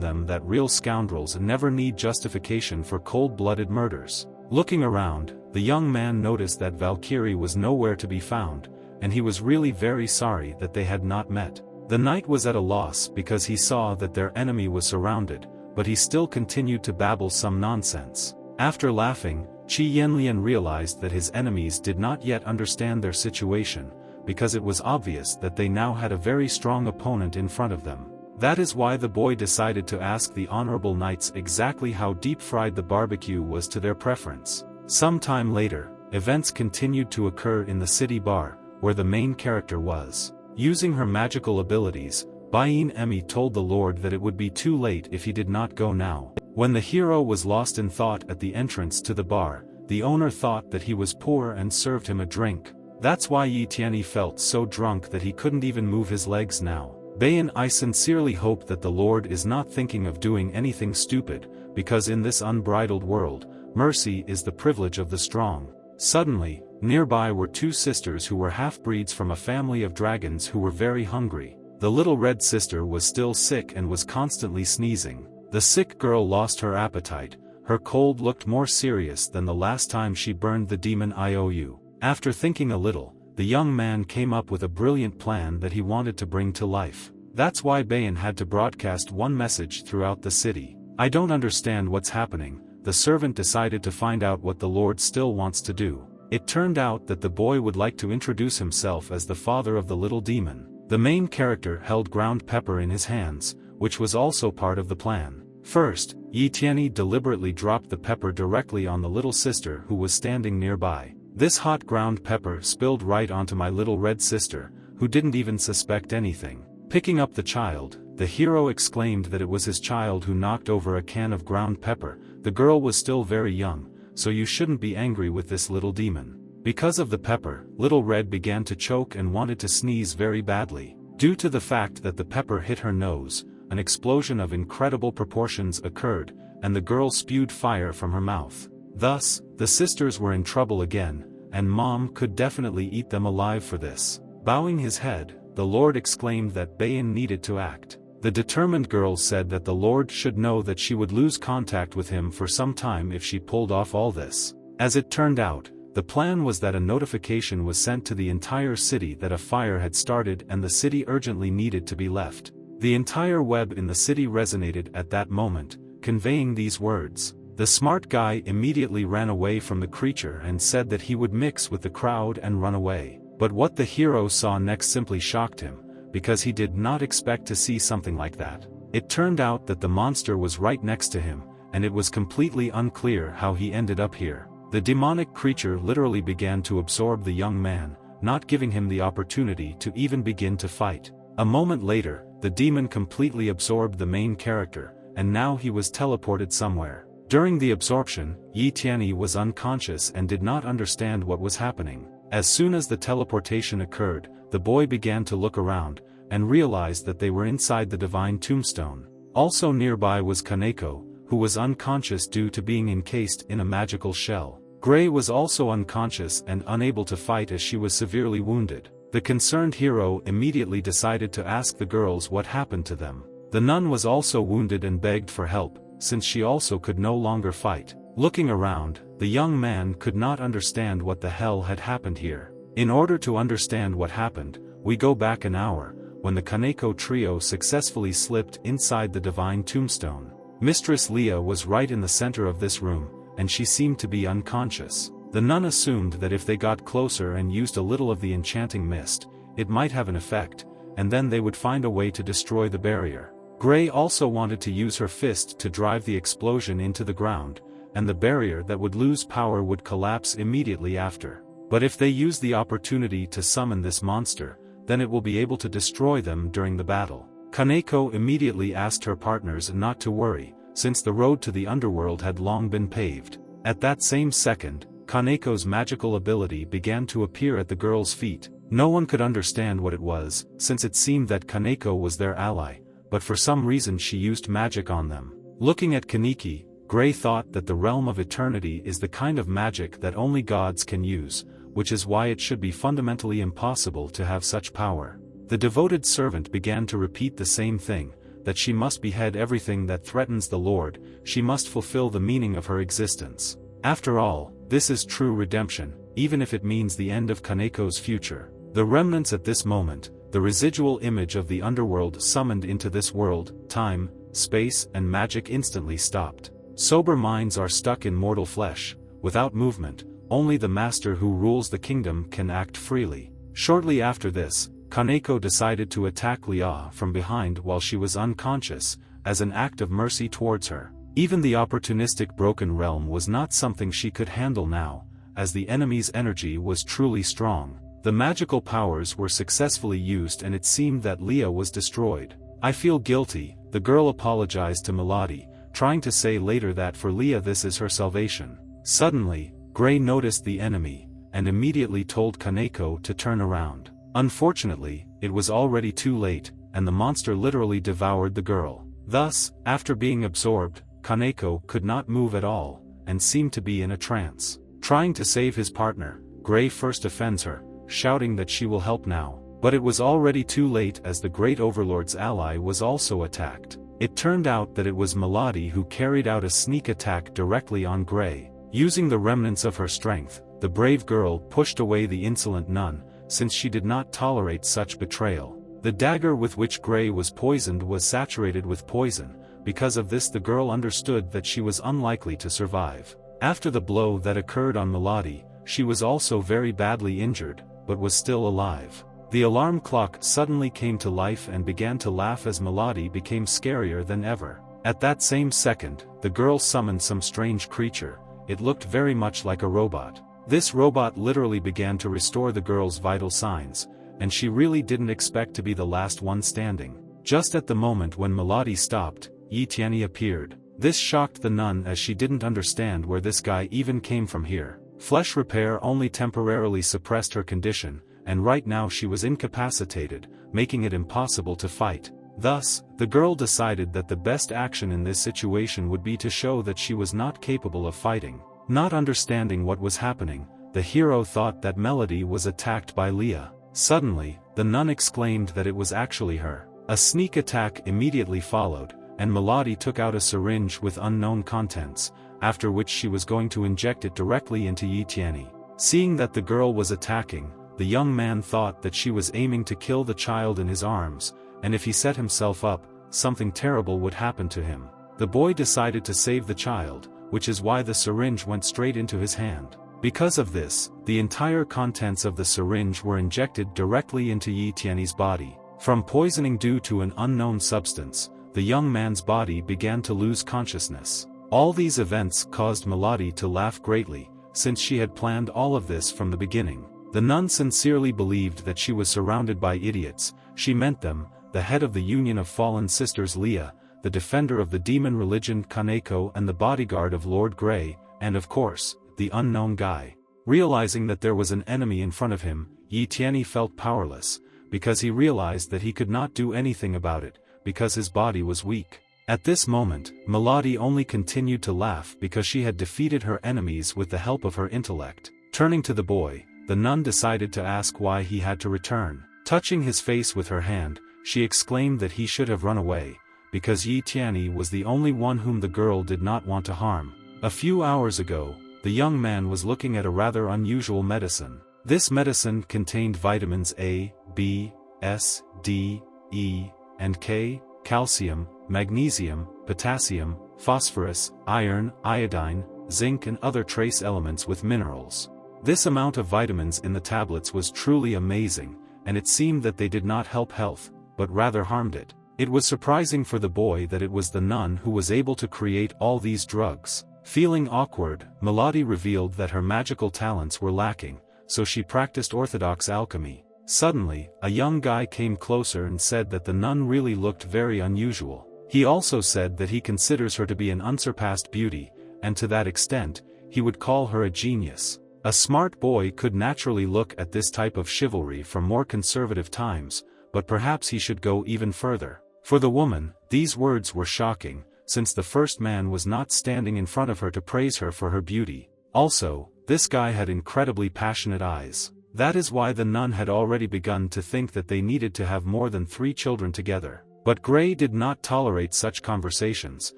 them that real scoundrels never need justification for cold-blooded murders. Looking around, the young man noticed that Valkyrie was nowhere to be found, and he was really very sorry that they had not met. The knight was at a loss because he saw that their enemy was surrounded, but he still continued to babble some nonsense. After laughing, Qi Yanlian realized that his enemies did not yet understand their situation, because it was obvious that they now had a very strong opponent in front of them. That is why the boy decided to ask the honorable knights exactly how deep-fried the barbecue was to their preference. Some time later, events continued to occur in the city bar, where the main character was. Using her magical abilities, Bayan Emi told the Lord that it would be too late if he did not go now. When the hero was lost in thought at the entrance to the bar, the owner thought that he was poor and served him a drink. That's why Yi Tianyi felt so drunk that he couldn't even move his legs now. Bayan, I sincerely hope that the Lord is not thinking of doing anything stupid, because in this unbridled world, mercy is the privilege of the strong. Suddenly, nearby were two sisters who were half-breeds from a family of dragons who were very hungry. The little red sister was still sick and was constantly sneezing. The sick girl lost her appetite. Her cold looked more serious than the last time she burned the demon IOU. After thinking a little, the young man came up with a brilliant plan that he wanted to bring to life. That's why Bayan had to broadcast one message throughout the city. I don't understand what's happening. The servant decided to find out what the Lord still wants to do. It turned out that the boy would like to introduce himself as the father of the little demon. The main character held ground pepper in his hands, which was also part of the plan. First, Yi Tianyi deliberately dropped the pepper directly on the little sister who was standing nearby. This hot ground pepper spilled right onto my little red sister, who didn't even suspect anything. Picking up the child, the hero exclaimed that it was his child who knocked over a can of ground pepper. The girl was still very young, so you shouldn't be angry with this little demon. Because of the pepper, Little Red began to choke and wanted to sneeze very badly. Due to the fact that the pepper hit her nose, an explosion of incredible proportions occurred, and the girl spewed fire from her mouth. Thus, the sisters were in trouble again, and Mom could definitely eat them alive for this. Bowing his head, the Lord exclaimed that Bayan needed to act. The determined girl said that the Lord should know that she would lose contact with him for some time if she pulled off all this. As it turned out, the plan was that a notification was sent to the entire city that a fire had started and the city urgently needed to be left. The entire web in the city resonated at that moment, conveying these words. The smart guy immediately ran away from the creature and said that he would mix with the crowd and run away. But what the hero saw next simply shocked him, because he did not expect to see something like that. It turned out that the monster was right next to him, and it was completely unclear how he ended up here. The demonic creature literally began to absorb the young man, not giving him the opportunity to even begin to fight. A moment later, the demon completely absorbed the main character, and now he was teleported somewhere. During the absorption, Yi Tianyi was unconscious and did not understand what was happening. As soon as the teleportation occurred, the boy began to look around, and realized that they were inside the divine tombstone. Also nearby was Kaneko, who was unconscious due to being encased in a magical shell. Gray was also unconscious and unable to fight as she was severely wounded. The concerned hero immediately decided to ask the girls what happened to them. The nun was also wounded and begged for help, since she also could no longer fight. Looking around, the young man could not understand what the hell had happened here. In order to understand what happened, we go back an hour, when the Kaneko trio successfully slipped inside the divine tombstone. Mistress Leah was right in the center of this room, and she seemed to be unconscious. The nun assumed that if they got closer and used a little of the enchanting mist, it might have an effect, and then they would find a way to destroy the barrier. Gray also wanted to use her fist to drive the explosion into the ground, and the barrier that would lose power would collapse immediately after. But if they use the opportunity to summon this monster, then it will be able to destroy them during the battle. Kaneko immediately asked her partners not to worry, since the road to the underworld had long been paved. At that same second, Kaneko's magical ability began to appear at the girls' feet. No one could understand what it was, since it seemed that Kaneko was their ally, but for some reason she used magic on them. Looking at Kaneki, Gray thought that the realm of eternity is the kind of magic that only gods can use, which is why it should be fundamentally impossible to have such power. The devoted servant began to repeat the same thing, that she must behead everything that threatens the Lord, she must fulfill the meaning of her existence. After all, this is true redemption, even if it means the end of Kaneko's future. The remnants at this moment, the residual image of the underworld summoned into this world, time, space and magic instantly stopped. Sober minds are stuck in mortal flesh, without movement. Only the master who rules the kingdom can act freely. Shortly after this, Kaneko decided to attack Leah from behind while she was unconscious, as an act of mercy towards her. Even the opportunistic broken realm was not something she could handle now, as the enemy's energy was truly strong. The magical powers were successfully used and it seemed that Leah was destroyed. I feel guilty, the girl apologized to Mady, trying to say later that for Leah this is her salvation. Suddenly, Gray noticed the enemy, and immediately told Kaneko to turn around. Unfortunately, it was already too late, and the monster literally devoured the girl. Thus, after being absorbed, Kaneko could not move at all, and seemed to be in a trance. Trying to save his partner, Gray first offends her, shouting that she will help now. But it was already too late as the Great Overlord's ally was also attacked. It turned out that it was Mady who carried out a sneak attack directly on Gray. Using the remnants of her strength, the brave girl pushed away the insolent nun, since she did not tolerate such betrayal. The dagger with which Gray was poisoned was saturated with poison. Because of this, the girl understood that she was unlikely to survive. After the blow that occurred on Mady, she was also very badly injured, but was still alive. The alarm clock suddenly came to life and began to laugh as Mady became scarier than ever. At that same second, the girl summoned some strange creature. It looked very much like a robot. This robot literally began to restore the girl's vital signs, and she really didn't expect to be the last one standing. Just at the moment when Mady stopped, Yi Tianyi appeared. This shocked the nun as she didn't understand where this guy even came from here. Flesh repair only temporarily suppressed her condition, and right now she was incapacitated, making it impossible to fight. Thus, the girl decided that the best action in this situation would be to show that she was not capable of fighting. Not understanding what was happening, the hero thought that Mady was attacked by Leah. Suddenly, the nun exclaimed that it was actually her. A sneak attack immediately followed, and Mady took out a syringe with unknown contents, after which she was going to inject it directly into Yi Tianyi. Seeing that the girl was attacking, the young man thought that she was aiming to kill the child in his arms, and if he set himself up, something terrible would happen to him. The boy decided to save the child, which is why the syringe went straight into his hand. Because of this, the entire contents of the syringe were injected directly into Yi Tianyi's body. From poisoning due to an unknown substance, the young man's body began to lose consciousness. All these events caused Mady to laugh greatly, since she had planned all of this from the beginning. The nun sincerely believed that she was surrounded by idiots. She meant them, the head of the Union of Fallen Sisters Leah, the defender of the demon religion Kaneko, and the bodyguard of Lord Grey, and of course, the unknown guy. Realizing that there was an enemy in front of him, Yi Tianyi felt powerless, because he realized that he could not do anything about it, because his body was weak. At this moment, Mady only continued to laugh because she had defeated her enemies with the help of her intellect. Turning to the boy, the nun decided to ask why he had to return. Touching his face with her hand, she exclaimed that he should have run away, because Yi Tianyi was the only one whom the girl did not want to harm. A few hours ago, the young man was looking at a rather unusual medicine. This medicine contained vitamins A, B, S, D, E, and K, calcium, magnesium, potassium, phosphorus, iron, iodine, zinc and other trace elements with minerals. This amount of vitamins in the tablets was truly amazing, and it seemed that they did not help health, but rather harmed it. It was surprising for the boy that it was the nun who was able to create all these drugs. Feeling awkward, Mady revealed that her magical talents were lacking, so she practiced orthodox alchemy. Suddenly, a young guy came closer and said that the nun really looked very unusual. He also said that he considers her to be an unsurpassed beauty, and to that extent, he would call her a genius. A smart boy could naturally look at this type of chivalry from more conservative times, but perhaps he should go even further. For the woman, these words were shocking, since the first man was not standing in front of her to praise her for her beauty. Also, this guy had incredibly passionate eyes. That is why the nun had already begun to think that they needed to have more than 3 children together. But Gray did not tolerate such conversations,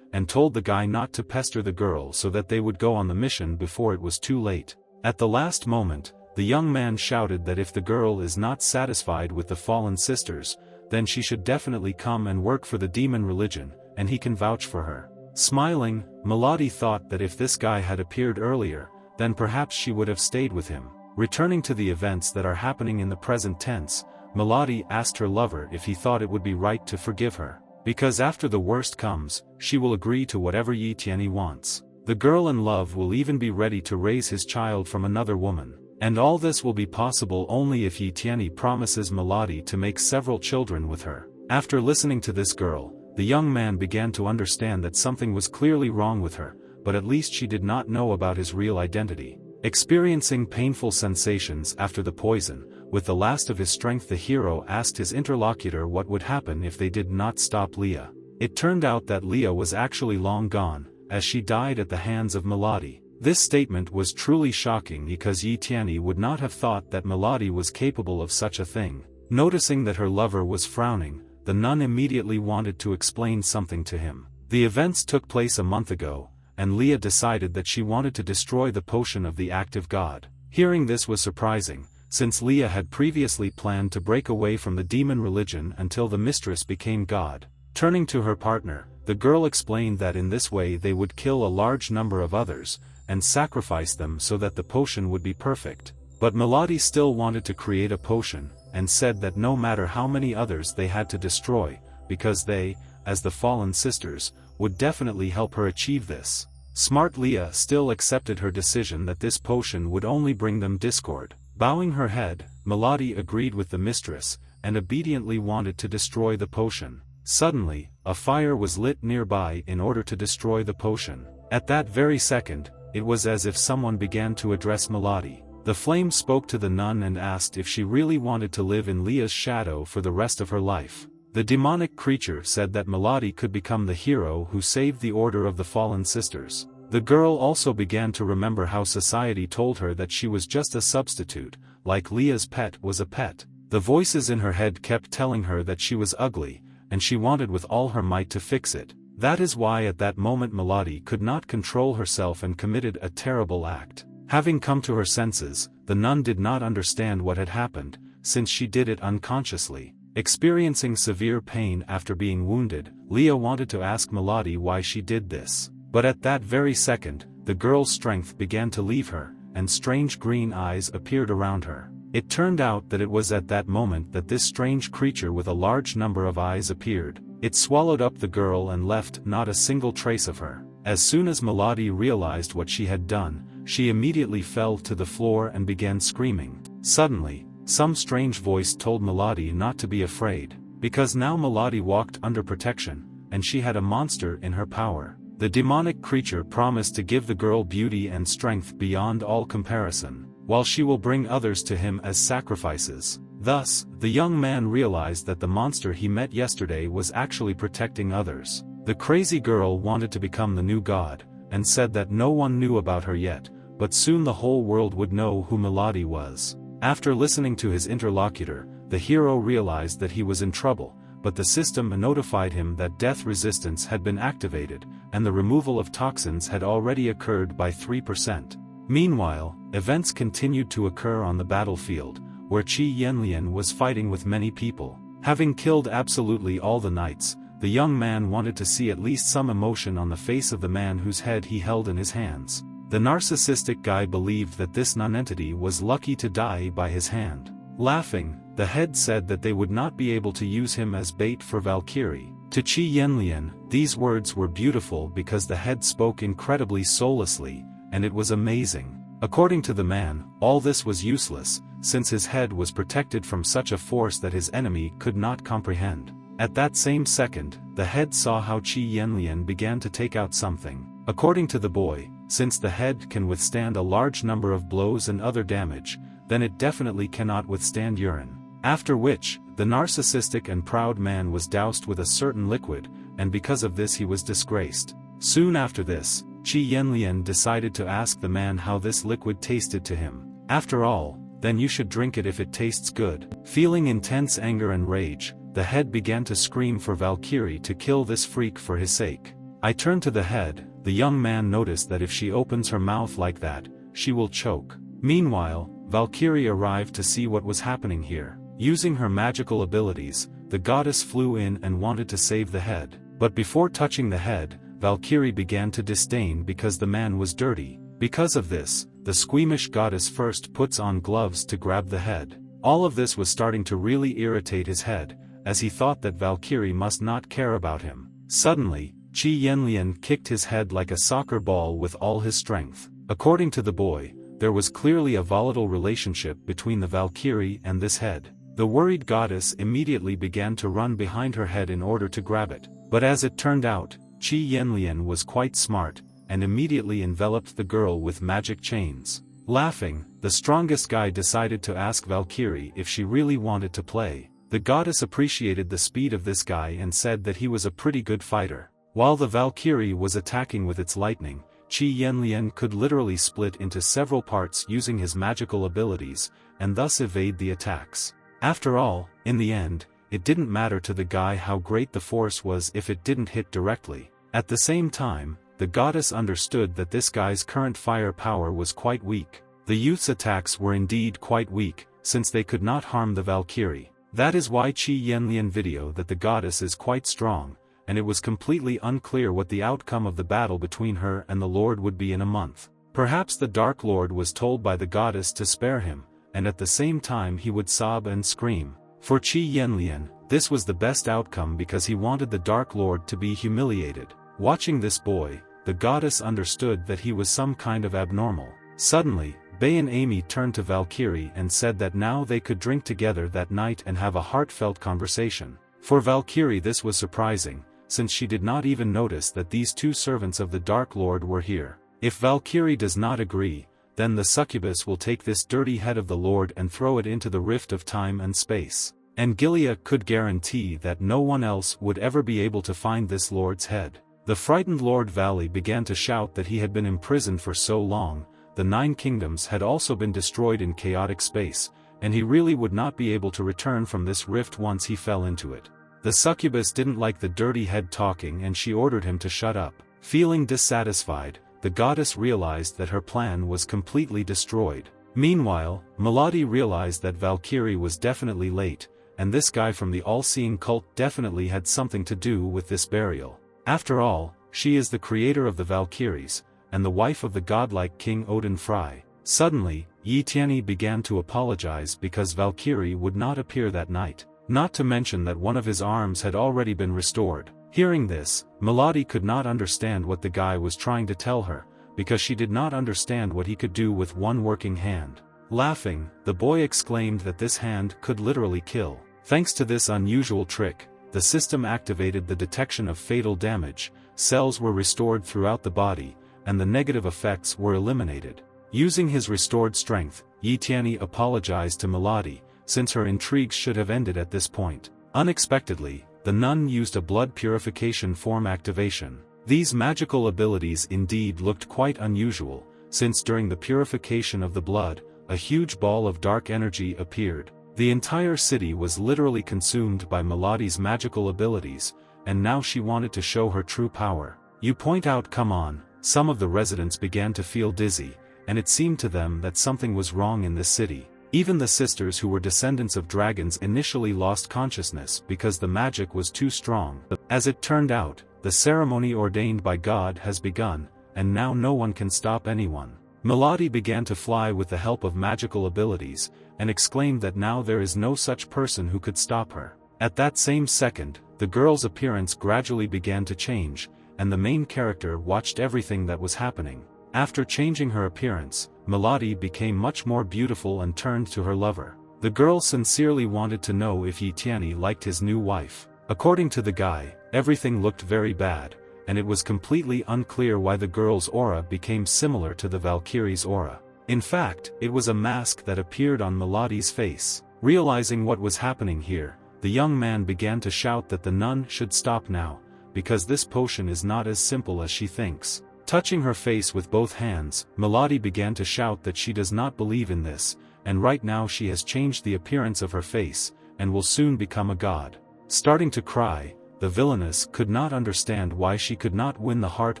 and told the guy not to pester the girl so that they would go on the mission before it was too late. At the last moment, the young man shouted that if the girl is not satisfied with the fallen sisters, then she should definitely come and work for the demon religion, and he can vouch for her. Smiling, Mady thought that if this guy had appeared earlier, then perhaps she would have stayed with him. Returning to the events that are happening in the present tense, Mady asked her lover if he thought it would be right to forgive her. Because after the worst comes, she will agree to whatever Yi Tianyi wants. The girl in love will even be ready to raise his child from another woman. And all this will be possible only if Yi Tianyi promises Mady to make several children with her. After listening to this girl, the young man began to understand that something was clearly wrong with her, but at least she did not know about his real identity. Experiencing painful sensations after the poison, with the last of his strength the hero asked his interlocutor what would happen if they did not stop Leah. It turned out that Leah was actually long gone, as she died at the hands of Mady. This statement was truly shocking because Yi Tianyi would not have thought that Mady was capable of such a thing. Noticing that her lover was frowning, the nun immediately wanted to explain something to him. The events took place a month ago, and Leah decided that she wanted to destroy the potion of the active god. Hearing this was surprising, since Leah had previously planned to break away from the demon religion until the mistress became god. Turning to her partner, the girl explained that in this way they would kill a large number of others, and sacrifice them so that the potion would be perfect. But Mady still wanted to create a potion, and said that no matter how many others they had to destroy, because they, as the fallen sisters, would definitely help her achieve this. Smart Leah still accepted her decision that this potion would only bring them discord. Bowing her head, Mady agreed with the mistress, and obediently wanted to destroy the potion. Suddenly, a fire was lit nearby in order to destroy the potion. At that very second, it was as if someone began to address Mady. The flame spoke to the nun and asked if she really wanted to live in Leah's shadow for the rest of her life. The demonic creature said that Mady could become the hero who saved the order of the fallen sisters. The girl also began to remember how society told her that she was just a substitute, like Leah's pet was a pet. The voices in her head kept telling her that she was ugly, and she wanted with all her might to fix it. That is why at that moment Mady could not control herself and committed a terrible act. Having come to her senses, the nun did not understand what had happened, since she did it unconsciously. Experiencing severe pain after being wounded, Leah wanted to ask Mady why she did this. But at that very second, the girl's strength began to leave her, and strange green eyes appeared around her. It turned out that it was at that moment that this strange creature with a large number of eyes appeared. It swallowed up the girl and left not a single trace of her. As soon as Mady realized what she had done, she immediately fell to the floor and began screaming. Suddenly, some strange voice told Mady not to be afraid, because now Mady walked under protection, and she had a monster in her power. The demonic creature promised to give the girl beauty and strength beyond all comparison, while she will bring others to him as sacrifices. Thus, the young man realized that the monster he met yesterday was actually protecting others. The crazy girl wanted to become the new god, and said that no one knew about her yet, but soon the whole world would know who Mady was. After listening to his interlocutor, the hero realized that he was in trouble, but the system notified him that death resistance had been activated, and the removal of toxins had already occurred by 3%. Meanwhile, events continued to occur on the battlefield, where Qi Yanlian was fighting with many people. Having killed absolutely all the knights, the young man wanted to see at least some emotion on the face of the man whose head he held in his hands. The narcissistic guy believed that this nonentity was lucky to die by his hand. Laughing, the head said that they would not be able to use him as bait for Valkyrie. To Qi Yanlian, these words were beautiful because the head spoke incredibly soullessly, and it was amazing. According to the man, all this was useless, since his head was protected from such a force that his enemy could not comprehend. At that same second, the head saw how Qi Yanlian began to take out something. According to the boy, since the head can withstand a large number of blows and other damage, then it definitely cannot withstand urine. After which, the narcissistic and proud man was doused with a certain liquid, and because of this he was disgraced. Soon after this, Qi Yanlian decided to ask the man how this liquid tasted to him. After all, then you should drink it if it tastes good. Feeling intense anger and rage, the head began to scream for Valkyrie to kill this freak for his sake. I turned to the head. The young man noticed that if she opens her mouth like that, she will choke. Meanwhile, Valkyrie arrived to see what was happening here. Using her magical abilities, the goddess flew in and wanted to save the head. But before touching the head, Valkyrie began to disdain because the man was dirty. Because of this, the squeamish goddess first puts on gloves to grab the head. All of this was starting to really irritate his head, as he thought that Valkyrie must not care about him. Suddenly, Qi Yanlian kicked his head like a soccer ball with all his strength. According to the boy, there was clearly a volatile relationship between the Valkyrie and this head. The worried goddess immediately began to run behind her head in order to grab it. But as it turned out, Qi Yanlian was quite smart, and immediately enveloped the girl with magic chains. Laughing, the strongest guy decided to ask Valkyrie if she really wanted to play. The goddess appreciated the speed of this guy and said that he was a pretty good fighter. While the Valkyrie was attacking with its lightning, Qi Yanlian could literally split into several parts using his magical abilities, and thus evade the attacks. After all, in the end, it didn't matter to the guy how great the force was if it didn't hit directly. At the same time, the goddess understood that this guy's current fire power was quite weak. The youth's attacks were indeed quite weak, since they could not harm the valkyrie. That is why Qi Yanlian video that the goddess is quite strong, and it was completely unclear what the outcome of the battle between her and the Lord would be in a month. Perhaps the Dark Lord was told by the goddess to spare him, and at the same time he would sob and scream. For Qi Yanlian, this was the best outcome because he wanted the Dark Lord to be humiliated. Watching this boy, the goddess understood that he was some kind of abnormal. Suddenly, Bei and Amy turned to Valkyrie and said that now they could drink together that night and have a heartfelt conversation. For Valkyrie this was surprising, since she did not even notice that these two servants of the Dark Lord were here. If Valkyrie does not agree, then the succubus will take this dirty head of the Lord and throw it into the rift of time and space. And Gilead could guarantee that no one else would ever be able to find this Lord's head. The frightened Lord Valley began to shout that he had been imprisoned for so long, the 9 kingdoms had also been destroyed in chaotic space, and he really would not be able to return from this rift once he fell into it. The succubus didn't like the dirty head talking and she ordered him to shut up. Feeling dissatisfied, the goddess realized that her plan was completely destroyed. Meanwhile, Mady realized that Valkyrie was definitely late, and this guy from the all-seeing cult definitely had something to do with this burial. After all, she is the creator of the Valkyries, and the wife of the godlike King Odin Frey. Suddenly, Yi Tianyi began to apologize because Valkyrie would not appear that night, not to mention that one of his arms had already been restored. Hearing this, Mady could not understand what the guy was trying to tell her, because she did not understand what he could do with one working hand. Laughing, the boy exclaimed that this hand could literally kill. Thanks to this unusual trick, the system activated the detection of fatal damage, cells were restored throughout the body, and the negative effects were eliminated. Using his restored strength, Yi Tianyi apologized to Mady, since her intrigues should have ended at this point. Unexpectedly, the nun used a blood purification form activation. These magical abilities indeed looked quite unusual, since during the purification of the blood, a huge ball of dark energy appeared. The entire city was literally consumed by Mady's magical abilities, and now she wanted to show her true power. You point out, come on. Some of the residents began to feel dizzy, and it seemed to them that something was wrong in this city. Even the sisters who were descendants of dragons initially lost consciousness because the magic was too strong. As it turned out, the ceremony ordained by God has begun, and now no one can stop anyone. Mady began to fly with the help of magical abilities, and exclaimed that now there is no such person who could stop her. At that same second, the girl's appearance gradually began to change, and the main character watched everything that was happening. After changing her appearance, Mady became much more beautiful and turned to her lover. The girl sincerely wanted to know if Yi Tianyi liked his new wife. According to the guy, everything looked very bad, and it was completely unclear why the girl's aura became similar to the Valkyrie's aura. In fact, it was a mask that appeared on Mady's face. Realizing what was happening here, the young man began to shout that the nun should stop now, because this potion is not as simple as she thinks. Touching her face with both hands, Mady began to shout that she does not believe in this, and right now she has changed the appearance of her face, and will soon become a god. Starting to cry, the villainess could not understand why she could not win the heart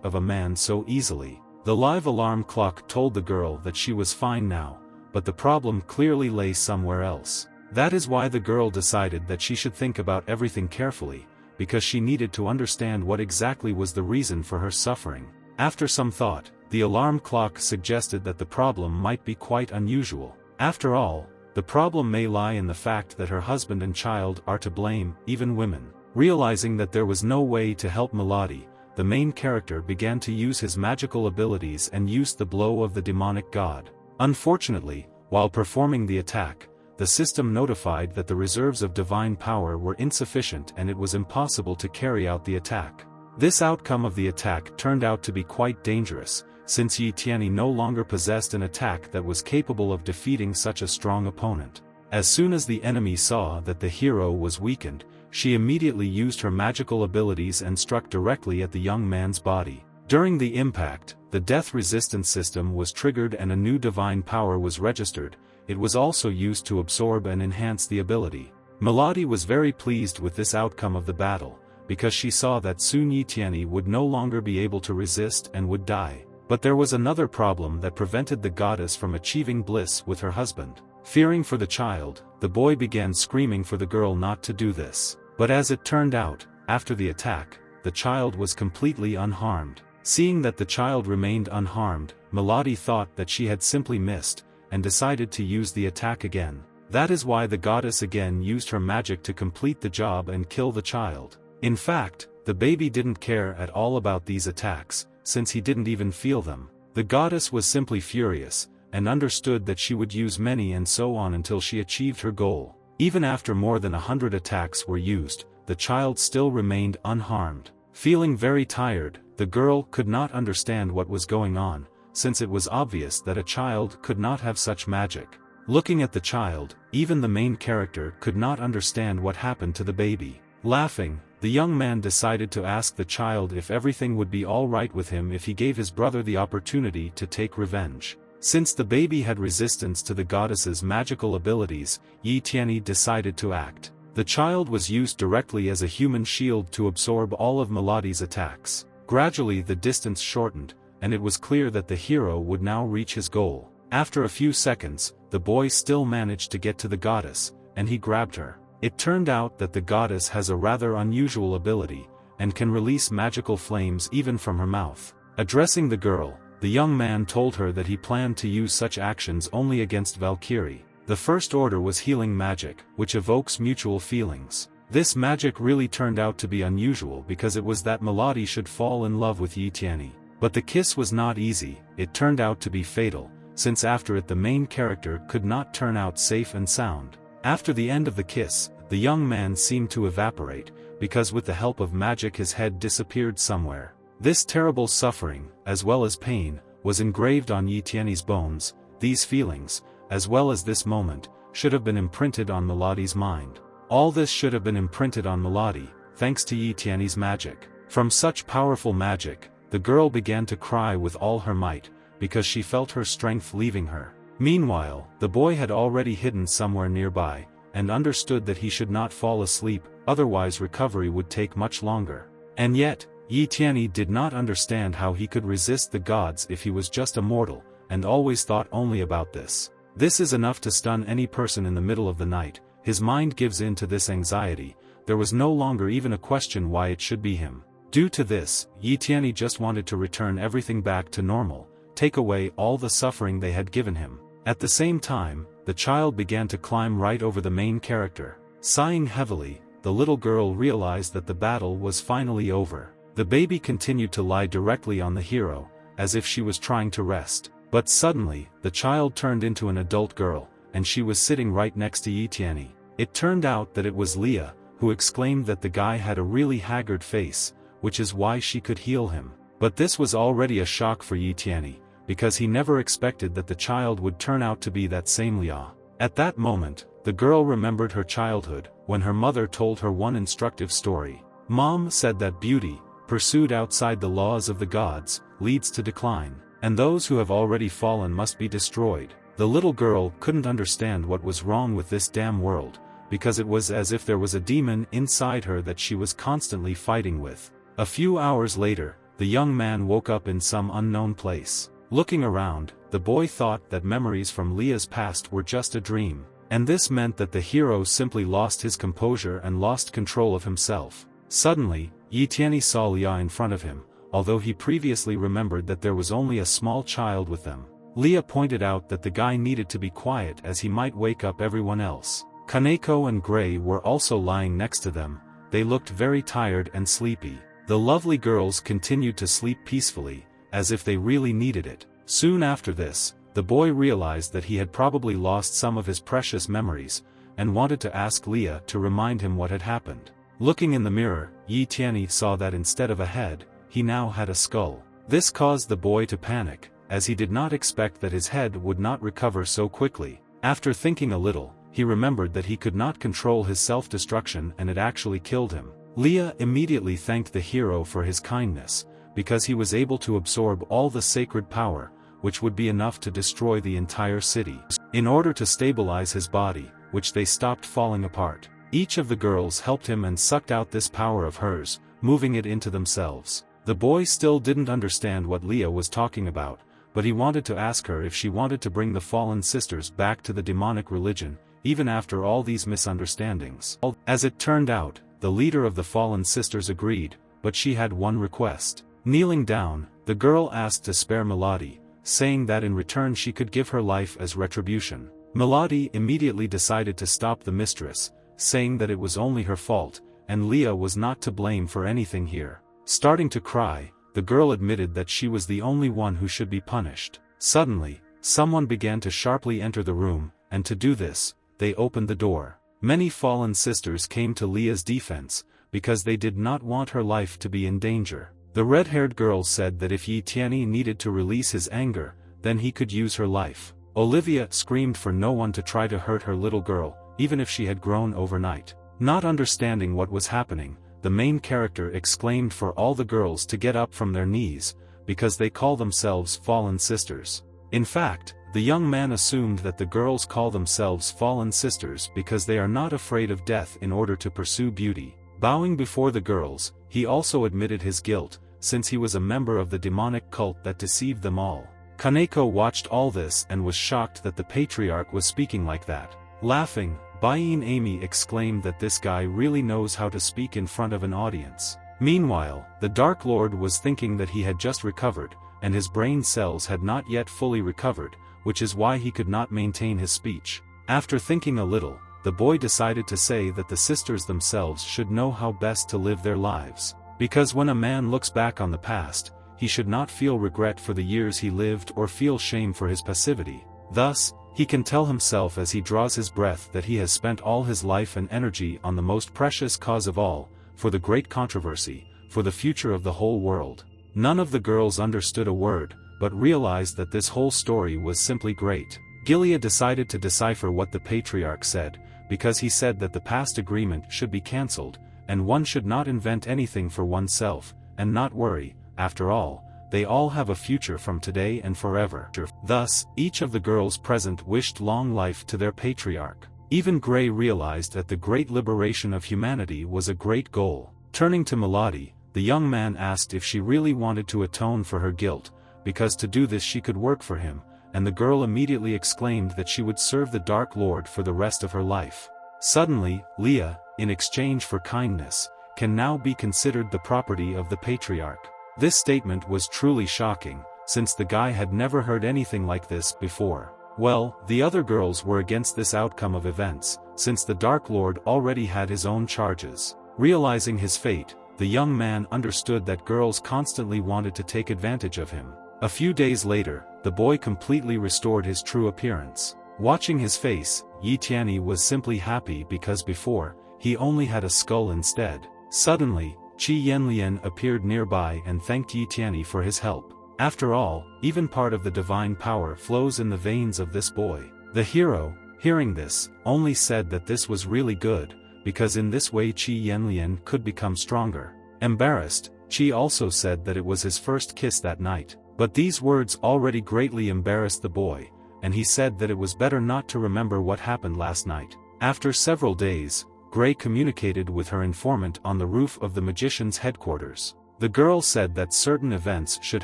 of a man so easily. The live alarm clock told the girl that she was fine now, but the problem clearly lay somewhere else. That is why the girl decided that she should think about everything carefully, because she needed to understand what exactly was the reason for her suffering. After some thought, the alarm clock suggested that the problem might be quite unusual. After all, the problem may lie in the fact that her husband and child are to blame, even women. Realizing that there was no way to help Mady, the main character began to use his magical abilities and used the blow of the demonic god. Unfortunately, while performing the attack, the system notified that the reserves of divine power were insufficient and it was impossible to carry out the attack. This outcome of the attack turned out to be quite dangerous, since Yi Tianyi no longer possessed an attack that was capable of defeating such a strong opponent. As soon as the enemy saw that the hero was weakened, she immediately used her magical abilities and struck directly at the young man's body. During the impact, the death resistance system was triggered and a new divine power was registered. It was also used to absorb and enhance the ability. Mady was very pleased with this outcome of the battle, because she saw that soon Yi Tianyi would no longer be able to resist and would die. But there was another problem that prevented the goddess from achieving bliss with her husband. Fearing for the child, the boy began screaming for the girl not to do this. But as it turned out, after the attack, the child was completely unharmed. Seeing that the child remained unharmed, Mady thought that she had simply missed, and decided to use the attack again. That is why the goddess again used her magic to complete the job and kill the child. In fact, the baby didn't care at all about these attacks, since he didn't even feel them. The goddess was simply furious, and understood that she would use many and so on until she achieved her goal. Even after more than 100 attacks were used, the child still remained unharmed. Feeling very tired, the girl could not understand what was going on, since it was obvious that a child could not have such magic. Looking at the child, even the main character could not understand what happened to the baby. Laughing, the young man decided to ask the child if everything would be all right with him if he gave his brother the opportunity to take revenge. Since the baby had resistance to the goddess's magical abilities, Tianyi decided to act. The child was used directly as a human shield to absorb all of Mady's attacks. Gradually the distance shortened, and it was clear that the hero would now reach his goal. After a few seconds, the boy still managed to get to the goddess, and he grabbed her. It turned out that the goddess has a rather unusual ability, and can release magical flames even from her mouth. Addressing the girl, the young man told her that he planned to use such actions only against valkyrie. The first order was healing magic, which evokes mutual feelings. This magic really turned out to be unusual because it was that Mady should fall in love with Tianyi. But the kiss was not easy, it turned out to be fatal, since after it the main character could not turn out safe and sound. After the end of the kiss, the young man seemed to evaporate, because with the help of magic his head disappeared somewhere. This terrible suffering, as well as pain, was engraved on Tianyi's bones. These feelings, as well as this moment, should have been imprinted on Mady's mind. All this should have been imprinted on Mady, thanks to Tianyi's magic. From such powerful magic, the girl began to cry with all her might, because she felt her strength leaving her. Meanwhile, the boy had already hidden somewhere nearby, and understood that he should not fall asleep, otherwise recovery would take much longer. And yet, Tianyi did not understand how he could resist the gods if he was just a mortal, and always thought only about this. This is enough to stun any person in the middle of the night. His mind gives in to this anxiety. There was no longer even a question why it should be him. Due to this, Tianyi just wanted to return everything back to normal, take away all the suffering they had given him. At the same time, the child began to climb right over the main character. Sighing heavily, the little girl realized that the battle was finally over. The baby continued to lie directly on the hero, as if she was trying to rest. But suddenly, the child turned into an adult girl, and she was sitting right next to Tianyi. It turned out that it was Leah, who exclaimed that the guy had a really haggard face, which is why she could heal him. But this was already a shock for Tianyi, because he never expected that the child would turn out to be that same Leah. At that moment, the girl remembered her childhood, when her mother told her one instructive story. Mom said that beauty, pursued outside the laws of the gods, leads to decline, and those who have already fallen must be destroyed. The little girl couldn't understand what was wrong with this damn world, because it was as if there was a demon inside her that she was constantly fighting with. A few hours later, the young man woke up in some unknown place. Looking around, the boy thought that memories from Leah's past were just a dream, and this meant that the hero simply lost his composure and lost control of himself. Suddenly, Tianyi saw Leah in front of him, although he previously remembered that there was only a small child with them. Leah pointed out that the guy needed to be quiet as he might wake up everyone else. Kaneko and Gray were also lying next to them. They looked very tired and sleepy. The lovely girls continued to sleep peacefully, as if they really needed it. Soon after this, the boy realized that he had probably lost some of his precious memories, and wanted to ask Leah to remind him what had happened. Looking in the mirror, Tianyi saw that instead of a head, he now had a skull. This caused the boy to panic, as he did not expect that his head would not recover so quickly. After thinking a little, he remembered that he could not control his self-destruction and it actually killed him. Leah immediately thanked the hero for his kindness, because he was able to absorb all the sacred power, which would be enough to destroy the entire city. In order to stabilize his body, which they stopped falling apart. Each of the girls helped him and sucked out this power of hers, moving it into themselves. The boy still didn't understand what Leah was talking about, but he wanted to ask her if she wanted to bring the fallen sisters back to the demonic religion, even after all these misunderstandings. As it turned out, the leader of the fallen sisters agreed, but she had one request. Kneeling down, the girl asked to spare Mady, saying that in return she could give her life as retribution. Mady immediately decided to stop the mistress, saying that it was only her fault, and Leah was not to blame for anything here. Starting to cry, the girl admitted that she was the only one who should be punished. Suddenly, someone began to sharply enter the room, and to do this, they opened the door. Many fallen sisters came to Leah's defense, because they did not want her life to be in danger. The red-haired girl said that if Yi Tianyi needed to release his anger, then he could use her life. Olivia screamed for no one to try to hurt her little girl, even if she had grown overnight. Not understanding what was happening, the main character exclaimed for all the girls to get up from their knees, because they call themselves fallen sisters. In fact, the young man assumed that the girls call themselves fallen sisters because they are not afraid of death in order to pursue beauty. Bowing before the girls, he also admitted his guilt, since he was a member of the demonic cult that deceived them all. Kaneko watched all this and was shocked that the patriarch was speaking like that. Laughing, Bayin Amy exclaimed that this guy really knows how to speak in front of an audience. Meanwhile, the Dark Lord was thinking that he had just recovered, and his brain cells had not yet fully recovered, which is why he could not maintain his speech. After thinking a little, the boy decided to say that the sisters themselves should know how best to live their lives. Because when a man looks back on the past, he should not feel regret for the years he lived or feel shame for his passivity. Thus, he can tell himself as he draws his breath that he has spent all his life and energy on the most precious cause of all, for the great controversy, for the future of the whole world. None of the girls understood a word, but realized that this whole story was simply great. Gilead decided to decipher what the patriarch said, because he said that the past agreement should be cancelled, and one should not invent anything for oneself, and not worry. After all, they all have a future from today and forever. Thus, each of the girls present wished long life to their patriarch. Even Gray realized that the great liberation of humanity was a great goal. Turning to Mady, the young man asked if she really wanted to atone for her guilt, because to do this she could work for him, and the girl immediately exclaimed that she would serve the Dark Lord for the rest of her life. Suddenly, Leah, in exchange for kindness, can now be considered the property of the patriarch. This statement was truly shocking, since the guy had never heard anything like this before. Well, the other girls were against this outcome of events, since the Dark Lord already had his own charges. Realizing his fate, the young man understood that girls constantly wanted to take advantage of him. A few days later, the boy completely restored his true appearance. Watching his face, Yi Tianyi was simply happy because before, he only had a skull instead. Suddenly, Qi Yanlian appeared nearby and thanked Yi Tianyi for his help. After all, even part of the divine power flows in the veins of this boy. The hero, hearing this, only said that this was really good, because in this way Qi Yanlian could become stronger. Embarrassed, Qi also said that it was his first kiss that night. But these words already greatly embarrassed the boy, and he said that it was better not to remember what happened last night. After several days, Gray communicated with her informant on the roof of the magician's headquarters. The girl said that certain events should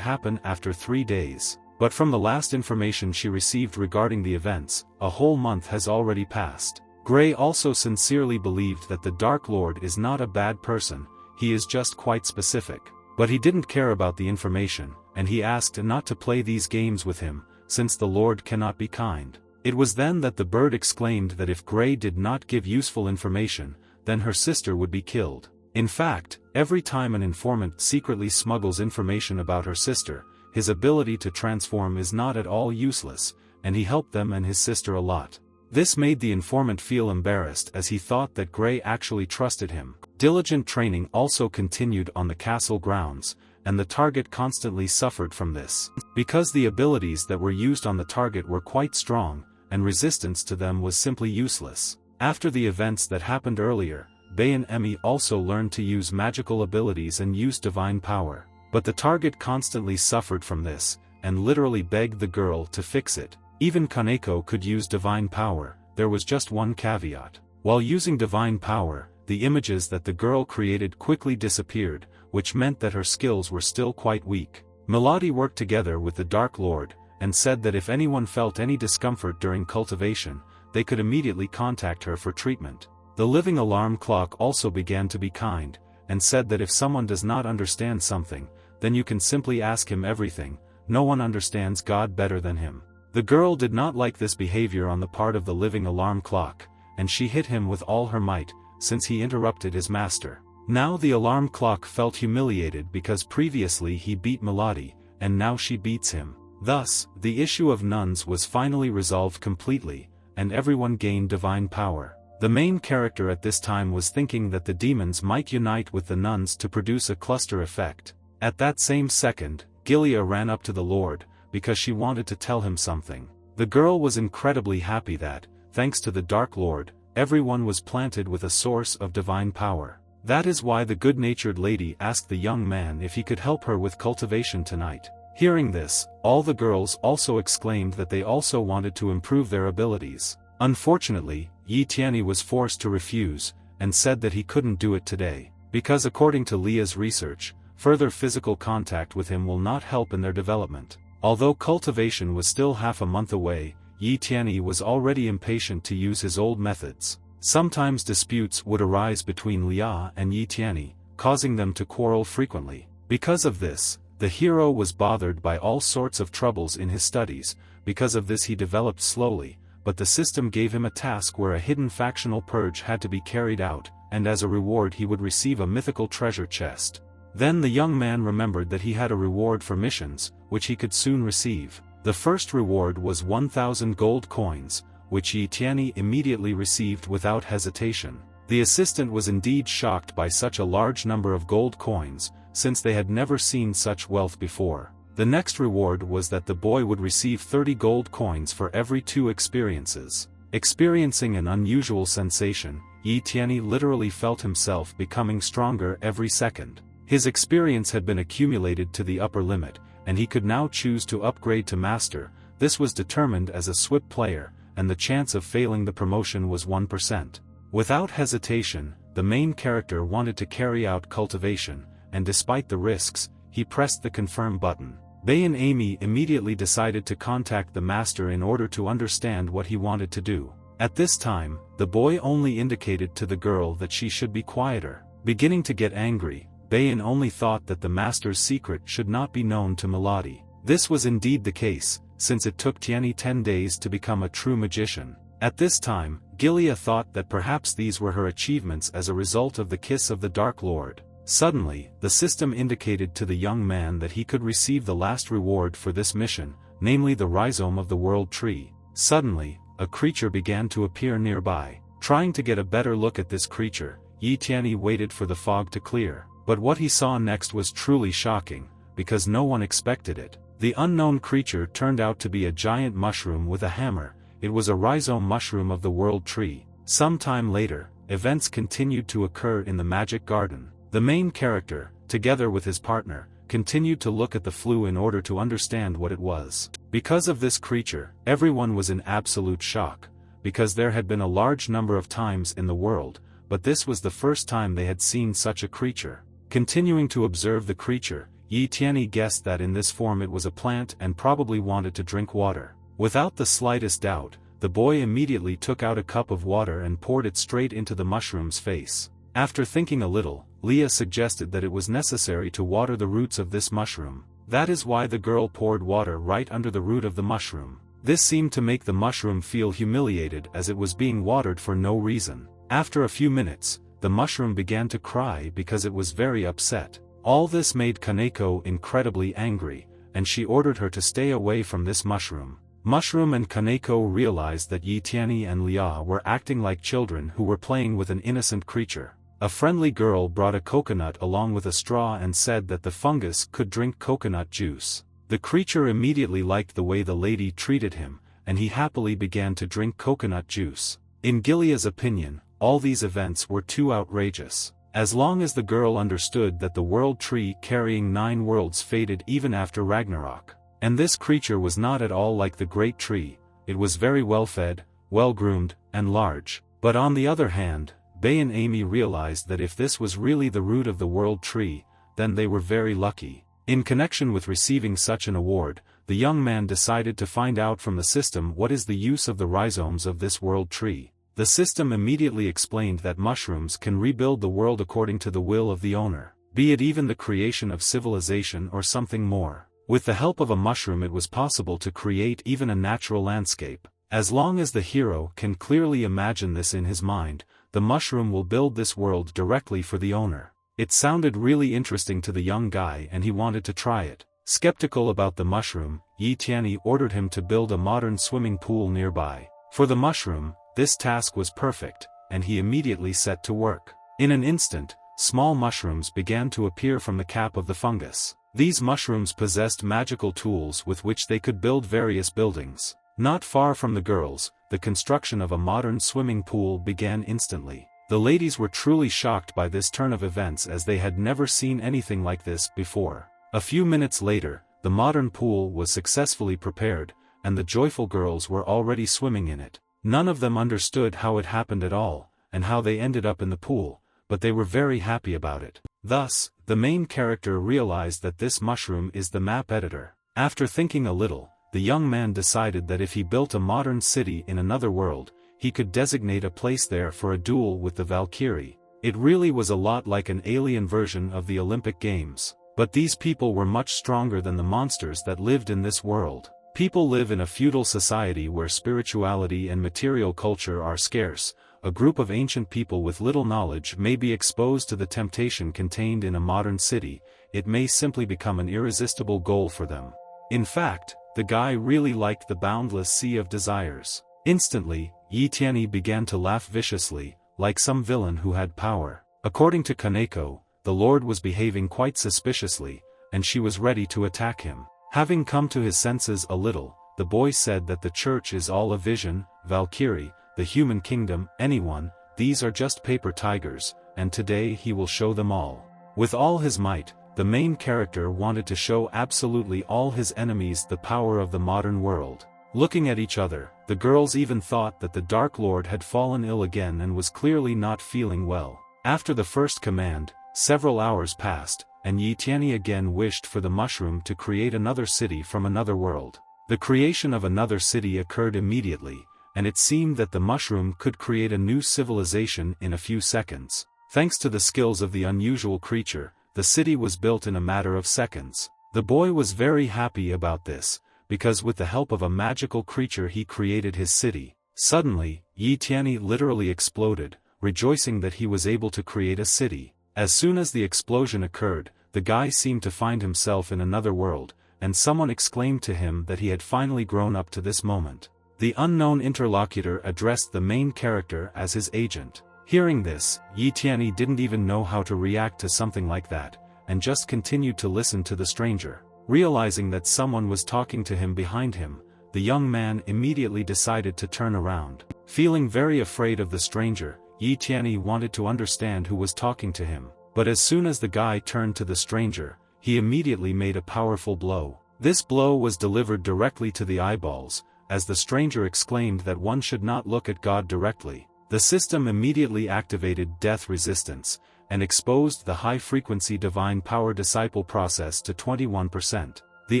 happen after 3 days. But from the last information she received regarding the events, a whole month has already passed. Gray also sincerely believed that the Dark Lord is not a bad person, he is just quite specific. But he didn't care about the information, and he asked not to play these games with him, since the Lord cannot be kind. It was then that the bird exclaimed that if Gray did not give useful information, then her sister would be killed. In fact, every time an informant secretly smuggles information about her sister, his ability to transform is not at all useless, and he helped them and his sister a lot. This made the informant feel embarrassed as he thought that Gray actually trusted him. Diligent training also continued on the castle grounds, and the target constantly suffered from this. Because the abilities that were used on the target were quite strong, and resistance to them was simply useless. After the events that happened earlier, Bayan Emi also learned to use magical abilities and use divine power. But the target constantly suffered from this, and literally begged the girl to fix it. Even Kaneko could use divine power, there was just one caveat. While using divine power, the images that the girl created quickly disappeared, which meant that her skills were still quite weak. Mady worked together with the Dark Lord, and said that if anyone felt any discomfort during cultivation, they could immediately contact her for treatment. The living alarm clock also began to be kind, and said that if someone does not understand something, then you can simply ask him everything. No one understands God better than him. The girl did not like this behavior on the part of the living alarm clock, and she hit him with all her might, since he interrupted his master. Now the alarm clock felt humiliated because previously he beat Mady, and now she beats him. Thus, the issue of nuns was finally resolved completely, and everyone gained divine power. The main character at this time was thinking that the demons might unite with the nuns to produce a cluster effect. At that same second, Gilia ran up to the Lord, because she wanted to tell him something. The girl was incredibly happy that, thanks to the Dark Lord, everyone was planted with a source of divine power. That is why the good-natured lady asked the young man if he could help her with cultivation tonight. Hearing this, all the girls also exclaimed that they also wanted to improve their abilities. Unfortunately, Yi Tianyi was forced to refuse, and said that he couldn't do it today, because according to Leah's research, further physical contact with him will not help in their development. Although cultivation was still half a month away, Yi Tianyi was already impatient to use his old methods. Sometimes disputes would arise between Leah and Yi Tianyi, causing them to quarrel frequently. Because of this, the hero was bothered by all sorts of troubles in his studies. Because of this he developed slowly, but the system gave him a task where a hidden factional purge had to be carried out, and as a reward he would receive a mythical treasure chest. Then the young man remembered that he had a reward for missions, which he could soon receive. The first reward was 1,000 gold coins, which Yi Tianyi immediately received without hesitation. The assistant was indeed shocked by such a large number of gold coins, since they had never seen such wealth before. The next reward was that the boy would receive 30 gold coins for every 2 experiences. Experiencing an unusual sensation, Yi Tianyi literally felt himself becoming stronger every second. His experience had been accumulated to the upper limit, and he could now choose to upgrade to master. This was determined as a SWIP player, and the chance of failing the promotion was 1%. Without hesitation, the main character wanted to carry out cultivation, and despite the risks, he pressed the confirm button. Bei and Amy immediately decided to contact the master in order to understand what he wanted to do. At this time, the boy only indicated to the girl that she should be quieter. Beginning to get angry, Bei only thought that the master's secret should not be known to Mady. This was indeed the case, since it took Tianyi 10 days to become a true magician. At this time, Gilia thought that perhaps these were her achievements as a result of the kiss of the Dark Lord. Suddenly, the system indicated to the young man that he could receive the last reward for this mission, namely the rhizome of the world tree. Suddenly, a creature began to appear nearby. Trying to get a better look at this creature, Yi Tianyi waited for the fog to clear. But what he saw next was truly shocking, because no one expected it. The unknown creature turned out to be a giant mushroom with a hammer. It was a rhizome mushroom of the world tree. Some time later, events continued to occur in the magic garden. The main character, together with his partner, continued to look at the flue in order to understand what it was. Because of this creature, everyone was in absolute shock, because there had been a large number of times in the world, but this was the first time they had seen such a creature. Continuing to observe the creature, Yi Tianyi guessed that in this form it was a plant and probably wanted to drink water. Without the slightest doubt, the boy immediately took out a cup of water and poured it straight into the mushroom's face. After thinking a little, Leah suggested that it was necessary to water the roots of this mushroom. That is why the girl poured water right under the root of the mushroom. This seemed to make the mushroom feel humiliated as it was being watered for no reason. After a few minutes, the mushroom began to cry because it was very upset. All this made Kaneko incredibly angry, and she ordered her to stay away from this mushroom. Mushroom and Kaneko realized that Yi Tianyi and Leah were acting like children who were playing with an innocent creature. A friendly girl brought a coconut along with a straw and said that the fungus could drink coconut juice. The creature immediately liked the way the lady treated him, and he happily began to drink coconut juice. In Gilia's opinion, all these events were too outrageous. As long as the girl understood that the world tree carrying 9 worlds faded even after Ragnarok. And this creature was not at all like the great tree, it was very well fed, well groomed, and large. But on the other hand, Bei and Amy realized that if this was really the root of the world tree, then they were very lucky. In connection with receiving such an award, the young man decided to find out from the system what is the use of the rhizomes of this world tree. The system immediately explained that mushrooms can rebuild the world according to the will of the owner, be it even the creation of civilization or something more. With the help of a mushroom it was possible to create even a natural landscape. As long as the hero can clearly imagine this in his mind, the mushroom will build this world directly for the owner. It sounded really interesting to the young guy and he wanted to try it. Skeptical about the mushroom, Yi Tianyi ordered him to build a modern swimming pool nearby. For the mushroom, this task was perfect, and he immediately set to work. In an instant, small mushrooms began to appear from the cap of the fungus. These mushrooms possessed magical tools with which they could build various buildings. Not far from the girls, the construction of a modern swimming pool began instantly. The ladies were truly shocked by this turn of events as they had never seen anything like this before. A few minutes later, the modern pool was successfully prepared, and the joyful girls were already swimming in it. None of them understood how it happened at all, and how they ended up in the pool, but they were very happy about it. Thus, the main character realized that this mushroom is the map editor. After thinking a little, the young man decided that if he built a modern city in another world, he could designate a place there for a duel with the valkyrie. It really was a lot like an alien version of the Olympic Games. But these people were much stronger than the monsters that lived in this world. People live in a feudal society where spirituality and material culture are scarce. A group of ancient people with little knowledge may be exposed to the temptation contained in a modern city. It may simply become an irresistible goal for them. In fact, the guy really liked the boundless sea of desires. Instantly, Yi Tianyi began to laugh viciously, like some villain who had power. According to Kaneko, the Lord was behaving quite suspiciously, and she was ready to attack him. Having come to his senses a little, the boy said that the church is all a vision, valkyrie, the human kingdom, anyone, these are just paper tigers, and today he will show them all. With all his might, the main character wanted to show absolutely all his enemies the power of the modern world. Looking at each other, the girls even thought that the Dark Lord had fallen ill again and was clearly not feeling well. After the first command, several hours passed, and Yi Tianyi again wished for the mushroom to create another city from another world. The creation of another city occurred immediately, and it seemed that the mushroom could create a new civilization in a few seconds. Thanks to the skills of the unusual creature, the city was built in a matter of seconds. The boy was very happy about this, because with the help of a magical creature he created his city. Suddenly, Yi Tianyi literally exploded, rejoicing that he was able to create a city. As soon as the explosion occurred, the guy seemed to find himself in another world, and someone exclaimed to him that he had finally grown up to this moment. The unknown interlocutor addressed the main character as his agent. Hearing this, Yi Tianyi didn't even know how to react to something like that, and just continued to listen to the stranger. Realizing that someone was talking to him behind him, the young man immediately decided to turn around. Feeling very afraid of the stranger, Yi Tianyi wanted to understand who was talking to him, but as soon as the guy turned to the stranger, he immediately made a powerful blow. This blow was delivered directly to the eyeballs, as the stranger exclaimed that one should not look at God directly. The system immediately activated death resistance, and exposed the high-frequency divine power disciple process to 21%. The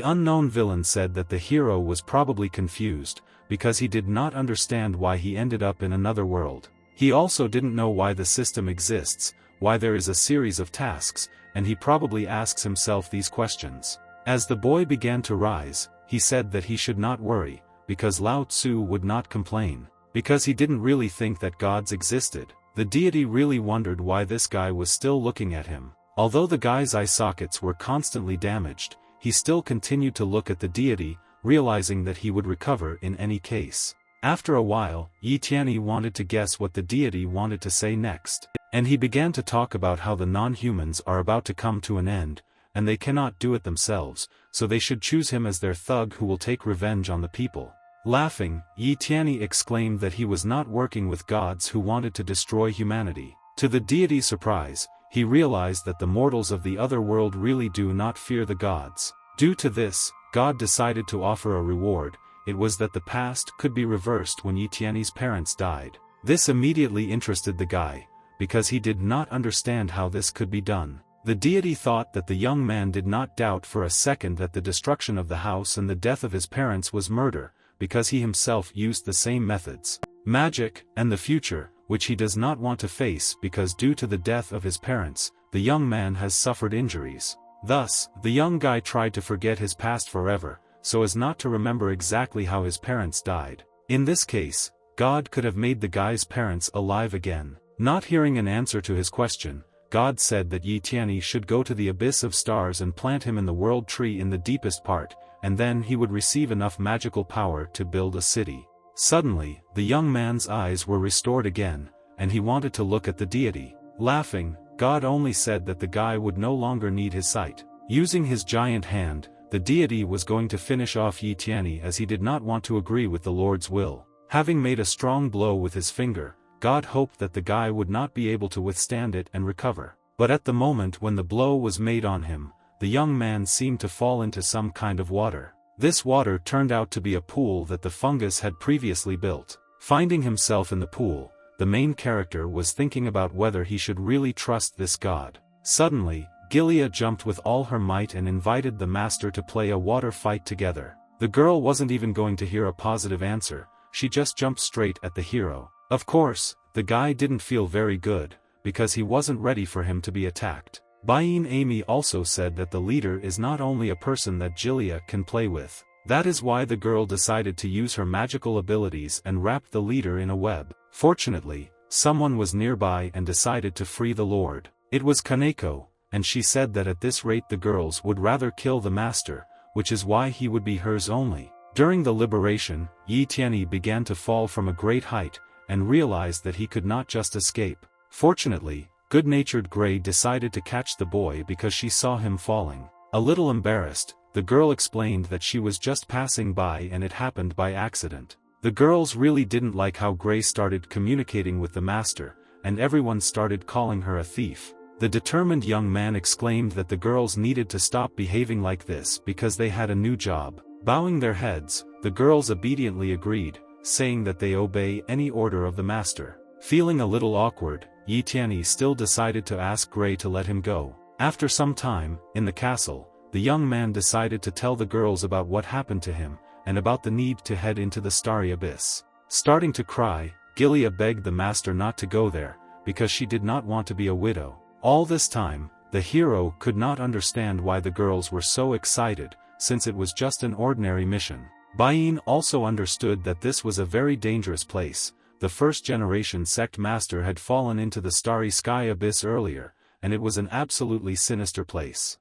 unknown villain said that the hero was probably confused, because he did not understand why he ended up in another world. He also didn't know why the system exists, why there is a series of tasks, and he probably asks himself these questions. As the boy began to rise, he said that he should not worry, because Lao Tzu would not complain, because he didn't really think that gods existed. The deity really wondered why this guy was still looking at him. Although the guy's eye sockets were constantly damaged, he still continued to look at the deity, realizing that he would recover in any case. After a while, Yi Tianyi wanted to guess what the deity wanted to say next, and he began to talk about how the non-humans are about to come to an end, and they cannot do it themselves, so they should choose him as their thug who will take revenge on the people. Laughing, Yi Tianyi exclaimed that he was not working with gods who wanted to destroy humanity. To the deity's surprise, he realized that the mortals of the other world really do not fear the gods. Due to this, God decided to offer a reward. It was that the past could be reversed when Yi Tianyi's parents died. This immediately interested the guy, because he did not understand how this could be done. The deity thought that the young man did not doubt for a second that the destruction of the house and the death of his parents was murder, because he himself used the same methods. Magic, and the future, which he does not want to face because due to the death of his parents, the young man has suffered injuries. Thus, the young guy tried to forget his past forever, so as not to remember exactly how his parents died. In this case, God could have made the guy's parents alive again. Not hearing an answer to his question, God said that Yi Tianyi should go to the abyss of stars and plant him in the world tree in the deepest part, and then he would receive enough magical power to build a city. Suddenly, the young man's eyes were restored again, and he wanted to look at the deity. Laughing, God only said that the guy would no longer need his sight. Using his giant hand, the deity was going to finish off Yi Tianyi as he did not want to agree with the Lord's will. Having made a strong blow with his finger, God hoped that the guy would not be able to withstand it and recover. But at the moment when the blow was made on him, the young man seemed to fall into some kind of water. This water turned out to be a pool that the fungus had previously built. Finding himself in the pool, the main character was thinking about whether he should really trust this god. Suddenly, Gilia jumped with all her might and invited the master to play a water fight together. The girl wasn't even going to hear a positive answer, she just jumped straight at the hero. Of course, the guy didn't feel very good, because he wasn't ready for him to be attacked. Bain Amy also said that the leader is not only a person that Gilia can play with. That is why the girl decided to use her magical abilities and wrap the leader in a web. Fortunately, someone was nearby and decided to free the lord. It was Kaneko, and she said that at this rate the girls would rather kill the master, which is why he would be hers only. During the liberation, Yi Tianyi began to fall from a great height, and realized that he could not just escape. Fortunately, good-natured Gray decided to catch the boy because she saw him falling. A little embarrassed, the girl explained that she was just passing by and it happened by accident. The girls really didn't like how Gray started communicating with the master, and everyone started calling her a thief. The determined young man exclaimed that the girls needed to stop behaving like this because they had a new job. Bowing their heads, the girls obediently agreed, saying that they obey any order of the master. Feeling a little awkward, Yi Tianyi still decided to ask Gray to let him go. After some time, in the castle, the young man decided to tell the girls about what happened to him, and about the need to head into the starry abyss. Starting to cry, Gilia begged the master not to go there, because she did not want to be a widow. All this time, the hero could not understand why the girls were so excited, since it was just an ordinary mission. Bain also understood that this was a very dangerous place. The first-generation sect master had fallen into the starry sky abyss earlier, and it was an absolutely sinister place.